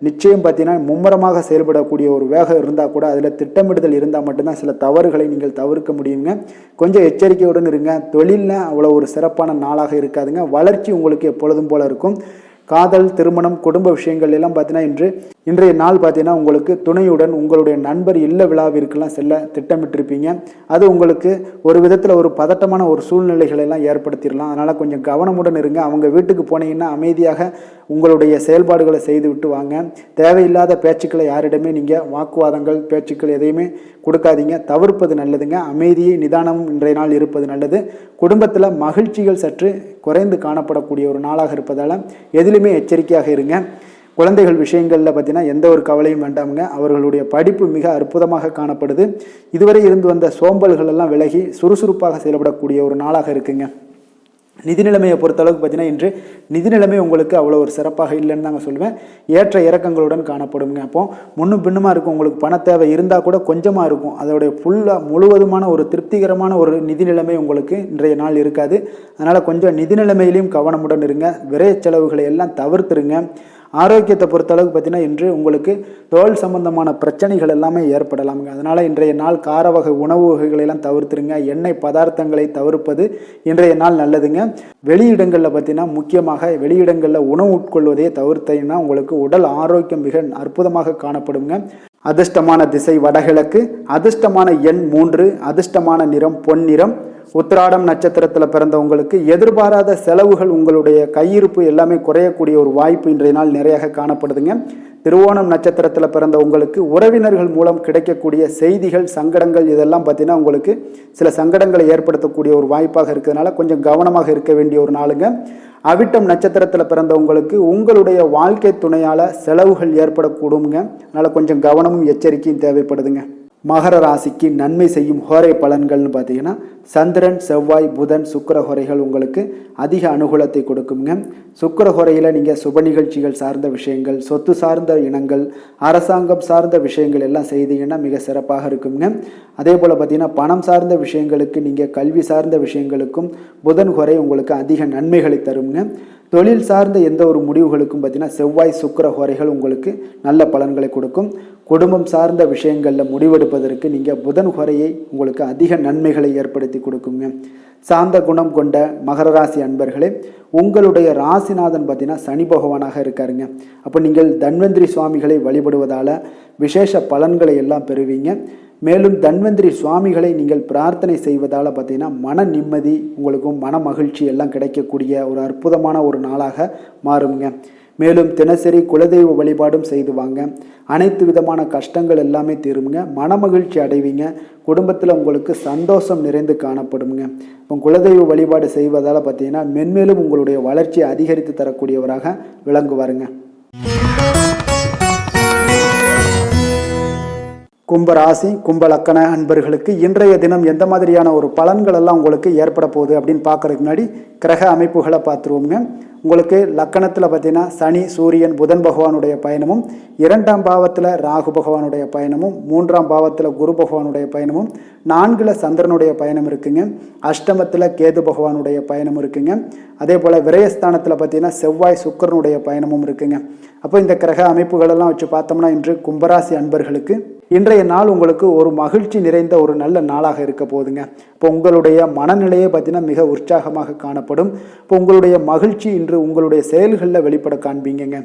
நிச்சயம் பார்த்தீங்கன்னா மும்முரமாக செயல்படக்கூடிய ஒரு வேகம் இருந்தால் கூட அதில் திட்டமிடுதல் இருந்தால் மட்டும்தான் சில தவறுகளை நீங்கள் தவிர்க்க முடியுங்க. கொஞ்சம் எச்சரிக்கையுடன் இருங்க. தொழிலில் அவ்வளோ ஒரு சிறப்பான நாளாக இருக்காதுங்க. வளர்ச்சி உங்களுக்கு எப்பொழுதும் போல இருக்கும். காதல், திருமணம், குடும்ப விஷயங்கள் எல்லாம் பார்த்தீங்கன்னா இன்றைய நாள் பார்த்தீங்கன்னா உங்களுக்கு துணையுடன் உங்களுடைய நண்பர் இல்ல விழாவிற்கெல்லாம் செல்ல திட்டமிட்டிருப்பீங்க. அது உங்களுக்கு ஒரு விதத்தில் ஒரு பதட்டமான ஒரு சூழ்நிலைகளை எல்லாம் ஏற்படுத்திடலாம். அதனால் கொஞ்சம் கவனமுடன் இருங்க. அவங்க வீட்டுக்கு போனீங்கன்னா அமைதியாக உங்களுடைய செயல்பாடுகளை செய்து விட்டு வாங்க. தேவையில்லாத பேச்சுக்களை யாரிடமே நீங்கள் வாக்குவாதங்கள், பேச்சுக்கள் எதையுமே கொடுக்காதீங்க. தவிர்ப்பது நல்லதுங்க. அமைதியை, நிதானமும் இன்றைய நாள் இருப்பது நல்லது. குடும்பத்தில் மகிழ்ச்சிகள் சற்று குறைந்து காணப்படக்கூடிய ஒரு நாளாக இருப்பதால் எதிலுமே எச்சரிக்கையாக இருங்க. குழந்தைகள் விஷயங்களில் பார்த்தீங்கன்னா எந்த ஒரு கவலையும் வேண்டாமுங்க. அவர்களுடைய படிப்பு மிக அற்புதமாக காணப்படுது. இதுவரை இருந்து வந்த சோம்பல்கள் எல்லாம் விலகி சுறுசுறுப்பாக செயல்படக்கூடிய ஒரு நாளாக இருக்குங்க. நிதி நிலைமையை பொறுத்தளவுக்கு பார்த்தீங்கன்னா இன்று நிதி நிலைமை உங்களுக்கு அவ்வளோ ஒரு சிறப்பாக இல்லைன்னு தாங்க சொல்லுவேன். ஏற்ற இறக்கங்களுடன் காணப்படுங்க. அப்போ முன்னும் பின்னுமா இருக்கும். உங்களுக்கு பண தேவை இருந்தால் கூட கொஞ்சமாக இருக்கும். அதோடைய முழுவதுமான ஒரு திருப்திகரமான ஒரு நிதி நிலைமை உங்களுக்கு இன்றைய நாள் இருக்காது. அதனால் கொஞ்சம் நிதி நிலைமையிலையும் கவனமுடன் இருங்க. விரைய செலவுகளை எல்லாம் தவிர்த்துருங்க. ஆரோக்கியத்தை பொறுத்தளவுக்கு பார்த்தீங்கன்னா இன்று உங்களுக்கு தோல் சம்பந்தமான பிரச்சனைகள் எல்லாமே ஏற்படலாமுங்க. அதனால் இன்றைய நாள் கார வகை உணவு வகைகளெல்லாம் தவிர்த்துருங்க. எண்ணெய் பதார்த்தங்களை தவிர்ப்பது இன்றைய நாள் நல்லதுங்க. வெளியிடங்களில் பார்த்தீங்கன்னா முக்கியமாக வெளியிடங்களில் உணவு உட்கொள்வதையே தவிர்த்தீங்கன்னா உங்களுக்கு உடல் ஆரோக்கியம் மிக அற்புதமாக காணப்படுங்க. அதிர்ஷ்டமான திசை வடகிழக்கு, அதிர்ஷ்டமான எண் 3, அதிர்ஷ்டமான நிறம் பொன்னிறம். உத்திராடம் நட்சத்திரத்தில் பிறந்தவங்களுக்கு எதிர்பாராத செலவுகள், உங்களுடைய கையிருப்பு எல்லாமே குறையக்கூடிய ஒரு வாய்ப்பு இன்றைய நாள் நிறைய காணப்படுதுங்க. திருவோணம் நட்சத்திரத்தில் பிறந்த உங்களுக்கு உறவினர்கள் மூலம் கிடைக்கக்கூடிய செய்திகள், சங்கடங்கள் இதெல்லாம் பார்த்தீங்கன்னா உங்களுக்கு சில சங்கடங்களை ஏற்படுத்தக்கூடிய ஒரு வாய்ப்பாக இருக்கிறதுனால கொஞ்சம் கவனமாக இருக்க வேண்டிய ஒரு நாளுங்க. அவிட்டம் நட்சத்திரத்தில் பிறந்தவங்களுக்கு உங்களுடைய வாழ்க்கை துணையால் செலவுகள் ஏற்படக்கூடுங்க. அதனால் கொஞ்சம் கவனமும் எச்சரிக்கையும் தேவைப்படுதுங்க. மகர ராசிக்கு நன்மை செய்யும் ஹோரை பலன்கள்னு பார்த்தீங்கன்னா சந்திரன், செவ்வாய், புதன், சுக்கிர ஹோரைகள் உங்களுக்கு அதிக அனுகூலத்தை கொடுக்குங்க. சுக்கிர ஹோரையில் நீங்கள் சுப நிகழ்ச்சிகள் சார்ந்த விஷயங்கள், சொத்து சார்ந்த இனங்கள், அரசாங்கம் சார்ந்த விஷயங்கள் எல்லாம் செய்தீங்கன்னா மிக சிறப்பாக இருக்குங்க. அதே போல் பார்த்தீங்கன்னா பணம் சார்ந்த விஷயங்களுக்கு, நீங்கள் கல்வி சார்ந்த விஷயங்களுக்கும் புதன் ஹோரை உங்களுக்கு அதிக நன்மைகளை தருங்க. தொழில் சார்ந்த எந்த ஒரு முடிவுகளுக்கும் பார்த்தீங்கன்னா செவ்வாய், சுக்கிர ஹோரைகள் உங்களுக்கு நல்ல பலன்களை கொடுக்கும். குடும்பம் சார்ந்த விஷயங்களில் முடிவெடுப்பதற்கு நீங்கள் புதன் ஹோரையை உங்களுக்கு அதிக நன்மைகளை ஏற்படுத்தி கொடுக்குங்க. சாந்த குணம் கொண்ட மகர ராசி அன்பர்களே, உங்களுடைய ராசிநாதன் பார்த்தீங்கன்னா சனி பகவானாக இருக்காருங்க. அப்போ நீங்கள் தன்வந்திரி சுவாமிகளை வழிபடுவதால் விசேஷ பலன்களை எல்லாம் பெறுவீங்க. மேலும் தன்வந்திரி சுவாமிகளை நீங்கள் பிரார்த்தனை செய்வதால் பார்த்தீங்கன்னா மன நிம்மதி, உங்களுக்கும் மன மகிழ்ச்சி எல்லாம் கிடைக்கக்கூடிய ஒரு அற்புதமான ஒரு நாளாக மாறுங்க. மேலும் தினசரி குலதெய்வ வழிபாடும் செய்து வாங்க. அனைத்து விதமான கஷ்டங்கள் எல்லாமே தீருங்க. மனமகிழ்ச்சி அடைவீங்க. குடும்பத்தில் உங்களுக்கு சந்தோஷம் நிறைந்து காணப்படுங்க. இப்போ குலதெய்வ வழிபாடு செய்வதால் பார்த்தீங்கன்னா மென்மேலும் உங்களுடைய வளர்ச்சியை அதிகரித்து தரக்கூடியவராக விளங்குவாருங்க. கும்பராசி, கும்பலக்கண அன்பர்களுக்கு இன்றைய தினம் எந்த மாதிரியான ஒரு பலன்கள் எல்லாம் உங்களுக்கு ஏற்பட போகுது அப்படின்னு பார்க்கறதுக்கு முன்னாடி கிரக அமைப்புகளை பார்த்துருவோங்க. உங்களுக்கு லக்கணத்தில் பார்த்தீங்கன்னா சனி, சூரியன், புதன் பகவானுடைய பயணமும், 2ஆம் பாவத்தில் ராகு பகவானுடைய பயணமும், 3ஆம் பாவத்தில் குரு பகவானுடைய பயணமும், 4ல் சந்திரனுடைய பயணம் இருக்குங்க. அஷ்டமத்தில் கேது பகவானுடைய பயணம் இருக்குங்க. அதே போல் விரயஸ்தானத்தில் பார்த்தீங்கன்னா செவ்வாய், சுக்கிரனுடைய பயணமும் இருக்குங்க. அப்போ இந்த கிரக அமைப்புகளெல்லாம் வச்சு பார்த்தோம்னா இன்று கும்பராசி அன்பர்களுக்கு இன்றைய நாள் உங்களுக்கு ஒரு மகிழ்ச்சி நிறைந்த ஒரு நல்ல நாளாக இருக்க போகுதுங்க. இப்போ உங்களுடைய மனநிலையை பார்த்தீங்கன்னா மிக உற்சாகமாக காணப்படும். இப்போ உங்களுடைய மகிழ்ச்சி இன்று உங்களுடைய செயல்களில் வெளிப்பட காண்பீங்க.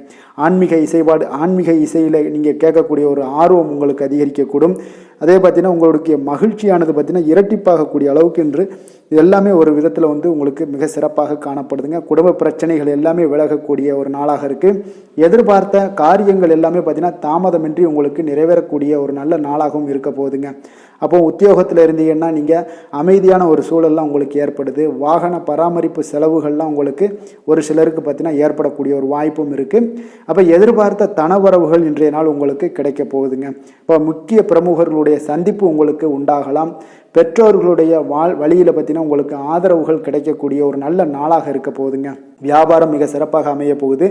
ஆன்மீக இசையில் நீங்கள் கேட்கக்கூடிய ஒரு ஆர்வம் உங்களுக்கு அதிகரிக்கக்கூடும். அதே பார்த்தீங்கன்னா உங்களுடைய மகிழ்ச்சியானது பார்த்தீங்கன்னா இரட்டிப்பாகக்கூடிய அளவுக்கு இன்று எல்லாமே ஒரு விதத்தில் உங்களுக்கு மிக சிறப்பாக காணப்படுதுங்க. குடும்ப பிரச்சனைகள் எல்லாமே விலகக்கூடிய ஒரு நாளாக இருக்குது. எதிர்பார்த்த காரியங்கள் எல்லாமே பார்த்தீங்கன்னா தாமதமின்றி உங்களுக்கு நிறைவேறக்கூடிய ஒரு நல்ல நாளாகவும் இருக்க போகுதுங்க. அப்போ உத்தியோகத்தில் இருந்தீங்கன்னா நீங்கள் அமைதியான ஒரு சூழல்லாம் உங்களுக்கு ஏற்படுது. வாகன பராமரிப்பு செலவுகள்லாம் உங்களுக்கு ஒரு சிலருக்கு பார்த்தீங்கன்னா ஏற்படக்கூடிய ஒரு வாய்ப்பும் இருக்குது. அப்போ எதிர்பார்த்த தனவரவுகள் இன்றைய நாள் உங்களுக்கு கிடைக்க போகுதுங்க. இப்போ முக்கிய பிரமுகர்களுடைய சந்திப்பு உங்களுக்கு உண்டாகலாம். பெற்றோர்களுடைய வழியில் பார்த்தீங்கன்னா உங்களுக்கு ஆதரவுகள் கிடைக்கக்கூடிய ஒரு நல்ல நாளாக இருக்க போகுதுங்க. வியாபாரம் மிக சிறப்பாக அமைய போகுது.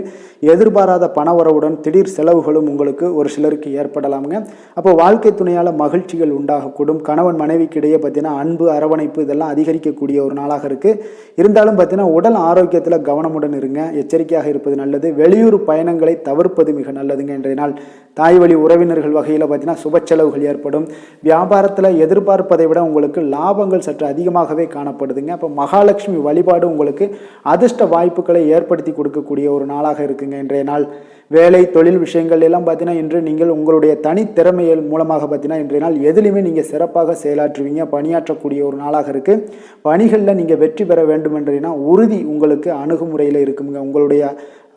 எதிர்பாராத பணவரவுடன் திடீர் செலவுகளும் உங்களுக்கு ஒரு சிலருக்கு ஏற்படலாமுங்க. அப்போ வாழ்க்கை துணையால் மகிழ்ச்சிகள் உண்டாகக்கூடும். கணவன் மனைவிக்கு இடையே பார்த்தீங்கன்னா அன்பு, அரவணைப்பு இதெல்லாம் அதிகரிக்கக்கூடிய ஒரு நாளாக இருக்குது. இருந்தாலும் பார்த்தீங்கன்னா உடல் ஆரோக்கியத்தில் கவனமுடன் இருங்க. எச்சரிக்கையாக இருப்பது நல்லது. வெளியூர் பயணங்களை தவிர்ப்பது மிக நல்லதுங்க. இன்றைய நாள் தாய் வழி உறவினர்கள் வகையில் பார்த்தீங்கன்னா சுப செலவுகள் ஏற்படும். வியாபாரத்தில் எதிர்பார்ப்பதை விட உங்களுக்கு லாபங்கள் சற்று அதிகமாகவே காணப்படுதுங்க. அப்போ மகாலட்சுமி வழிபாடு உங்களுக்கு அதிர்ஷ்ட வாய்ப்புகளை ஏற்படுத்தி கொடுக்கக்கூடிய ஒரு நாளாக இருக்குங்க இன்றைய நாள். வேலை தொழில் விஷயங்கள் எல்லாம் பார்த்தீங்கன்னா இன்று நீங்கள் உங்களுடைய தனித்திறமைகள் மூலமாக பார்த்தீங்கன்னா இன்றைய நாள் எதிலுமே நீங்கள் சிறப்பாக செயலாற்றுவீங்க, பணியாற்றக்கூடிய ஒரு நாளாக இருக்குது. பணிகளில் நீங்கள் வெற்றி பெற வேண்டும் என்றீங்கன்னா உறுதி உங்களுக்கு அணுகுமுறையில் இருக்குங்க. உங்களுடைய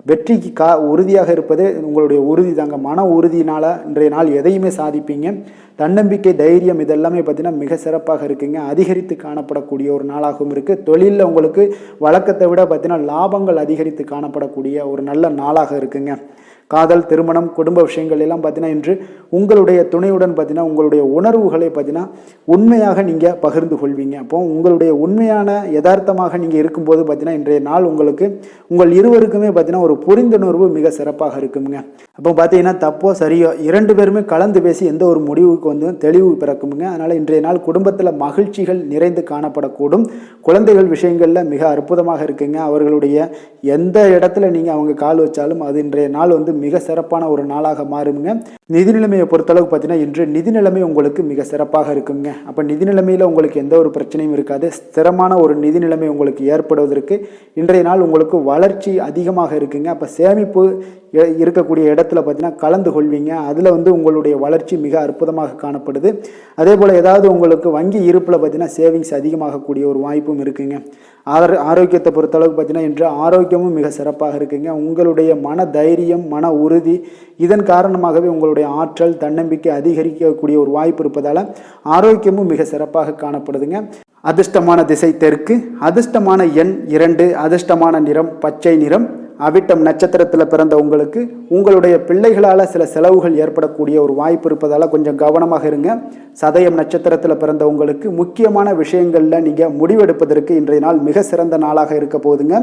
வெற்றிக்கு உறுதியாக இருப்பது உங்களுடைய உறுதி தாங்க. மன உறுதியினால் இன்றைய நாள் எதையுமே சாதிப்பீங்க. தன்னம்பிக்கை, தைரியம் இதெல்லாமே பார்த்தீங்கன்னா மிக சிறப்பாக இருக்குங்க. அதிகரித்து காணப்படக்கூடிய ஒரு நாளாகவும் இருக்குது. தொழிலில் உங்களுக்கு வழக்கத்தை விட பார்த்தீங்கன்னா லாபங்கள் அதிகரித்து காணப்படக்கூடிய ஒரு நல்ல நாளாக இருக்குங்க. காதல், திருமணம், குடும்ப விஷயங்கள் எல்லாம் பார்த்தீங்கன்னா இன்று உங்களுடைய துணையுடன் பார்த்தீங்கன்னா உங்களுடைய உணர்வுகளை பார்த்தீங்கன்னா உண்மையாக நீங்கள் பகிர்ந்து கொள்வீங்க. அப்போ உங்களுடைய உண்மையான யதார்த்தமாக நீங்கள் இருக்கும்போது பார்த்தீங்கன்னா இன்றைய நாள் உங்களுக்கு உங்கள் இருவருக்குமே பார்த்தீங்கன்னா ஒரு புரிந்துணர்வு மிக சிறப்பாக இருக்குங்க. அப்போ பார்த்தீங்கன்னா தப்போ சரியோ 2 பேருமே கலந்து பேசி எந்த ஒரு முடிவுக்கு வந்து தெளிவு பிறக்குமுங்க. அதனால் இன்றைய நாள் குடும்பத்தில் மகிழ்ச்சிகள் நிறைந்து காணப்படக்கூடும். குழந்தைகள் விஷயங்களில் மிக அற்புதமாக இருக்குங்க. அவர்களுடைய எந்த இடத்துல நீங்கள் அவங்க கால் வச்சாலும் அது இன்றைய நாள் வந்து மிக சிறப்பான ஒரு நாளாக மாறுங்க. நிதி நிலைமையை பொறுத்தளவுக்கு பார்த்தீங்கன்னா இன்று நிதி நிலைமை உங்களுக்கு மிக சிறப்பாக இருக்குங்க. அப்போ நிதி நிலைமையில் உங்களுக்கு எந்த ஒரு பிரச்சனையும் இருக்காது. ஸ்திரமான ஒரு நிதி நிலைமை உங்களுக்கு ஏற்படுவதற்கு இன்றைய நாள் உங்களுக்கு வளர்ச்சி அதிகமாக இருக்குங்க. அப்போ சேமிப்பு இருக்கக்கூடிய இடத்துல பார்த்தீங்கன்னா கலந்து கொள்வீங்க. அதில் வந்து உங்களுடைய வளர்ச்சி மிக அற்புதமாக காணப்படுது. அதே போல் ஏதாவது உங்களுக்கு வங்கி இருப்பில் பார்த்தீங்கன்னா சேவிங்ஸ் அதிகமாகக்கூடிய ஒரு வாய்ப்பும் இருக்குங்க. ஆரோக்கியத்தை பொறுத்தளவுக்கு பார்த்தீங்கன்னா இன்று ஆரோக்கியமும் மிக சிறப்பாக இருக்குங்க. உங்களுடைய மன தைரியம், மன உறுதி இதன் காரணமாகவே உங்களுடைய ஆற்றல், தன்னம்பிக்கை அதிகரிக்கக்கூடிய ஒரு வாய்ப்பு இருப்பதால் ஆரோக்கியமும் மிக சிறப்பாக காணப்படுதுங்க. அதிர்ஷ்டமான திசை தெற்கு, அதிர்ஷ்டமான எண் 2, அதிர்ஷ்டமான நிறம் பச்சை நிறம். அவிட்டம் நட்சத்திரத்தில் பிறந்த உங்களுக்கு உங்களுடைய பிள்ளைகளால் சில செலவுகள் ஏற்படக்கூடிய ஒரு வாய்ப்பு இருப்பதால் கொஞ்சம் கவனமாக இருங்க. சதயம் நட்சத்திரத்தில் பிறந்த உங்களுக்கு முக்கியமான விஷயங்களில் நீங்கள் முடிவெடுப்பதற்கு இன்றைய நாள் மிக சிறந்த நாளாக இருக்க போகுதுங்க.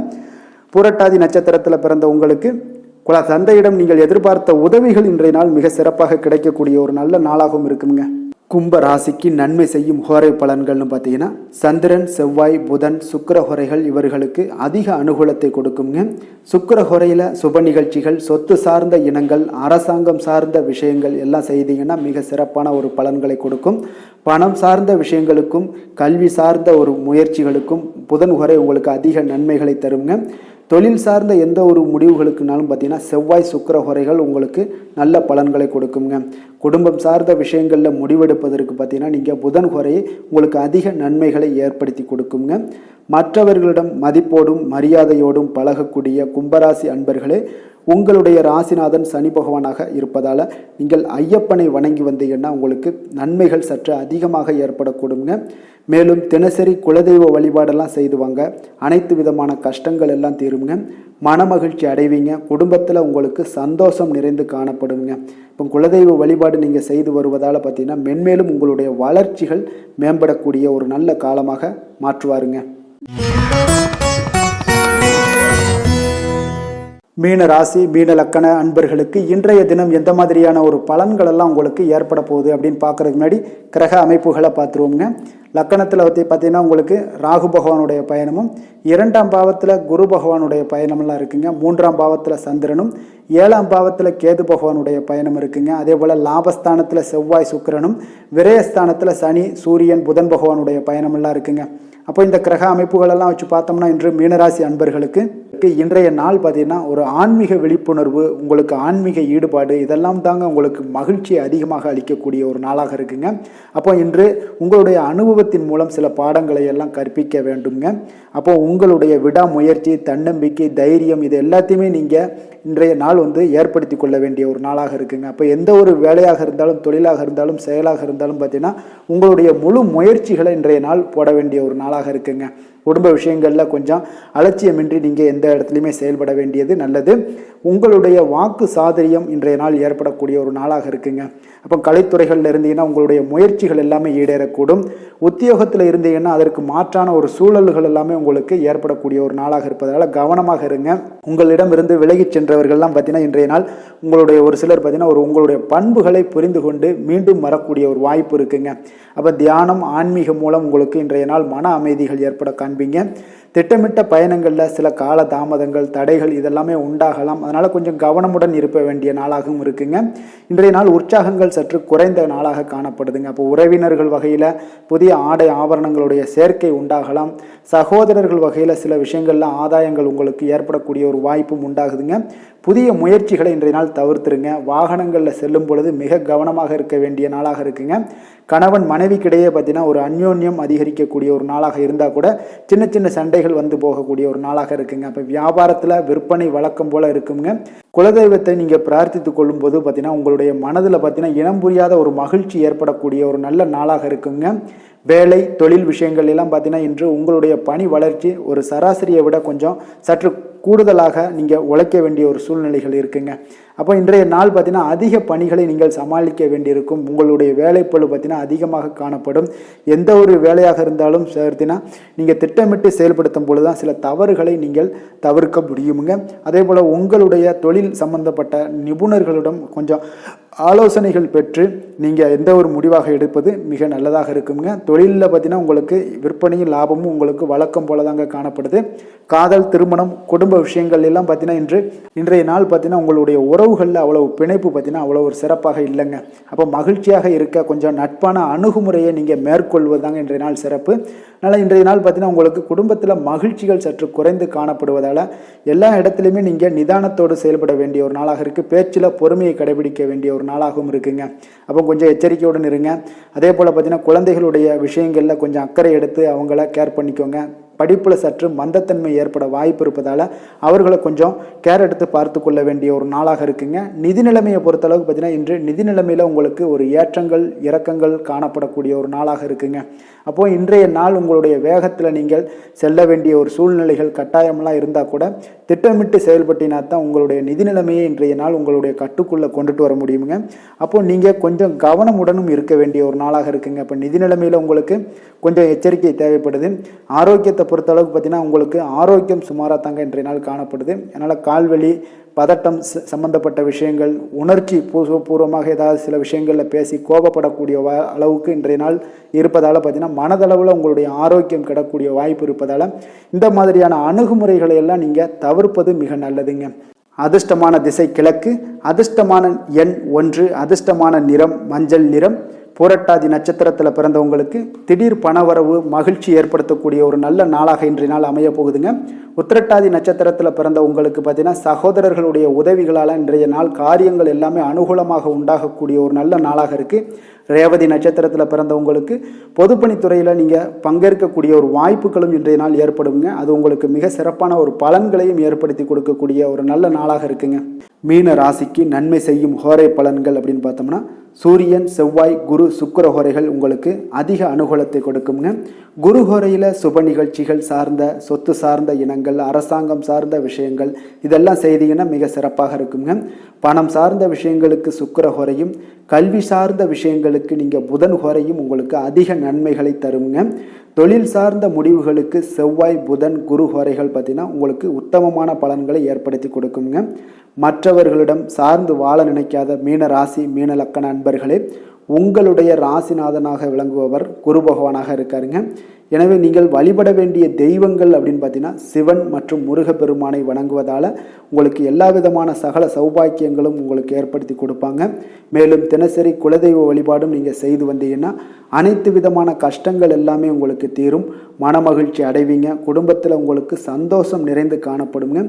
புரட்டாதி நட்சத்திரத்தில் பிறந்த உங்களுக்கு தந்தையிடம் நீங்கள் எதிர்பார்த்த உதவிகள் இன்றைய நாள் மிக சிறப்பாக கிடைக்கக்கூடிய ஒரு நல்ல நாளாகவும் இருக்குங்க. கும்ப ராசிக்கு நன்மை செய்யும் ஹோரை பலன்கள்னு பார்த்தீங்கன்னா சந்திரன், செவ்வாய், புதன், சுக்கிர ஹோரைகள் இவர்களுக்கு அதிக அனுகூலத்தை கொடுக்குங்க. சுக்கிர ஹோரையில் சுப நிகழ்ச்சிகள், சொத்து சார்ந்த இனங்கள், அரசாங்கம் சார்ந்த விஷயங்கள் எல்லாம் செய்தீங்கன்னா மிக சிறப்பான ஒரு பலன்களை கொடுக்கும். பணம் சார்ந்த விஷயங்களுக்கும் கல்வி சார்ந்த ஒரு முயற்சிகளுக்கும் புதன் ஹோரை உங்களுக்கு அதிக நன்மைகளை தருங்க. தொழில் சார்ந்த எந்த ஒரு முடிவுகளுக்குனாலும் பார்த்தீங்கன்னா செவ்வாய், சுக்கிர ஹோரைகள் உங்களுக்கு நல்ல பலன்களை கொடுக்குங்க. குடும்பம் சார்ந்த விஷயங்களில் முடிவெடுப்பதற்கு பார்த்தீங்கன்னா நீங்கள் புதன் ஹோரையை உங்களுக்கு அதிக நன்மைகளை ஏற்படுத்தி கொடுக்குங்க. மற்றவர்களிடம் மதிப்போடும் மரியாதையோடும் பழகக்கூடிய கும்பராசி அன்பர்களே, உங்களுடைய ராசிநாதன் சனி பகவானாக இருப்பதால் நீங்கள் ஐயப்பனை வணங்கி வந்தீங்கன்னா உங்களுக்கு நன்மைகள் சற்று அதிகமாக ஏற்படக்கூடுங்க. மேலும் தினசரி குலதெய்வ வழிபாடெல்லாம் செய்துவாங்க. அனைத்து விதமான கஷ்டங்கள் எல்லாம் தீருங்க. மனமகிழ்ச்சி அடைவீங்க. குடும்பத்தில் உங்களுக்கு சந்தோஷம் நிறைந்து காணப்படுங்க. இப்போ குலதெய்வ வழிபாடு நீங்கள் செய்து வருவதால் பார்த்தீங்கன்னா மென்மேலும் உங்களுடைய வளர்ச்சிகள் மேம்படக்கூடிய ஒரு நல்ல காலமாக மாற்றுவாருங்க. மீன ராசி, மீன லக்கண அன்பர்களுக்கு இன்றைய தினம் எந்த மாதிரியான ஒரு பலன்கள் எல்லாம் உங்களுக்கு ஏற்பட போகுது அப்படின்னு பார்க்கறதுக்கு முன்னாடி கிரக அமைப்புகளை பார்த்துருவோங்க. லக்கணத்தில் பார்த்தீங்கன்னா உங்களுக்கு ராகு பகவானுடைய பயணமும், 2ஆம் பாவத்தில் குரு பகவானுடைய பயணமெல்லாம் இருக்குங்க. 3ஆம் பாவத்தில் சந்திரனும், 7ஆம் பாவத்தில் கேது பகவானுடைய பயணம் இருக்குங்க. அதே போல் லாபஸ்தானத்தில் செவ்வாய், சுக்கிரனும், விரயஸ்தானத்தில் சனி, சூரியன், புதன் பகவானுடைய பயணமெல்லாம் இருக்குங்க. அப்போ இந்த கிரக அமைப்புகளெல்லாம் வச்சு பார்த்தோம்னா இன்று மீனராசி அன்பர்களுக்கு இன்றைய நாள் பார்த்தீங்கன்னா ஒரு ஆன்மீக விழிப்புணர்வு, உங்களுக்கு ஆன்மீக ஈடுபாடு இதெல்லாம் தாங்க உங்களுக்கு மகிழ்ச்சியை அதிகமாக அளிக்கக்கூடிய ஒரு நாளாக இருக்குங்க. அப்போ இன்று உங்களுடைய அனுபவத்தின் மூலம் சில பாடங்களை எல்லாம் கற்பிக்க வேண்டுங்க. அப்போ உங்களுடைய விடாமுயற்சி, தன்னம்பிக்கை, தைரியம் இது எல்லாத்தையுமே நீங்கள் இன்றைய நாள் ஏற்படுத்தி கொள்ள வேண்டிய ஒரு நாளாக இருக்குங்க. அப்போ எந்த ஒரு வேலையாக இருந்தாலும், தொழிலாக இருந்தாலும், செயலாக இருந்தாலும் பார்த்தீங்கன்னா உங்களுடைய முழு முயற்சிகளை இன்றைய நாள் போட வேண்டிய ஒரு நாளாக இருக்குங்க. குடும்ப விஷயங்களில் கொஞ்சம் அலட்சியமின்றி நீங்கள் எந்த இடத்துலையுமே செயல்பட வேண்டியது நல்லது. உங்களுடைய வாக்கு சாதுரியம் இன்றைய நாள் ஏற்படக்கூடிய ஒரு நாளாக இருக்குங்க. அப்போ கலைத்துறைகளில் இருந்தீங்கன்னா உங்களுடைய முயற்சிகள் எல்லாமே ஈடேறக்கூடும். உத்தியோகத்தில் இருந்தீங்கன்னா அதற்கு மாற்றான ஒரு சூழல்கள் எல்லாமே உங்களுக்கு ஏற்படக்கூடிய ஒரு நாளாக இருப்பதால் கவனமாக இருங்க. உங்களிடம் இருந்து விலகிச் சென்றவர்கள்லாம் பார்த்தீங்கன்னா இன்றைய நாள் உங்களுடைய ஒரு சிலர் பார்த்தீங்கன்னா உங்களுடைய பண்புகளை புரிந்து கொண்டு மீண்டும் வரக்கூடிய ஒரு வாய்ப்பு இருக்குங்க. அப்போ தியானம், ஆன்மீகம் மூலம் உங்களுக்கு இன்றைய நாள் மன அமைதிகள் ஏற்பட காண்பீங்க. திட்டமிட்ட பயணங்களில் சில கால தாமதங்கள் தடைகள் இதெல்லாமே உண்டாகலாம். அதனால் கொஞ்சம் கவனமுடன் இருக்க வேண்டிய நாளாகவும் இருக்குங்க. இன்றைய நாள் உற்சாகங்கள் சற்று குறைந்த நாளாக காணப்படுதுங்க. அப்போ உறவினர்கள் வகையில் புதிய ஆடை ஆபரணங்களுடைய சேர்க்கை உண்டாகலாம். சகோதரர்கள் வகையில் சில விஷயங்கள்ல ஆதாயங்கள் உங்களுக்கு ஏற்படக்கூடிய ஒரு வாய்ப்பும் உண்டாகுதுங்க. புதிய முயற்சிகளை இன்றைய நாள் தவிர்த்துருங்க. வாகனங்களில் செல்லும் பொழுது மிக கவனமாக இருக்க வேண்டிய நாளாக இருக்குங்க. கணவன் மனைவிக்கிடையே பார்த்தீங்கன்னா ஒரு அந்யோன்யம் அதிகரிக்கக்கூடிய ஒரு நாளாக இருந்தால் கூட சின்ன சின்ன சண்டைகள் வந்து போகக்கூடிய ஒரு நாளாக இருக்குங்க. அப்போ வியாபாரத்தில் விற்பனை வழக்கம் போல் இருக்குங்க. குலதெய்வத்தை நீங்கள் பிரார்த்தித்து கொள்ளும்போது பார்த்தீங்கன்னா உங்களுடைய மனதில் பார்த்தீங்கன்னா இனம் புரியாத ஒரு மகிழ்ச்சி ஏற்படக்கூடிய ஒரு நல்ல நாளாக இருக்குங்க. வேலை தொழில் விஷயங்கள் எல்லாம் பார்த்தீங்கன்னா இன்று உங்களுடைய பணி வளர்ச்சி ஒரு சராசரியை விட கொஞ்சம் சற்று கூடுதலாக நீங்கள் உழைக்க வேண்டிய ஒரு சூழ்நிலைகள் இருக்குங்க. அப்போ இன்றைய நாள் பார்த்தீங்கன்னா அதிக பணிகளை நீங்கள் சமாளிக்க வேண்டியிருக்கும். உங்களுடைய வேலைப்பளு பார்த்தீங்கன்னா அதிகமாக காணப்படும். எந்த ஒரு வேலையாக இருந்தாலும் பார்த்தீங்கன்னா நீங்கள் திட்டமிட்டு செயல்படுத்தும் பொழுது தான் சில தவறுகளை நீங்கள் தவிர்க்க முடியுங்க. அதே போல் உங்களுடைய தொழில் சம்பந்தப்பட்ட நிபுணர்களிடம் கொஞ்சம் ஆலோசனைகள் பெற்று நீங்கள் எந்த ஒரு முடிவாக எடுப்பது மிக நல்லதாக இருக்குங்க. தொழிலில் பார்த்தீங்கன்னா உங்களுக்கு விற்பனையும் லாபமும் உங்களுக்கு வழக்கம் போல தாங்க காணப்படுது. காதல் திருமணம் குடும்ப விஷயங்கள் எல்லாம் பார்த்தீங்கன்னா இன்றைய நாள் பார்த்தீங்கன்னா உங்களுடைய உறவுகளில் அவ்வளவு பிணைப்பு பார்த்தீங்கன்னா அவ்வளோ ஒரு சிறப்பாக இல்லைங்க. அப்போ மகிழ்ச்சியாக இருக்க கொஞ்சம் நட்பான அணுகுமுறையை நீங்கள் மேற்கொள்வதாங்க இன்றைய நாள் சிறப்பு. அதனால் இன்றைய நாள் பார்த்தீங்கன்னா உங்களுக்கு குடும்பத்தில் மகிழ்ச்சிகள் சற்று குறைந்து காணப்படுவதால் எல்லா இடத்துலையுமே நீங்கள் நிதானத்தோடு செயல்பட வேண்டிய ஒரு நாளாக இருக்குது. பேச்சில் பொறுமையை கடைபிடிக்க வேண்டிய ஒரு நாளாகவும் இருக்குங்க. அப்போ கொஞ்சம் எச்சரிக்கையுடன் இருங்க. அதே போல் பார்த்தீங்கன்னா குழந்தைகளுடைய விஷயங்களில் கொஞ்சம் அக்கறை எடுத்து அவங்கள கேர் பண்ணிக்கோங்க. படிப்பில் சற்று மந்தத்தன்மை ஏற்பட வாய்ப்பு இருப்பதால் அவர்களை கொஞ்சம் கேர் எடுத்து பார்த்து கொள்ள வேண்டிய ஒரு நாளாக இருக்குங்க. நிதி நிலைமையை பொறுத்தளவுக்கு பார்த்தீங்கன்னா இன்று நிதி நிலைமையில் உங்களுக்கு ஒரு ஏற்றங்கள் இறக்கங்கள் காணப்படக்கூடிய ஒரு நாளாக இருக்குங்க. அப்போது இன்றைய நாள் உங்களுடைய வேகத்தில் நீங்கள் செல்ல வேண்டிய ஒரு சூழ்நிலைகள் கட்டாயமெல்லாம் இருந்தால் கூட திட்டமிட்டு செயல்பட்டினா தான் உங்களுடைய நிதி நிலைமையை இன்றைய நாள் உங்களுடைய கட்டுக்குள்ளே கொண்டுட்டு வர முடியுங்க. அப்போது நீங்கள் கொஞ்சம் கவனமுடனும் இருக்க வேண்டிய ஒரு நாளாக இருக்குங்க. இப்போ நிதி நிலைமையில் உங்களுக்கு கொஞ்சம் எச்சரிக்கை தேவைப்படுது. ஆரோக்கியத்தை பொறுத்தளவுக்கு பார்த்தீங்கன்னா உங்களுக்கு ஆரோக்கியம் சுமாராக தாங்க இன்றைய நாள் காணப்படுது. அதனால் கால்வலி பதட்டம் சம்பந்தப்பட்ட விஷயங்கள் உணர்ச்சி பூர்வமாக ஏதாவது சில விஷயங்களில் பேசி கோபப்படக்கூடிய அளவுக்கு இன்றைய நாள் இருப்பதால் பார்த்தீங்கன்னா மனதளவில் உங்களுடைய ஆரோக்கியம் கிடக்கூடிய வாய்ப்பு இருப்பதால் இந்த மாதிரியான அணுகுமுறைகளை எல்லாம் நீங்கள் தவிர்ப்பது மிக நல்லதுங்க. அதிர்ஷ்டமான திசை கிழக்கு, அதிர்ஷ்டமான எண் 1, அதிர்ஷ்டமான நிறம் மஞ்சள் நிறம். புரட்டாதி நட்சத்திரத்தில் பிறந்தவங்களுக்கு திடீர் பணவரவு மகிழ்ச்சி ஏற்படுத்தக்கூடிய ஒரு நல்ல நாளாக இன்றைய நாள் அமைய போகுதுங்க. உத்திரட்டாதி நட்சத்திரத்தில் பிறந்த உங்களுக்கு பார்த்தீங்கன்னா சகோதரர்களுடைய உதவிகளால் இன்றைய நாள் காரியங்கள் எல்லாமே அனுகூலமாக உண்டாகக்கூடிய ஒரு நல்ல நாளாக இருக்குது. ரேவதி நட்சத்திரத்தில் பிறந்தவங்களுக்கு பொதுப்பணித்துறையில் நீங்கள் பங்கேற்கக்கூடிய ஒரு வாய்ப்புகளும் இன்றைய நாள் ஏற்படுங்க. அது உங்களுக்கு மிக சிறப்பான ஒரு பலன்களையும் ஏற்படுத்தி கொடுக்கக்கூடிய ஒரு நல்ல நாளாக இருக்குங்க. மீன ராசிக்கு நன்மை செய்யும் ஹோரை பலன்கள் அப்படின்னு பார்த்தோம்னா சூரியன் செவ்வாய் குரு சுக்கிர ஹோரைகள் உங்களுக்கு அதிக அனுகூலத்தை கொடுக்குங்க. குரு ஹோரையில் சுப நிகழ்ச்சிகள் சார்ந்த சொத்து சார்ந்த இனங்கள் அரசாங்கம் சார்ந்த விஷயங்கள் இதெல்லாம் செய்தீங்கன்னா மிக சிறப்பாக இருக்குங்க. பணம் சார்ந்த விஷயங்களுக்கு சுக்கிர ஹோரையும் கல்வி சார்ந்த விஷயங்களுக்கு நீங்கள் புதன் ஹோரையும் உங்களுக்கு அதிக நன்மைகளை தருங்க. தொழில் சார்ந்த முடிவுகளுக்கு செவ்வாய் புதன் குரு ஹோரைகள் பார்த்தீங்கன்னா உங்களுக்கு உத்தமமான பலன்களை ஏற்படுத்தி கொடுக்குங்க. மற்றவர்களிடம் சார்ந்து வாழ நினைக்காத மீன ராசி மீன லக்கண அன்பர்களே, உங்களுடைய ராசிநாதனாக விளங்குபவர் குரு பகவானாக இருக்காருங்க. எனவே நீங்கள் வழிபட வேண்டிய தெய்வங்கள் அப்படின்னு பார்த்தீங்கன்னா சிவன் மற்றும் முருகப்பெருமானை வணங்குவதால் உங்களுக்கு எல்லா விதமான சகல சௌபாக்கியங்களும் உங்களுக்கு ஏற்படுத்தி கொடுப்பாங்க. மேலும் தினசரி குலதெய்வ வழிபாடும் நீங்கள் செய்து வந்தீங்கன்னா அனைத்து விதமான கஷ்டங்கள் எல்லாமே உங்களுக்கு தீரும். மனமகிழ்ச்சி அடைவீங்க. குடும்பத்தில் உங்களுக்கு சந்தோஷம் நிறைந்து காணப்படுங்க.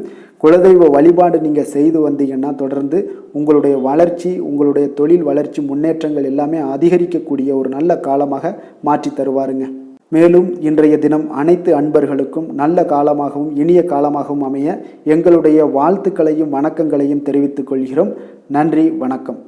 குலதெய்வ வழிபாடு நீங்கள் செய்து வந்தீங்கன்னா தொடர்ந்து உங்களுடைய வளர்ச்சி உங்களுடைய தொழில் வளர்ச்சி முன்னேற்றங்கள் எல்லாமே அதிகரிக்கக்கூடிய ஒரு நல்ல காலமாக மாற்றி தருவாருங்க. மேலும் இன்றைய தினம் அனைத்து அன்பர்களுக்கும் நல்ல காலமாகவும் இனிய காலமாகவும் அமைய எங்களுடைய வாழ்த்துக்களையும் வணக்கங்களையும் தெரிவித்துக் கொள்கிறோம். நன்றி, வணக்கம்.